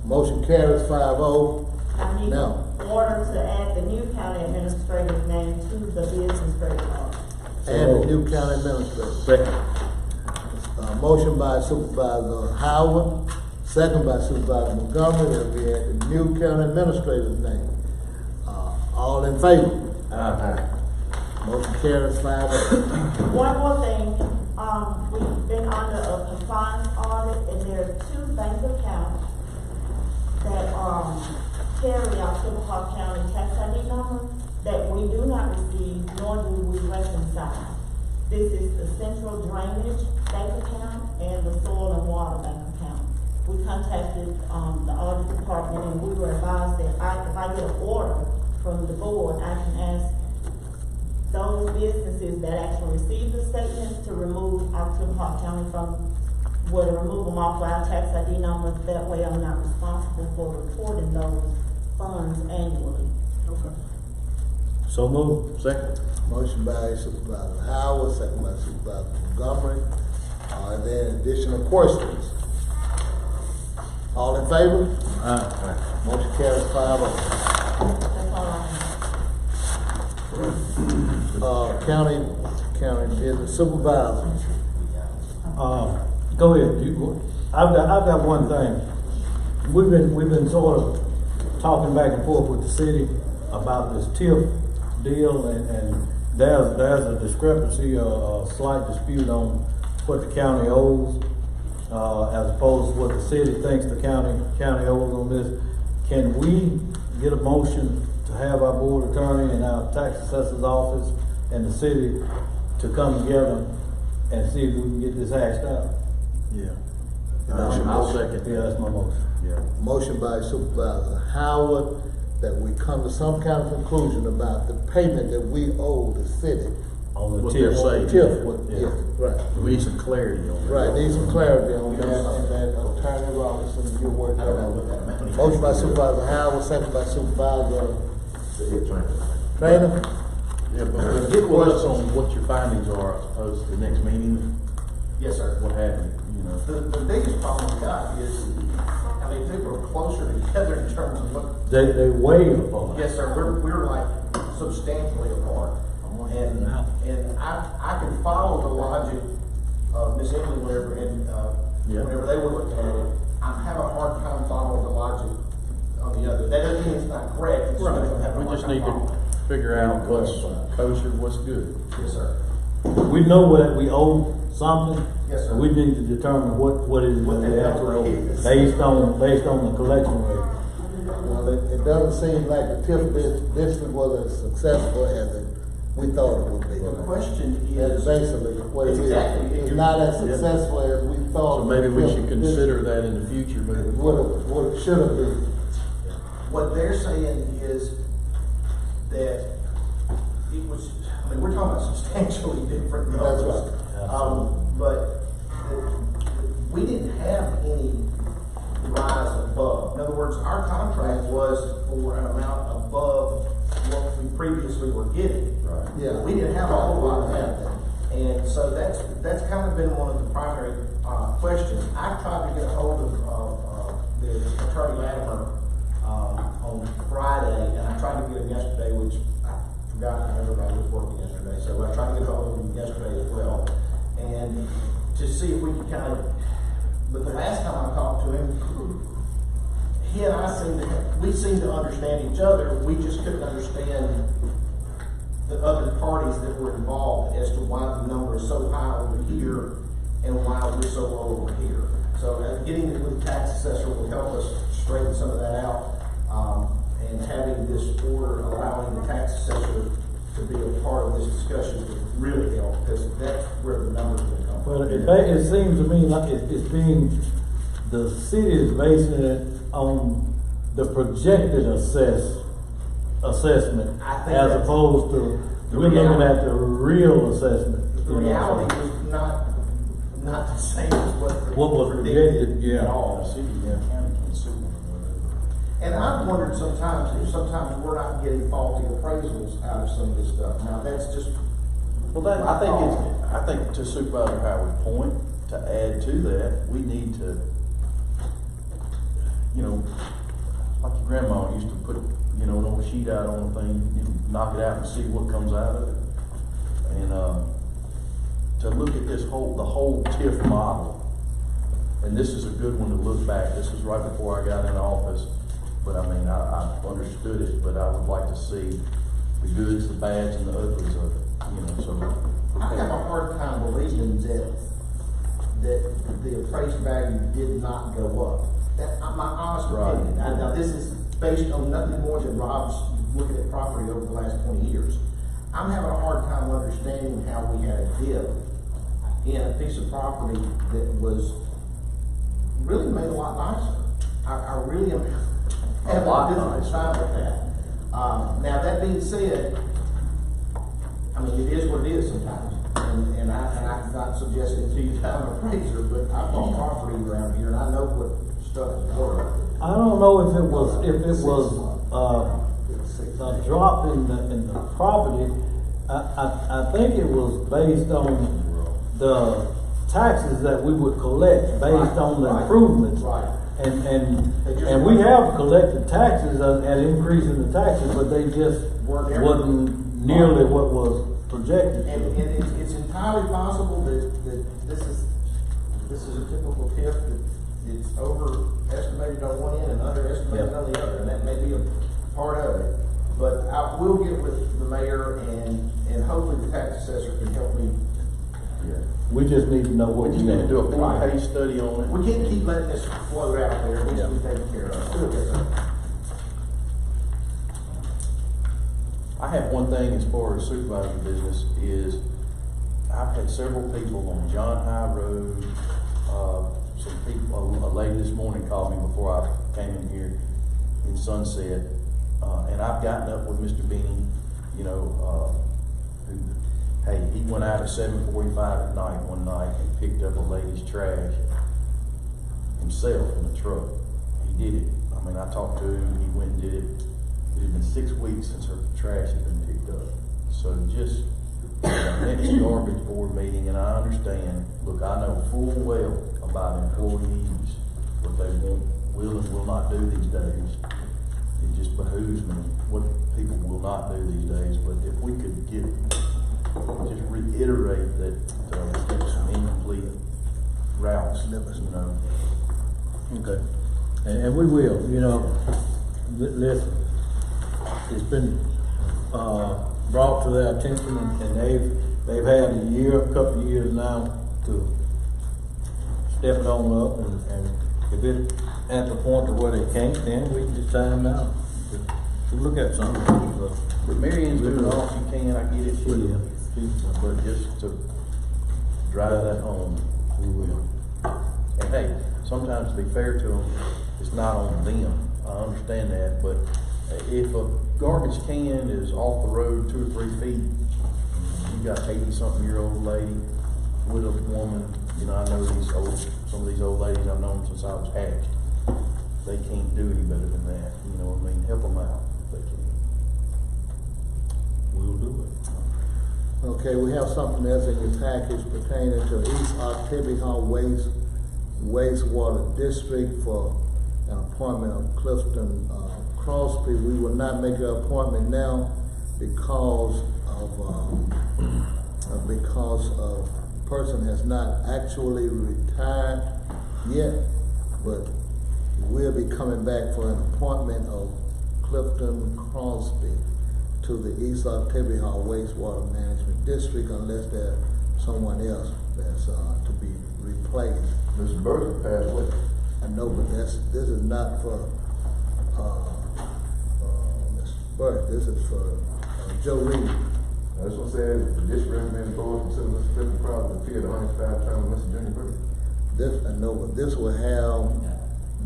Motion carries 5-0. I need Now. an order to add the new county administrator's name to the business credit card. And the new county administrator. Second. Motion by Supervisor Howard, second by Supervisor Montgomery, that we add the new county administrator's name. All in favor? Motion carries 5-0. One more thing, we've been under a compliance audit, and there are two bank accounts that, carry our Civil Park County tax ID number that we do not receive, nor do we reconcile. This is the Central Drainage Bank account and the Soil and Water Bank account. We contacted, the audit department, and we were advised that if I get an order from the board, I can ask those businesses that actually receive the statements to remove our Civil Park County from, to remove them off our tax ID numbers. That way I'm not responsible for reporting those funds annually. Okay. So moved. Second. Motion by Supervisor Howard, second by Supervisor Montgomery. Are there additional questions? All in favor? Motion carries 5-0. That's all I have. County business supervisors. Go ahead. I've got one thing. We've been sort of talking back and forth with the city about this TIF deal, and there's a discrepancy, a slight dispute on what the county owes, as opposed to what the city thinks the county owes on this. Can we get a motion to have our board attorney and our tax assessor's office and the city to come together and see if we can get this hashed out? Yeah. I'll second. Yeah, that's my motion. Yeah. Motion by Supervisor Howard that we come to some kind of conclusion about the payment that we owe the city. On the What TIF. they're saying. TIF, Yeah. yeah, right. We need some clarity on that. Right, need some clarity on that, and that Attorney Robinson, you're working on it. Motion by Supervisor Howard, second by Supervisor Trainer. Yeah, but get with us on what your findings are, I suppose, the next meeting. Yes, sir. What happened, you know. The biggest problem we got is, I mean, people are closer together in terms of what. They way apart. Yes, sir, we're like substantially apart. And I can follow the logic of Miss Emily whenever, whenever they were looking at it. I'm having a hard time following the logic on the other. That doesn't mean it's not correct. It's just I'm having a We hard just time need to following. figure out what's kosher, what's good. Yes, sir. We know that we owe something. Yes, sir. We need to determine what it is What that we that have to number owe, is. based on the collection rate. Well, it doesn't seem like the TIF district was as successful as we thought it would be. The question That's is. basically what it is. Exactly. It's not as successful as we thought. So maybe we the should TIF consider district that in the future, but. What it should have been. What they're saying is that it was, I mean, we're talking about substantially different That's numbers. right. But we didn't have any rise above. In other words, our contract was for an amount above what we previously were getting. Right. Yeah. We didn't have a whole lot of that. And so that's kind of been one of the primary questions. I tried to get a hold of the Attorney Latimer on Friday, and I tried to get him yesterday, which I forgot everybody was working yesterday. So I tried to get a hold of him yesterday as well, and to see if we could kind of. But the last time I talked to him, he and I seemed to understand each other. We just couldn't understand the other parties that were involved as to why the number is so high over here and why we're so low over here. So getting it with the tax assessor will help us straighten some of that out. And having this order allowing the tax assessor to be a part of this discussion would really help, because that's where the numbers will come from. Well, it seems to me like it's being, the city is basing it on the projected assessment as opposed to, we're looking at the real assessment. The reality is not the same as what was projected, at all. And I've wondered sometimes if we're not getting faulty appraisals out of some of this stuff. Now that's just I think to Supervisor Howard's point, to add to that, we need to, like your grandma used to put, an old sheet out on the thing, you knock it out and see what comes out of it. And to look at the whole TIF model, and this is a good one to look back. This was right before I got in office. But I mean, I understood it, but I would like to see the goods, the bads, and the uglies of it, so. I have a hard time believing that the appraised value did not go up. That's my honest opinion. Now, this is based on nothing more than Rob's looking at property over the last 20 years. I'm having a hard time understanding how we had a dip in a piece of property that was really made a lot nicer. I really am having a difficult time with that. Now that being said, I mean, it is what it is sometimes, and I'm not suggesting to you that I'm an appraiser, but I bought property around here and I know what stuff is worth. I don't know if it was a drop in the property. I think it was based on the taxes that we would collect based on the improvements. Right. And we have collected taxes and increase in the taxes, but they just wasn't nearly what was projected. And it's entirely possible that this is a typical TIF that it's overestimated on one end and underestimated on the other, and that may be a part of it. But I will get with the mayor and hopefully the tax assessor can help me. Yeah. We just need to know what we just need to do a full case study on it. We can't keep letting this float out there. It needs to be taken care of. I have one thing as far as supervisor business is I've had several people on John High Road, some people, a lady this morning called me before I came in here in Sunset, and I've gotten up with Mr. Beanie, hey, he went out at 7:45 at night one night and picked up a lady's trash himself in the truck. He did it. I mean, I talked to him, he went and did it. It had been 6 weeks since her trash had been picked up. So just next garbage board meeting, and I understand, look, I know full well about employees, what they will and will not do these days. It just behooves me what people will not do these days, but if we could just reiterate that we get some incomplete routes, Okay. And we will, listen, it's been brought to their attention, and they've had a couple of years now to step it on up, and if it's at the point to where they can't, then it's time now to look at something. But Mary Ann's doing all she can, I get it, but just to drive that home, we will. And hey, sometimes to be fair to them, it's not on them. I understand that, but if a garbage can is off the road 2 or 3 feet, you got 80-something-year-old lady with a woman. I know some of these old ladies I've known since I was hatched. They can't do any better than that. Help them out if they can. We'll do it. Okay, we have something else in your package pertaining to East Octavia Wastewater District for an appointment of Clifton Crosby. We will not make an appointment now because of person has not actually retired yet, but we'll be coming back for an appointment of Clifton Crosby to the East Octavia Wastewater Management District unless there's someone else that's, to be replaced. Mr. Burton passed away. I know, but this is not for, Mr. Burke, this is for, Joe Reed. That's what said, the district recommends board consider Mr. Griffin Crosby to fill the unexpired term of Mr. Junior Burton. This, I know, but this will have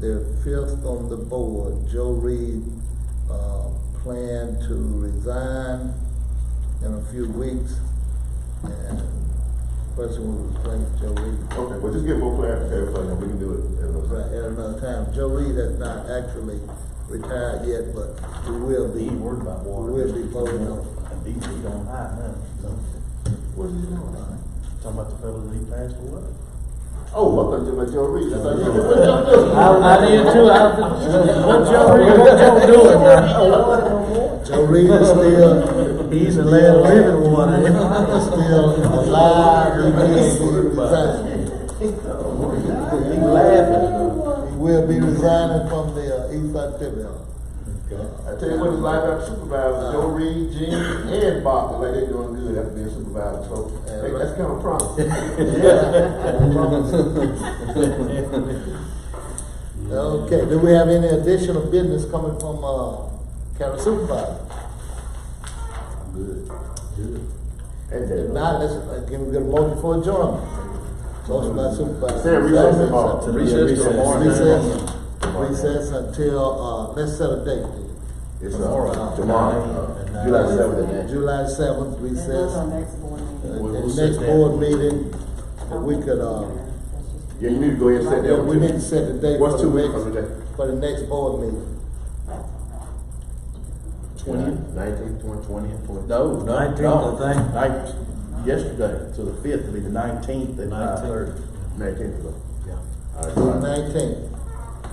the fifth on the board, Joe Reed, plan to resign in a few weeks, and the person will replace Joe Reed. Okay, well, just give more clarity, everything, we can do it at another time. Right, at another time. Joe Reed has not actually retired yet, but we will be. He ain't worried about water. We will be voting on. And DC don't hide now, so. What are you doing? Talking about the fellow that he passed away. Oh, I thought you were Joe Reed. I did too. What Joe doing now? Joe Reed is still, He's a living one. He's still alive, he will be resigning. He's laughing. He will be resigning from the East Octavia. I tell you what, it's like our supervisor, Joe Reed, Jim, and Bob, like they're doing good after being supervisor, so hey, that's kind of promising. Okay, do we have any additional business coming from, county supervisor? Good. If not, let's, get a motion for adjournment. Motion by supervisor. Say recess tomorrow. Recess until, let's set a date. It's tomorrow, July 7th. July 7th, recess. That's our next board meeting. We'll The set next that. board meeting, we could, Yeah, you need to go ahead and set that. we need to set the date What's for 2 the weeks next, from today? for the next board meeting. 19th, 20th, 20th. No, 19th, I think. Night, yesterday, so the 5th will be the 19th at 5:30. 19th. Yeah. All right, 19th.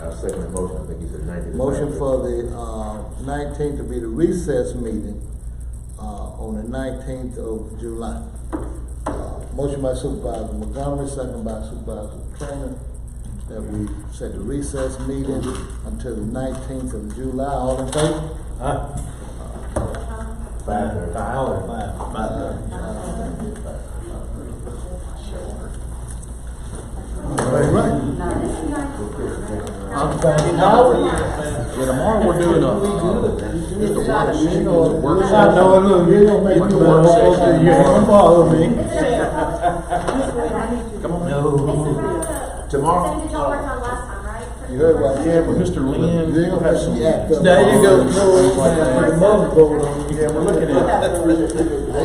I'll second the motion, I think he said 19th. Motion for the, 19th to be the recess meeting, on the 19th of July. Motion by Supervisor Montgomery, second by Supervisor Trainer, that we set the recess meeting until the 19th of July. All in favor? 5:30. Yeah, tomorrow we're doing just a workshop. I know, look, you don't make me Work session. don't bother me. Come on. Tomorrow? Did y'all work on last time, right? You heard what I Yeah, said? with Mr. Lynn. You ain't gonna have some act up. There you go. Put a mother vote on you. Yeah, we're looking at